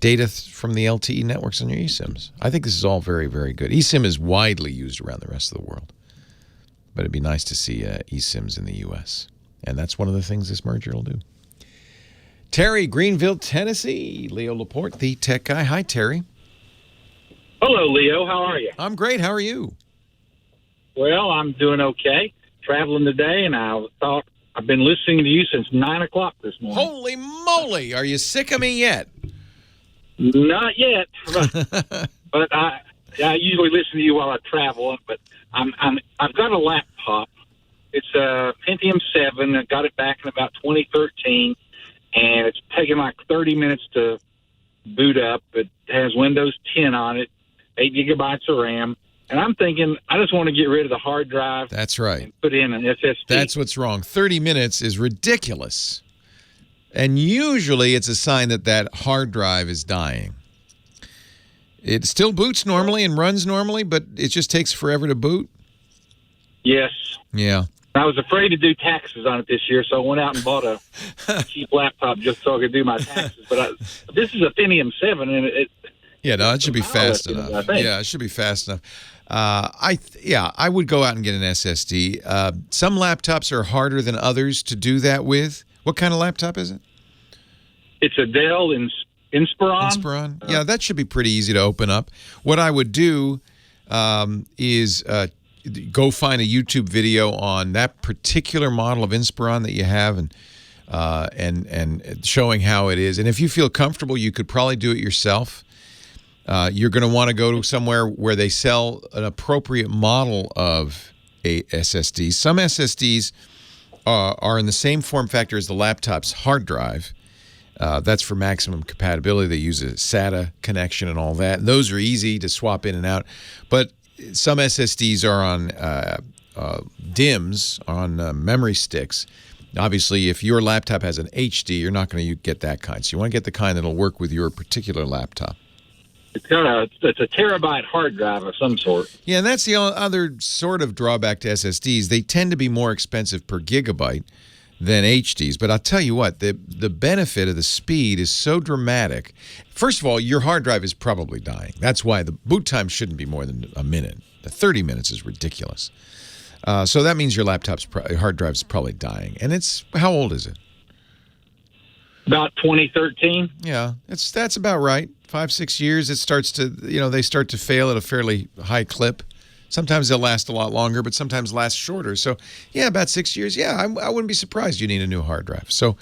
data from the LTE networks on your eSIMs. I think this is all very, very good. eSIM is widely used around the rest of the world. But it'd be nice to see eSIMs in the U.S. And that's one of the things this merger will do. Terry, Greenville, Tennessee. Leo Laporte, the tech guy. Hi, Terry.
Hello, Leo. How are you?
I'm great. How are you?
Well, I'm doing okay. Traveling today, and I thought I've been listening to you since 9 o'clock this morning.
Holy moly! Are you sick of me yet?
Not yet, but I usually listen to you while I travel. But I've got a laptop. It's a Pentium 7. I got it back in about 2013, and it's taken like 30 minutes to boot up. It has Windows 10 on it, 8 gigabytes of RAM. And I'm thinking, I just want to get rid of the hard drive.
That's right.
And put in an SSD.
That's what's wrong. 30 minutes is ridiculous. And usually it's a sign that hard drive is dying. It still boots normally and runs normally, but it just takes forever to boot.
Yes.
Yeah.
I was afraid to do taxes on it this year, so I went out and bought a cheap laptop just so I could do my taxes. But this is a Pentium 7, and it
should be fast enough. Yeah, it should be fast enough. I would go out and get an SSD. Some laptops are harder than others to do that with. What kind of laptop is it?
It's a Dell Inspiron.
Yeah, that should be pretty easy to open up. What I would do is go find a YouTube video on that particular model of Inspiron that you have, and showing how it is. And if you feel comfortable, you could probably do it yourself. You're going to want to go to somewhere where they sell an appropriate model of a SSD. Some SSDs are in the same form factor as the laptop's hard drive. That's for maximum compatibility. They use a SATA connection and all that. And those are easy to swap in and out. But some SSDs are on DIMMs, on memory sticks. Obviously, if your laptop has an HD, you're not going to get that kind. So you want to get the kind that will work with your particular laptop.
It's a terabyte hard drive of some sort.
Yeah, and that's the other sort of drawback to SSDs. They tend to be more expensive per gigabyte than HDs. But I'll tell you what, the benefit of the speed is so dramatic. First of all, your hard drive is probably dying. That's why the boot time shouldn't be more than a minute. The 30 minutes is ridiculous. So that means your hard drive's probably dying. And how old is it?
About 2013.
Yeah, that's about right. 5-6 years, it starts to, they start to fail at a fairly high clip. Sometimes they'll last a lot longer, but sometimes last shorter. So, yeah, about 6 years. Yeah, I wouldn't be surprised you need a new hard drive. So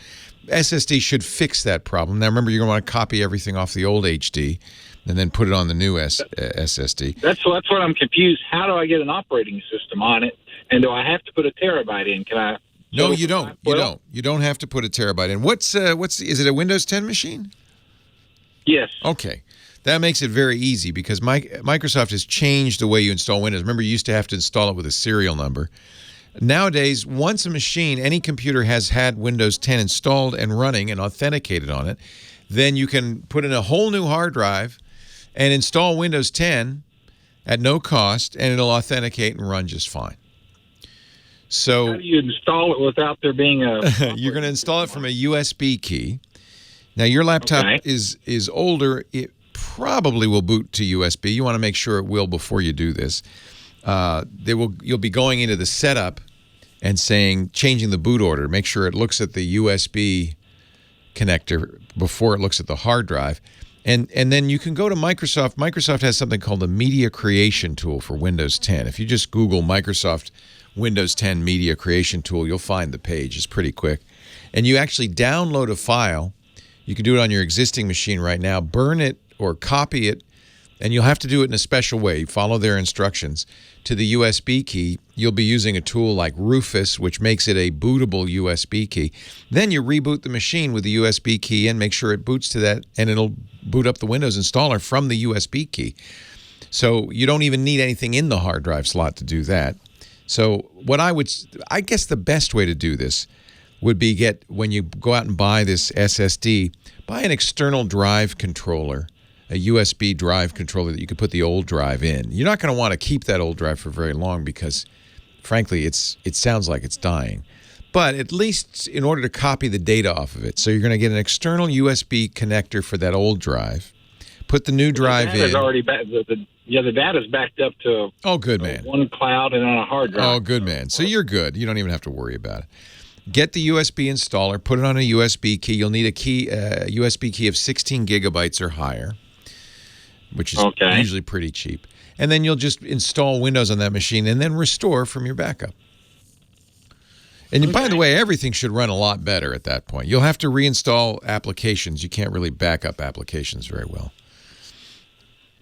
SSD should fix that problem. Now, remember, you're going to want to copy everything off the old HD and then put it on the new SSD.
That's what I'm confused. How do I get an operating system on it? And do I have to put a terabyte in? Can I?
No, you don't. You don't have to put a terabyte in. Is it a Windows 10 machine?
Yes.
Okay. That makes it very easy because Microsoft has changed the way you install Windows. Remember, you used to have to install it with a serial number. Nowadays, once a machine, any computer has had Windows 10 installed and running and authenticated on it, then you can put in a whole new hard drive and install Windows 10 at no cost, and it'll authenticate and run just fine. So
how do you install it without there being a...
You're going to install it from a USB key. Now, your laptop is older. It probably will boot to USB. You want to make sure it will before you do this. You'll be going into the setup and changing the boot order. Make sure it looks at the USB connector before it looks at the hard drive. And then you can go to Microsoft. Microsoft has something called the Media Creation Tool for Windows 10. If you just Google Microsoft Windows 10 Media Creation Tool, you'll find the page. It's pretty quick. And you actually download a file. You can do it on your existing machine right now, burn it or copy it, and you'll have to do it in a special way. Follow their instructions to the USB key. You'll be using a tool like Rufus, which makes it a bootable USB key. Then you reboot the machine with the USB key and make sure it boots to that, and it'll boot up the Windows installer from the USB key. So you don't even need anything in the hard drive slot to do that. So I guess the best way to do this would be when you go out and buy this SSD, buy an external drive controller, a USB drive controller that you could put the old drive in. You're not going to want to keep that old drive for very long because, frankly, it sounds like it's dying. But at least in order to copy the data off of it. So you're going to get an external USB connector for that old drive. Put the new drive in.
The data's backed up to
good man.
One cloud and on a hard drive.
Oh, good man. So you're good. You don't even have to worry about it. Get the USB installer, put it on a USB key. You'll need a USB key of 16 gigabytes or higher, which is usually pretty cheap. And then you'll just install Windows on that machine and then restore from your backup. And by the way, everything should run a lot better at that point. You'll have to reinstall applications. You can't really back up applications very well.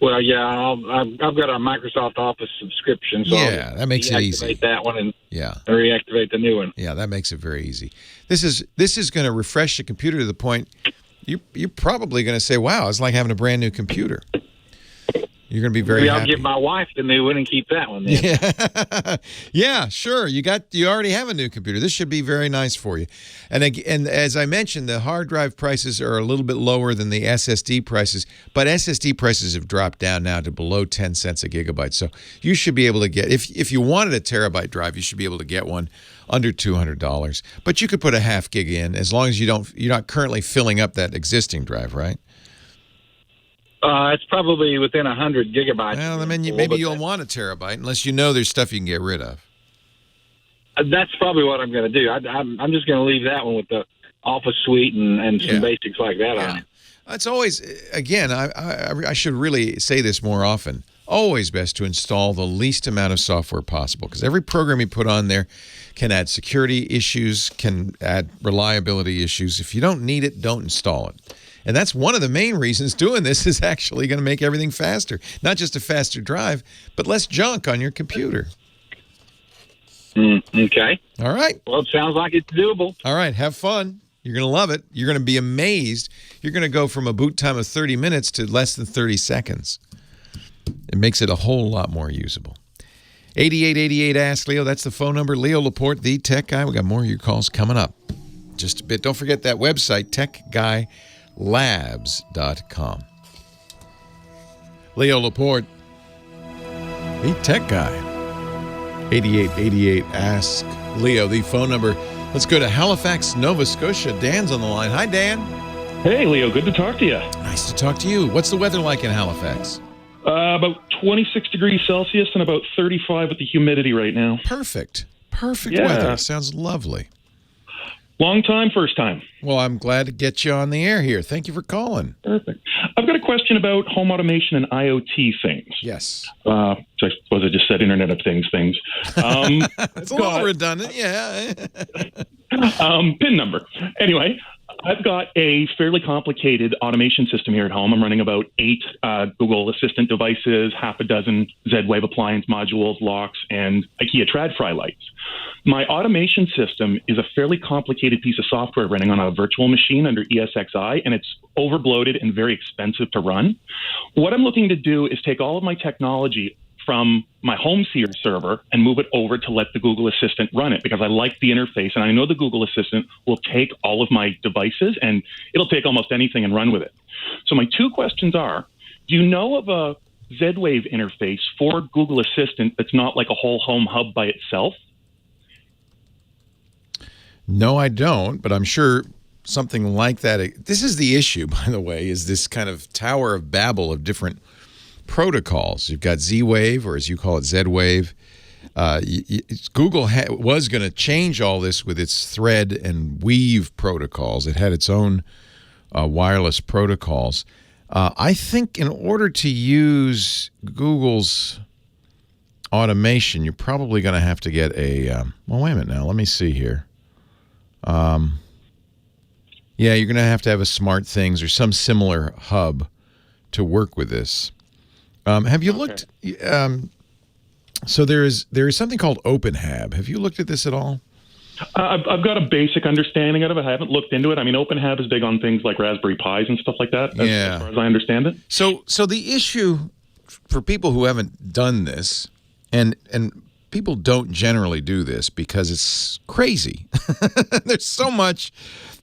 Well, yeah, I've got a Microsoft Office subscription, so
that makes it easy.
Deactivate that one and reactivate the new one.
Yeah, that makes it very easy. This is going to refresh the computer to the point you're probably going to say, "Wow, it's like having a brand new computer." You're going to be very happy.
I'll give my wife the new one and keep that one then.
Yeah, yeah, sure. You already have a new computer. This should be very nice for you. And as I mentioned, the hard drive prices are a little bit lower than the SSD prices, but SSD prices have dropped down now to below 10 cents a gigabyte. So you should be able to get, if you wanted a terabyte drive, you should be able to get one under $200. But you could put a half gig in as long as you're not currently filling up that existing drive, right?
It's probably within 100 gigabytes.
Well, I mean, maybe you'll want a terabyte unless you know there's stuff you can get rid of.
That's probably what I'm going to do. I'm just going to leave that one with the Office suite and some basics like that on it.
It's always, again, I should really say this more often, always best to install the least amount of software possible because every program you put on there can add security issues, can add reliability issues. If you don't need it, don't install it. And that's one of the main reasons doing this is actually going to make everything faster. Not just a faster drive, but less junk on your computer.
Okay.
All right.
Well, it sounds like it's doable.
All right. Have fun. You're going to love it. You're going to be amazed. You're going to go from a boot time of 30 minutes to less than 30 seconds. It makes it a whole lot more usable. 8888 Ask Leo. That's the phone number. Leo Laporte, the tech guy. We got more of your calls coming up. Just a bit. Don't forget that website, techguylabs.com. Leo Laporte, the tech guy. 8888 Ask Leo, the phone number. Let's go to Halifax, Nova Scotia. Dan's on the line. Hi, Dan.
Hey, Leo. Good to talk to you.
Nice to talk to you. What's the weather like in Halifax?
About 26 degrees Celsius and about 35 with the humidity right now.
Perfect weather. Sounds lovely.
Long time, first time.
Well, I'm glad to get you on the air here. Thank you for calling.
Perfect. I've got a question about home automation and IoT things.
Yes.
So I suppose I just said Internet of Things.
It's a little redundant, yeah.
PIN number. Anyway, I've got a fairly complicated automation system here at home. I'm running about 8 Google Assistant devices, half a dozen Z-Wave appliance modules, locks, and IKEA TradFry lights. My automation system is a fairly complicated piece of software running on a virtual machine under ESXi, and it's overbloated and very expensive to run. What I'm looking to do is take all of my technology from my home server and move it over to let the Google Assistant run it because I like the interface, and I know the Google Assistant will take all of my devices and it'll take almost anything and run with it. So my 2 questions are, do you know of a Z-Wave interface for Google Assistant that's not like a whole home hub by itself?
No, I don't, but I'm sure something like that. This is the issue, by the way, is this kind of Tower of Babel of different protocols. You've got Z-Wave, or as you call it, Z-Wave. Google was going to change all this with its Thread and Weave protocols. It had its own wireless protocols. I think in order to use Google's automation, you're probably going to have to get a well, wait a minute now. Let me see here. Yeah, you're going to have a Smart Things or some similar hub to work with this. Have you looked? So there is something called OpenHab. Have you looked at this at all?
I've got a basic understanding of it. I haven't looked into it. I mean, OpenHab is big on things like Raspberry Pis and stuff like that, as far as I understand it.
So the issue for people who haven't done this, and people don't generally do this because it's crazy. There's so much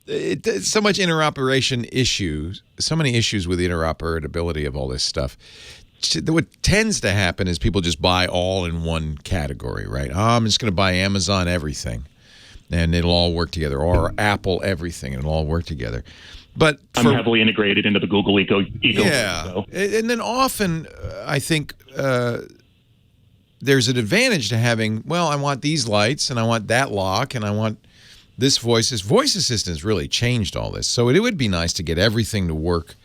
interoperation issues, so many issues with the interoperability of all this stuff. What tends to happen is people just buy all in one category, right? I'm just going to buy Amazon everything, and it'll all work together, or Apple everything, and it'll all work together. But
I'm heavily integrated into the Google ecosystem.
Yeah, so. And then often I think there's an advantage to having, well, I want these lights, and I want that lock, and I want this voice. Voice Assistant has really changed all this. So it would be nice to get everything to work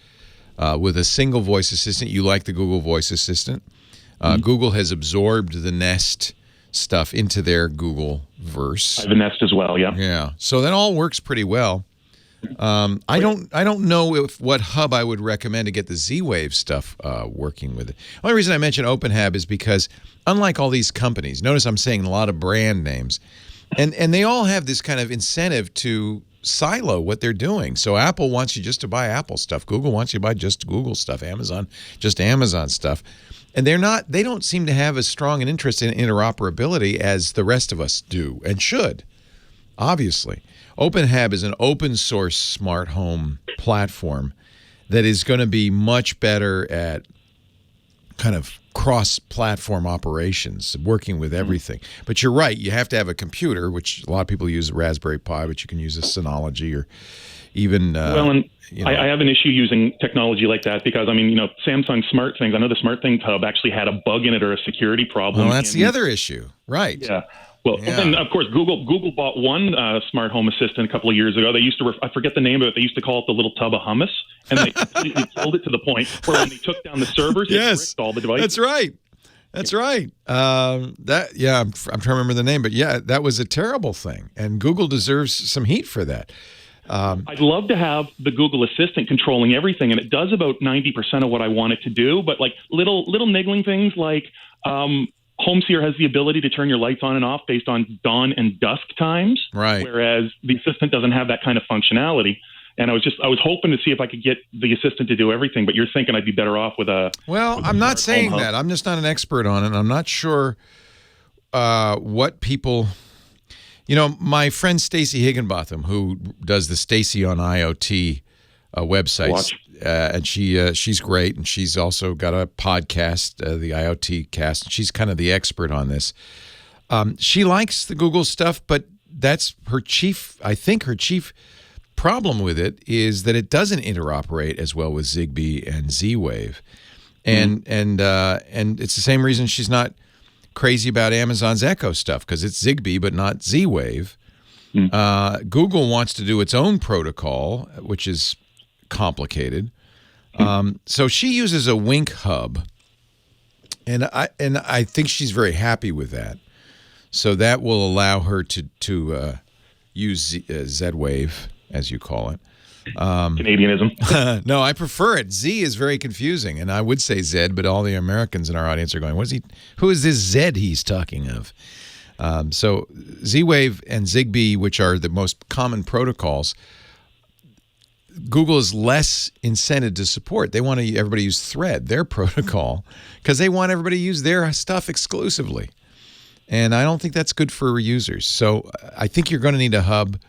with a single voice assistant. You like the Google Voice Assistant. Google has absorbed the Nest stuff into their Google verse.
I have a Nest as well, yeah.
Yeah. So that all works pretty well. I don't know what hub I would recommend to get the Z-Wave stuff working with it. The only reason I mention OpenHab is because unlike all these companies, notice I'm saying a lot of brand names, and they all have this kind of incentive to silo what they're doing. So Apple wants you just to buy Apple stuff. Google wants you to buy just Google stuff. Amazon, just Amazon stuff. And they don't seem to have as strong an interest in interoperability as the rest of us do and should, obviously. OpenHab is an open source smart home platform that is going to be much better at kind of cross-platform operations, working with everything. But you're right, you have to have a computer, which a lot of people use a Raspberry Pi, but you can use a Synology or even...
I have an issue using technology like that because, I mean, Samsung Smart Things, I know the Smart Things hub actually had a bug in it or a security problem.
Well, that's the other issue, right.
Yeah. Well, and of course, Google bought one smart home assistant a couple of years ago. They used to, I forget the name of it, they used to call it the little tub of hummus, and they completely killed it to the point where when they took down the servers, it bricked all the devices.
That's right. That's right. I'm trying to remember the name, but yeah, that was a terrible thing, and Google deserves some heat for that.
I'd love to have the Google Assistant controlling everything, and it does about 90% of what I want it to do, but like little niggling things like HomeSeer has the ability to turn your lights on and off based on dawn and dusk times,
right?
Whereas the Assistant doesn't have that kind of functionality. And I was hoping to see if I could get the Assistant to do everything, but you're thinking I'd be better off with a...
Well, I'm not saying that. I'm just not an expert on it. I'm not sure what people... my friend Stacy Higginbotham, who does the Stacy on IoT websites, and she's great, and she's also got a podcast, the IoT Cast, and she's kind of the expert on this. She likes the Google stuff, but that's her chief problem with it is that it doesn't interoperate as well with Zigbee and Z-Wave, and it's the same reason she's not crazy about Amazon's Echo stuff, because it's Zigbee but not Z-Wave. Google wants to do its own protocol, which is complicated. So she uses a Wink hub, and I think she's very happy with that. So that will allow her to use Z-Wave, as you call it.
Canadianism.
No, I prefer it. Z is very confusing, and I would say Z, but all the Americans in our audience are going, who is this Z he's talking of? So Z-Wave and Zigbee, which are the most common protocols, Google is less incented to support. They want everybody to use Thread, their protocol, because they want everybody to use their stuff exclusively. And I don't think that's good for users. So I think you're going to need a hub.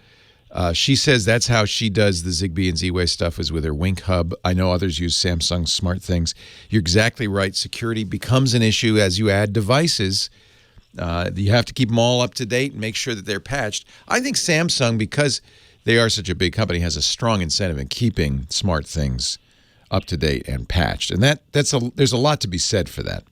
She says that's how she does the Zigbee and Z-Wave stuff, is with her Wink Hub. I know others use Samsung Smart Things. You're exactly right. Security becomes an issue as you add devices. You have to keep them all up to date and make sure that they're patched. I think Samsung, because they are such a big company, has a strong incentive in keeping Smart Things up to date and patched. And there's a lot to be said for that.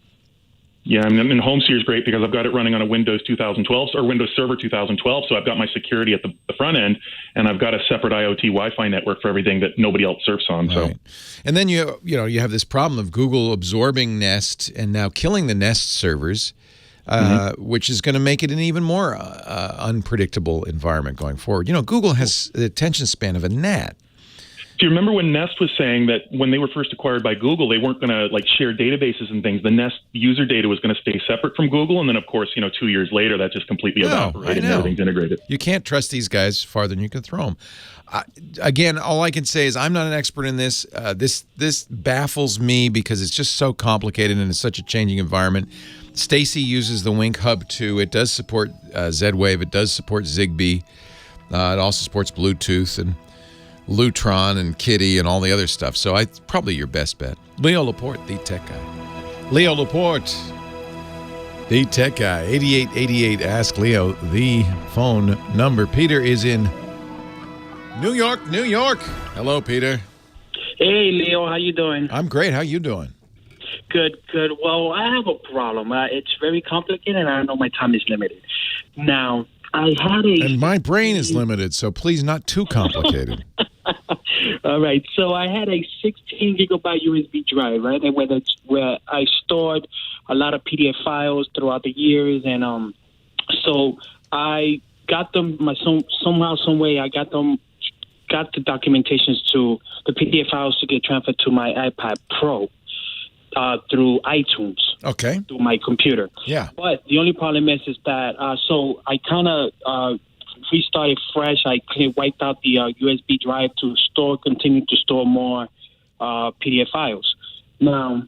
Yeah, and Home Sphere is great because I've got it running on a Windows 2012 or Windows Server 2012. So I've got my security at the front end, and I've got a separate IoT Wi-Fi network for everything that nobody else surfs on.
Right.
So,
and then you have this problem of Google absorbing Nest and now killing the Nest servers, which is going to make it an even more unpredictable environment going forward. Google has the attention span of a gnat.
Do you remember when Nest was saying that when they were first acquired by Google, they weren't going to share databases and things? The Nest user data was going to stay separate from Google, and then of course, 2 years later, that just completely evaporated and everything's integrated.
You can't trust these guys farther than you can throw them. Again, all I can say is I'm not an expert in this. This baffles me because it's just so complicated and it's such a changing environment. Stacy uses the Wink Hub too. It does support Z-Wave. It does support Zigbee. It also supports Bluetooth and Lutron and Kitty and all the other stuff. So it's probably your best bet. Leo Laporte, the tech guy. Leo Laporte, the tech guy. 8888, ask Leo the phone number. Peter is in New York, New York. Hello, Peter.
Hey, Leo. How you doing?
I'm great. How you doing?
Good, good. Well, I have a problem. It's very complicated, and I know my time is limited. Now, I had a...
And my brain is limited, so please not too complicated.
All right. So I had a 16 gigabyte USB drive, right? And where I stored a lot of PDF files throughout the years. And so I got them somehow, some way. I got the documentations to the PDF files to get transferred to my iPad Pro through iTunes.
Okay.
Through my computer.
Yeah.
But the only problem is that so I kind of restarted fresh. I wiped out the USB drive to continue to store more PDF files. Now,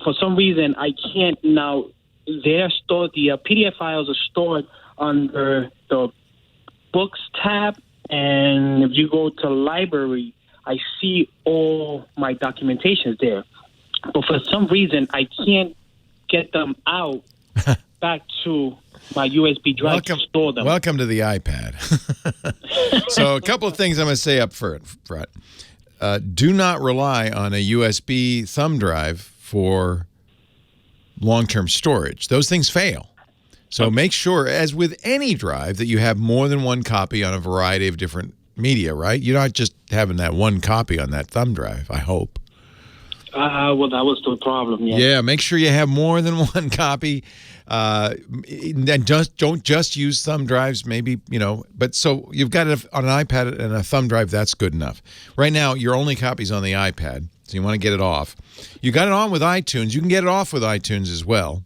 for some reason, I can't now. They're stored. The PDF files are stored under the Books tab, and if you go to Library, I see all my documentations there. But for some reason, I can't get them out back to my USB drive to store them.
Welcome to the iPad. So a couple of things I'm going to say up front. Do not rely on a USB thumb drive for long-term storage. Those things fail. So make sure, as with any drive, that you have more than one copy on a variety of different media, right? You're not just having that one copy on that thumb drive, I hope.
Well, that was the problem, yeah.
Yeah, make sure you have more than one copy. And don't just use thumb drives, maybe, but so you've got it on an iPad and a thumb drive, that's good enough. Right now, your only copy's on the iPad, so you want to get it off. You got it on with iTunes. You can get it off with iTunes as well.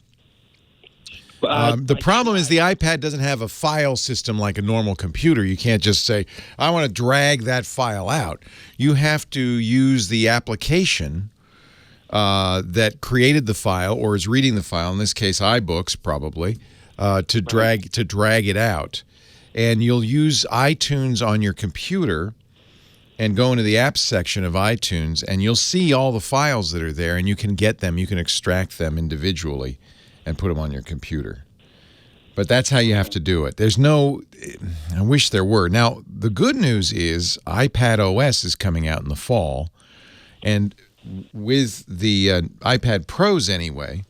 The problem is the iPad doesn't have a file system like a normal computer. You can't just say, I want to drag that file out. You have to use the application that created the file or is reading the file, in this case iBooks probably, to drag it out. And you'll use iTunes on your computer and go into the apps section of iTunes, and you'll see all the files that are there, and you can get them, you can extract them individually and put them on your computer. But that's how you have to do it. There's no, I wish there were. Now, the good news is iPad OS is coming out in the fall, and with the iPad Pros anyway,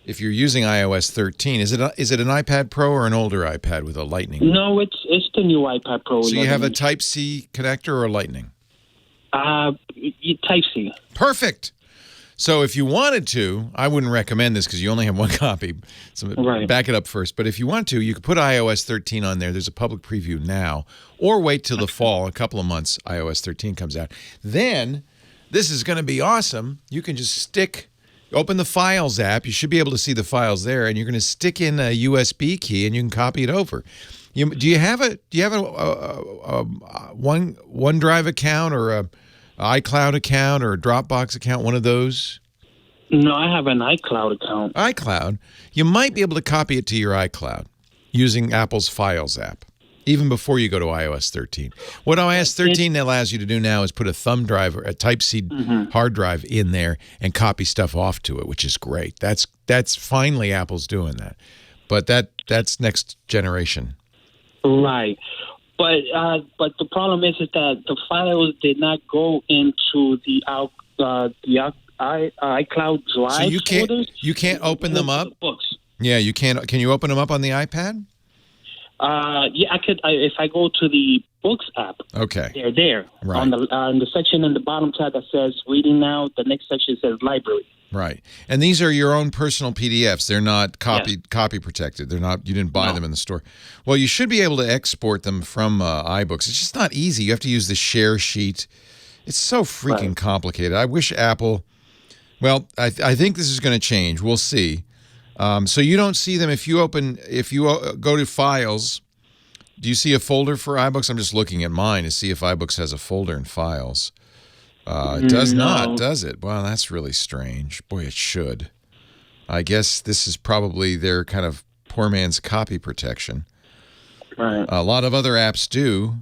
if you're using iOS 13, is it an iPad Pro or an older iPad with a Lightning?
No, it's the new iPad Pro.
So you have a Type-C connector or a Lightning?
Type-C.
Perfect. So if you wanted to, I wouldn't recommend this because you only have one copy. So back it up first. But if you want to, you could put iOS 13 on there. There's a public preview now. Or wait till the fall, a couple of months, iOS 13 comes out. Then, this is going to be awesome. You can just open the Files app. You should be able to see the files there. And you're going to stick in a USB key and you can copy it over. Do you have a OneDrive account or a iCloud account or a Dropbox account, one of those?
No, I have an iCloud account.
iCloud? You might be able to copy it to your iCloud using Apple's Files app. even before you go to iOS 13. What iOS 13 allows you to do now is put a thumb drive or a Type-C hard drive in there and copy stuff off to it, which is great. That's finally Apple's doing that. But that's next generation.
Right. But the problem is that the files did not go into the iCloud Drive.
So you can't open them up?
Books.
Yeah, you can't. Can you open them up on the iPad?
Yeah, I could. If I go to the Books app,
okay,
they're there
right.
on the section in the bottom tab that says Reading Now. The next section says Library.
Right, and these are your own personal PDFs. They're not copy protected. They're not. You didn't buy them in the store. Well, you should be able to export them from iBooks. It's just not easy. You have to use the share sheet. It's so freaking complicated. I wish Apple. Well, I think this is going to change. We'll see. So you don't see them if you go to Files. Do you see a folder for iBooks? I'm just looking at mine to see if iBooks has a folder in Files. It does not, does it? Wow, that's really strange. Boy, it should. I guess this is probably their kind of poor man's copy protection.
Right.
A lot of other apps do.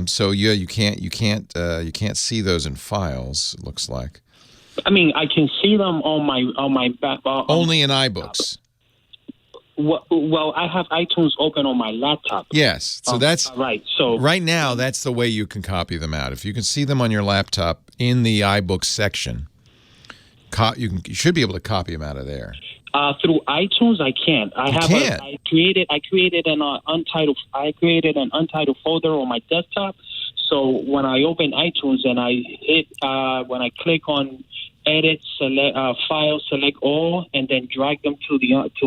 So yeah, you can't see those in Files. It looks like.
I mean, I can see them on my back.
Only in iBooks.
Well, I have iTunes open on my laptop.
Yes, so that's
right. So
right now, that's the way you can copy them out. If you can see them on your laptop in the iBooks section, you should be able to copy them out of there.
Through iTunes, I can't. I created an untitled folder on my desktop. So when I open iTunes and when I click on Edit, select File, select all, and then drag them to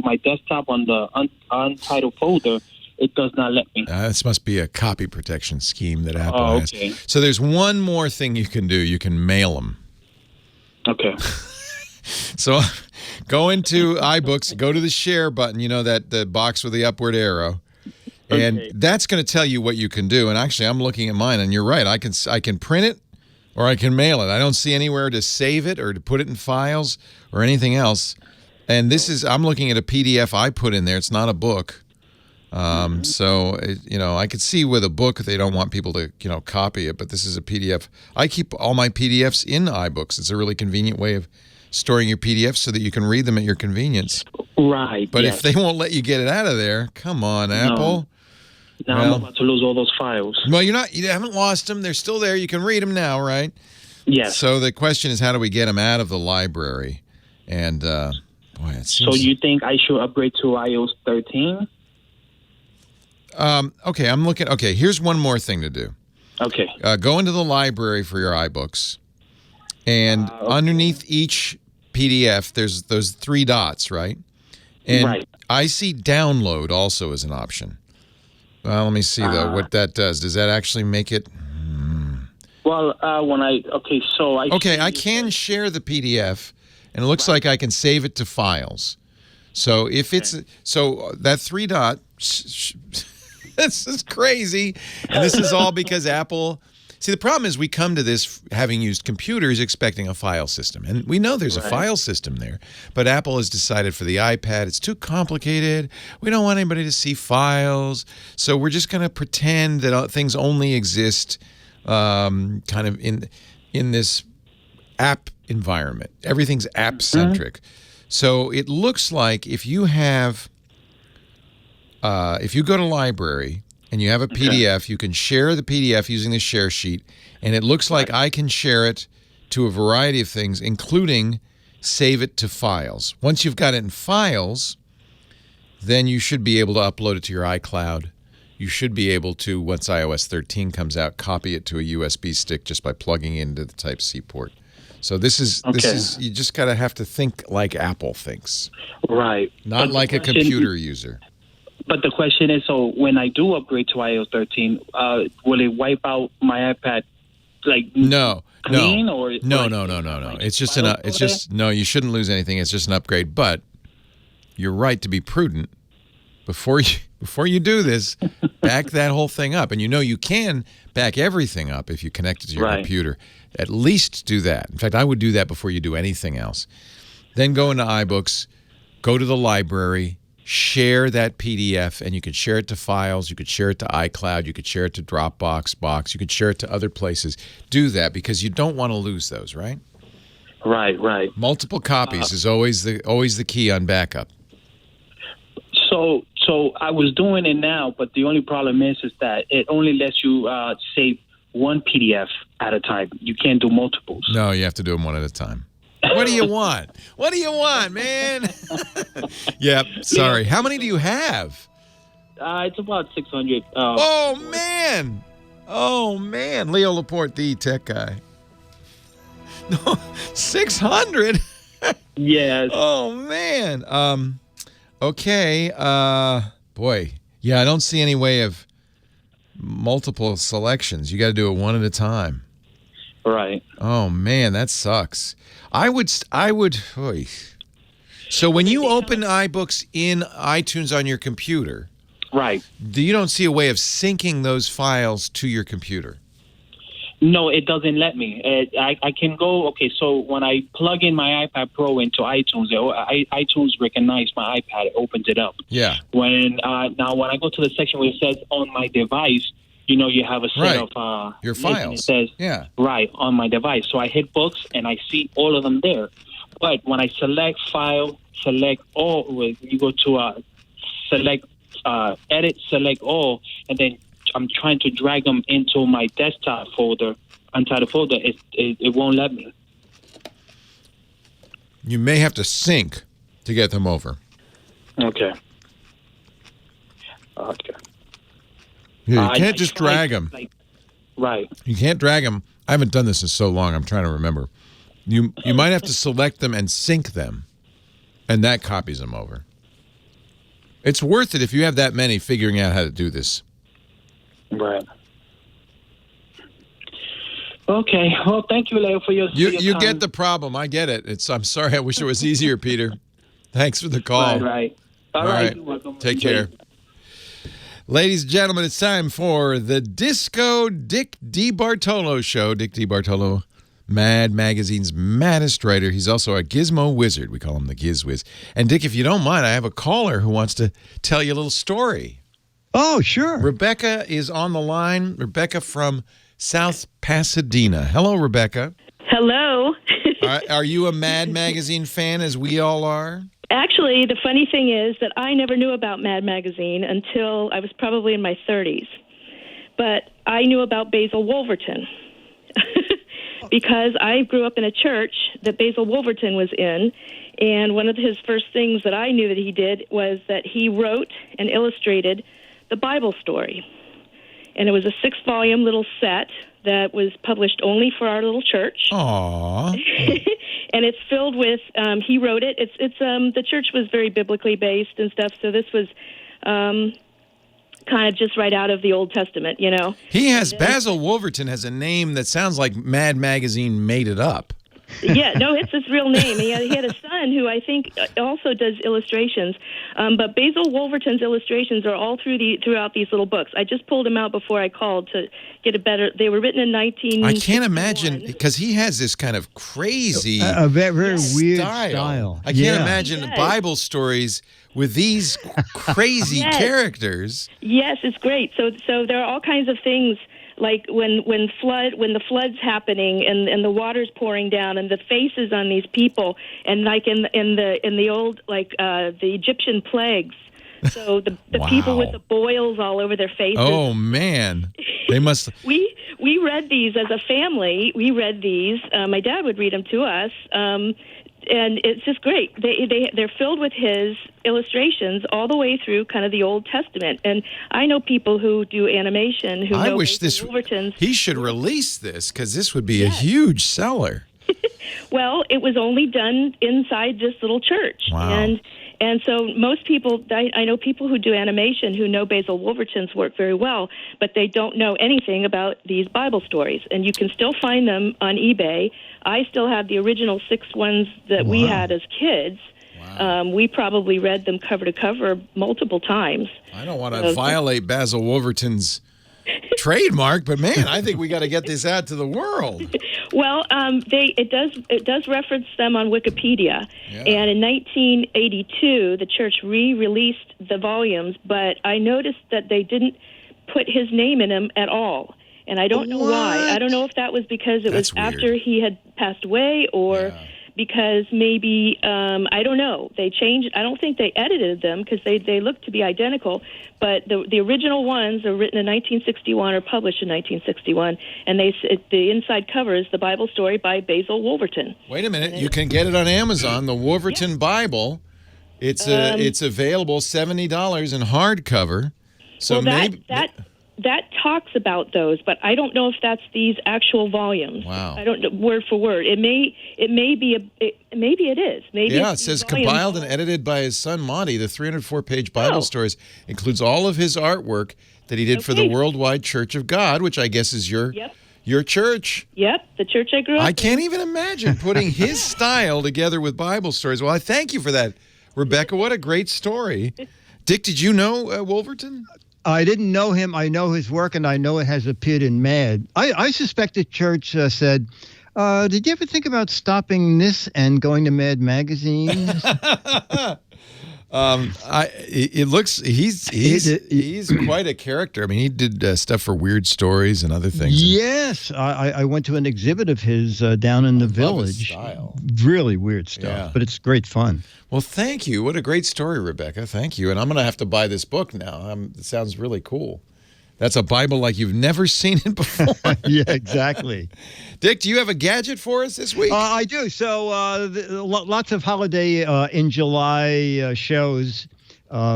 my desktop on the untitled folder, it does not let me.
This must be a copy protection scheme that Apple has. So there's one more thing you can do. You can mail them.
Okay.
So go into iBooks, go to the share button, the box with the upward arrow. And that's going to tell you what you can do. And actually, I'm looking at mine, and you're right. I can print it or I can mail it. I don't see anywhere to save it or to put it in files or anything else. And I'm looking at a PDF I put in there. It's not a book. So, I could see with a book they don't want people to, copy it, but this is a PDF. I keep all my PDFs in iBooks. It's a really convenient way of storing your PDFs so that you can read them at your convenience.
Right.
But if they won't let you get it out of there, come on, Apple.
Now I'm about to lose all those files.
Well, you haven't lost them. They're still there. You can read them now, right?
Yes.
So the question is, how do we get them out of the library? And boy, it seems.
So you think I should upgrade to iOS 13?
Okay, I'm looking. Okay, here's one more thing to do.
Okay.
Go into the library for your iBooks, and underneath each PDF, there's those 3 dots, right? And I see download also as an option. Well, let me see, though, what that does. Does that actually make it?
Well, I
can share the PDF, and it looks like I can save it to files. So if that 3 dot, this is crazy, and this is all because Apple. See, the problem is we come to this having used computers expecting a file system. And we know there's a file system there. But Apple has decided for the iPad, it's too complicated. We don't want anybody to see files. So we're just going to pretend that things only exist kind of in this app environment. Everything's app-centric. So it looks like if you go to library and you have a PDF, you can share the PDF using the share sheet, and it looks like I can share it to a variety of things, including save it to files. Once you've got it in files, then you should be able to upload it to your iCloud. You should be able to, once iOS 13 comes out, copy it to a USB stick just by plugging into the Type-C port. So this is you just gotta have to think like Apple thinks,
right?
Not like a computer user.
But the question is, so when I do upgrade to iOS 13, will it wipe out my iPad
No.
Or
No. It's just no. You shouldn't lose anything. It's just an upgrade. But you're right to be prudent before you do this. Back that whole thing up, and you can back everything up if you connect it to your computer. At least do that. In fact, I would do that before you do anything else. Then go into iBooks, go to the library, share that PDF, and you could share it to files, you could share it to iCloud, you could share it to Dropbox, you could share it to other places. Do that because you don't want to lose those, right?
Right.
Multiple copies is always the key on backup.
So I was doing it now, but the only problem is that it only lets you save one PDF at a time. You can't do multiples.
No, you have to do them one at a time. What do you want? What do you want, man? Yeah, sorry. How many do you have?
It's about 600.
Oh, man. Leo Laporte, the tech guy. No, 600?
Yes.
Oh, man. Okay. Boy. Yeah, I don't see any way of multiple selections. You got to do it one at a time.
Right.
Oh, man, that sucks. I would. Oy. So when you open iBooks in iTunes on your computer,
right,
you don't see a way of syncing those files to your computer?
No, it doesn't let me. I can go, okay, so when I plug in my iPad Pro into iTunes, iTunes recognizes my iPad, it opens it up.
Yeah.
Now, when I go to the section where it says on my device, you have a set of
your files.
It says, right, on my device. So I hit books, and I see all of them there. But when I select file, select all, you go to select, edit, select all, and then I'm trying to drag them into my desktop folder, untitled folder. It won't let me.
You may have to sync to get them over.
Okay.
Yeah, you can't just drag them.
Right.
You can't drag them. I haven't done this in so long. I'm trying to remember. You might have to select them and sync them, and that copies them over. It's worth it if you have that many figuring out how to do this.
Right. Okay. Well, thank you, Leo, for your
You
time.
get the problem. I get it. I'm sorry. I wish it was easier, Peter. Thanks for the call.
Right. All right. You're welcome.
Take care. Ladies and gentlemen, it's time for the Disco Dick DeBartolo Show. Dick DeBartolo, Mad Magazine's maddest writer. He's also a gizmo wizard. We call him the Giz Wiz. And Dick, if you don't mind, I have a caller who wants to tell you a little story.
Oh, sure.
Rebecca is on the line. Rebecca from South Pasadena. Hello, Rebecca.
Hello.
Are you a Mad Magazine fan, as we all are?
Actually, the funny thing is that I never knew about Mad Magazine until I was probably in my 30s. But I knew about Basil Wolverton because I grew up in a church that Basil Wolverton was in. And one of his first things that I knew that he did was that he wrote and illustrated the Bible story. And it was a 6-volume little set that was published only for our little church.
Aww.
And it's filled with, he wrote it. It's the church was very biblically based and stuff, so this was kind of just right out of the Old Testament,
Basil Wolverton has a name that sounds like Mad Magazine made it up.
Yeah, no, it's his real name. He had a son who I think also does illustrations. But Basil Wolverton's illustrations are all throughout these little books. I just pulled them out before I called to get a better. They were written in 19.
I can't imagine because he has this kind of crazy,
a very weird style.
I can't imagine Bible stories with these crazy characters.
Yes, it's great. So there are all kinds of things. Like when the flood's happening and the water's pouring down and the faces on these people, and like in the old the Egyptian plagues, so the people with the boils all over their faces.
Oh man, they must.
We read these as a family. We read these. My dad would read them to us. And it's just great. They're filled with his illustrations all the way through kind of the Old Testament. And I know people who do animation who know Wolverton's.
He should release this because this would be a huge seller.
Well, it was only done inside this little church.
Wow.
And so most people, I know people who do animation who know Basil Wolverton's work very well, but they don't know anything about these Bible stories. And you can still find them on eBay. I still have the original 6 ones that we had as kids. Wow. We probably read them cover to cover multiple times.
I don't want to violate Basil Wolverton's trademark, but man, I think we got to get this out to the world.
Well, it does reference them on Wikipedia, and in 1982, the church re-released the volumes, but I noticed that they didn't put his name in them at all, and I don't know why. I don't know if that was because it was after he had passed away, or because maybe I don't know. They changed. I don't think they edited them because they look to be identical. But the original ones are written in 1961 or published in 1961, and the inside cover is the Bible story by Basil Wolverton.
Wait a minute, you can get it on Amazon. The Wolverton Bible. It's available $70 in hardcover. So
that talks about those, but I don't know if that's these actual volumes.
Wow.
I don't know word for word. Maybe it is. Maybe
it says compiled and edited by his son Monty. The 304-page Bible stories includes all of his artwork that he did for the Worldwide Church of God, which I guess is your church.
Yep, the church I grew up in.
I can't even imagine putting his style together with Bible stories. Well, I thank you for that, Rebecca. What a great story. Dick, did you know Wolverton?
I didn't know him. I know his work, and I know it has appeared in Mad. I suspect the church said, did you ever think about stopping this and going to Mad Magazine?
It looks he's quite a character. I mean, he did stuff for Weird Stories and other things.
Yes, I went to an exhibit of his down in the village. Really weird stuff, but it's great fun.
Well, thank you. What a great story, Rebecca. Thank you. And I'm going to have to buy this book now. It sounds really cool. That's a Bible like you've never seen it before.
Yeah, exactly.
Dick, do you have a gadget for us this week?
I do. So lots of holiday in July shows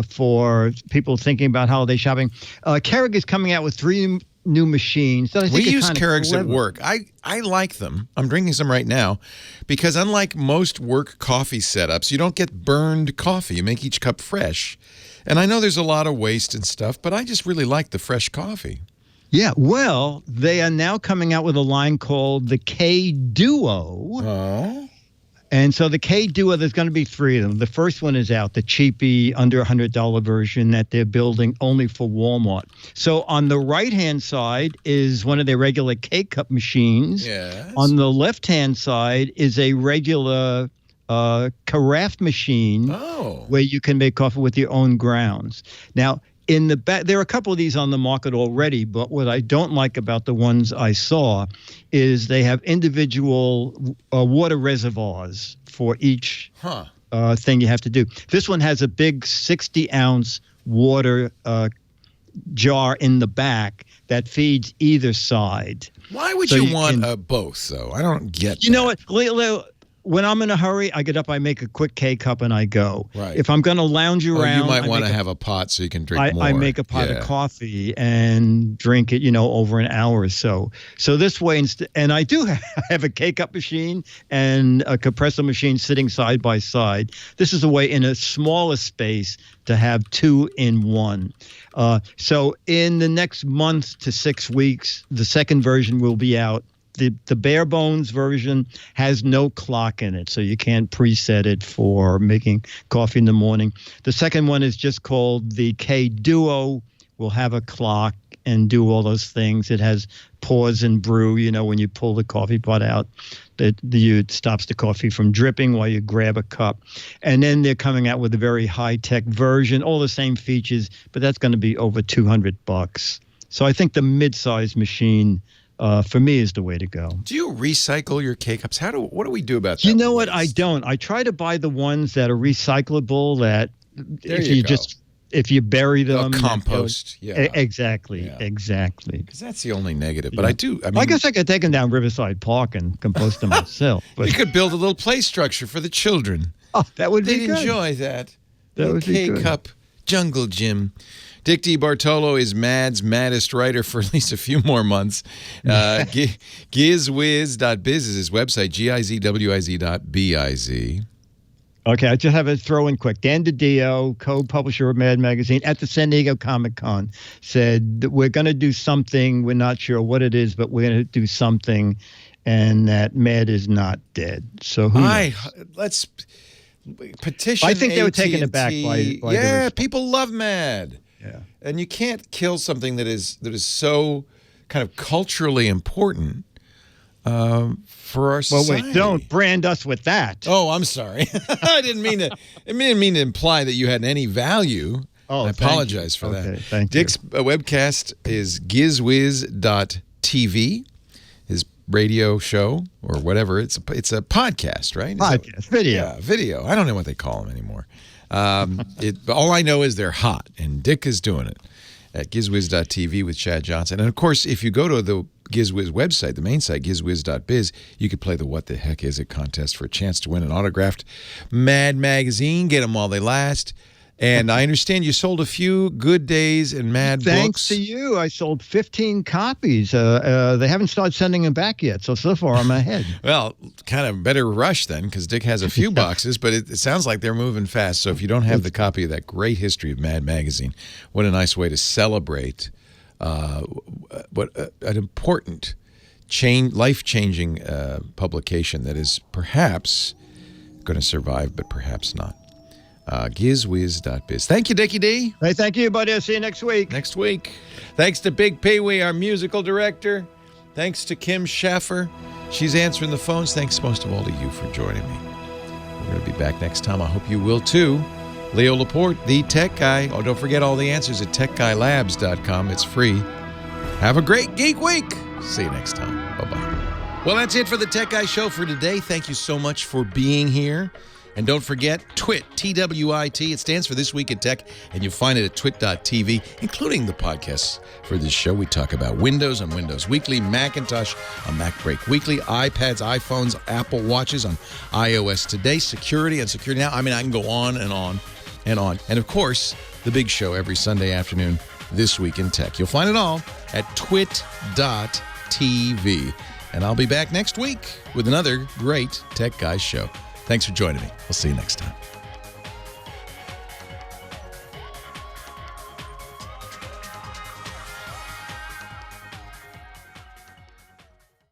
for people thinking about holiday shopping. Keurig is coming out with 3 new machines that I think
we use Keurigs
clever.
at work. I like them. I'm drinking some right now because unlike most work coffee setups, you don't get burned coffee. You make each cup fresh. And I know there's a lot of waste and stuff, but I just really like the fresh coffee.
Yeah, well, they are now coming out with a line called the K-Duo.
Oh.
And so the K-Duo, there's going to be 3 of them. The first one is out, the cheapy, under $100 version that they're building only for Walmart. So on the right-hand side is one of their regular K-Cup machines.
Yes.
On the left-hand side is a regular carafe machine where you can make coffee with your own grounds. Now, in the back, there are a couple of these on the market already, but what I don't like about the ones I saw is they have individual water reservoirs for each thing you have to do. This one has a big 60-ounce water jar in the back that feeds either side.
Why would you want both, though? I don't get
You know what? When I'm in a hurry, I get up, I make a quick K-Cup, and I go.
Right.
If I'm going to lounge around...
you might want to have a pot so you can drink more.
I make a pot of coffee and drink it, over an hour or so. So this way, and I do have a K-Cup machine and a compressor machine sitting side by side. This is a way in a smaller space to have 2 in 1. So in the next month to 6 weeks, the second version will be out. The bare bones version has no clock in it, so you can't preset it for making coffee in the morning. The second one is just called the K-Duo. Will have a clock and do all those things. It has pause and brew, when you pull the coffee pot out, it stops the coffee from dripping while you grab a cup. And then they're coming out with a very high-tech version, all the same features, but that's going to be over $200. So I think the mid-size machine for me is the way to go.
Do you recycle your K-Cups? What do we do about that?
You know what? I don't. I try to buy the ones that are recyclable that if you bury them.
Compost. Yeah.
Exactly.
Because that's the only negative. But I
guess I could take them down Riverside Park and compost them myself. But
you could build a little play structure for the children.
Oh, that would be good.
They'd enjoy that.
That would be good.
K-Cup jungle gym. Dick DeBartolo is Mad's maddest writer for at least a few more months. Gizwiz.biz is his website, gizwiz.biz.
Okay, I just have a throw in quick. Dan DiDio, co-publisher of Mad Magazine at the San Diego Comic-Con, said that we're going to do something. We're not sure what it is, but we're going to do something, and that Mad is not dead. So
let's petition
I think they were
AT&T.
taken aback by
people love Mad. And you can't kill something that is so kind of culturally important for our society.
Well, wait, don't brand us with that.
Oh, I'm sorry. I didn't mean to imply that you had any value.
Oh,
I apologize for that.
Thank
Dick's webcast is gizwiz.tv, his radio show or whatever. It's a podcast, right?
Podcast, video.
Yeah, video. I don't know what they call them anymore. All I know is they're hot, and Dick is doing it at gizwiz.tv with Chad Johnson. And, of course, if you go to the GizWiz website, the main site, gizwiz.biz, you could play the What the Heck Is It contest for a chance to win an autographed Mad magazine. Get them while they last. And I understand you sold a few Good Days and Mad
Thanks
books.
to you, I sold 15 copies. They haven't started sending them back yet, so far I'm ahead.
Well, kind of better rush then, because Dick has a few boxes, but it sounds like they're moving fast. So if you don't have the copy of that great history of Mad Magazine, what a nice way to celebrate what an important, life-changing publication that is perhaps going to survive, but perhaps not. Gizwiz.biz. Thank you, Dickie D.
Hey, thank you, buddy. I'll see you next week.
Next week. Thanks to Big Pee Wee, our musical director. Thanks to Kim Schaffer. She's answering the phones. Thanks most of all to you for joining me. We're going to be back next time. I hope you will too. Leo Laporte, the tech guy. Oh, don't forget all the answers at techguylabs.com. It's free. Have a great Geek Week. See you next time. Bye-bye. Well, that's it for the Tech Guy Show for today. Thank you so much for being here. And don't forget, TWIT, T-W-I-T. It stands for This Week in Tech, and you'll find it at twit.tv, including the podcasts for this show. We talk about Windows on Windows Weekly, Macintosh on Mac Break Weekly, iPads, iPhones, Apple Watches on iOS Today, security on Security Now. I mean, I can go on and on and on. And, of course, the big show every Sunday afternoon, This Week in Tech. You'll find it all at twit.tv. And I'll be back next week with another great Tech Guys show. Thanks for joining me. We'll see you next time.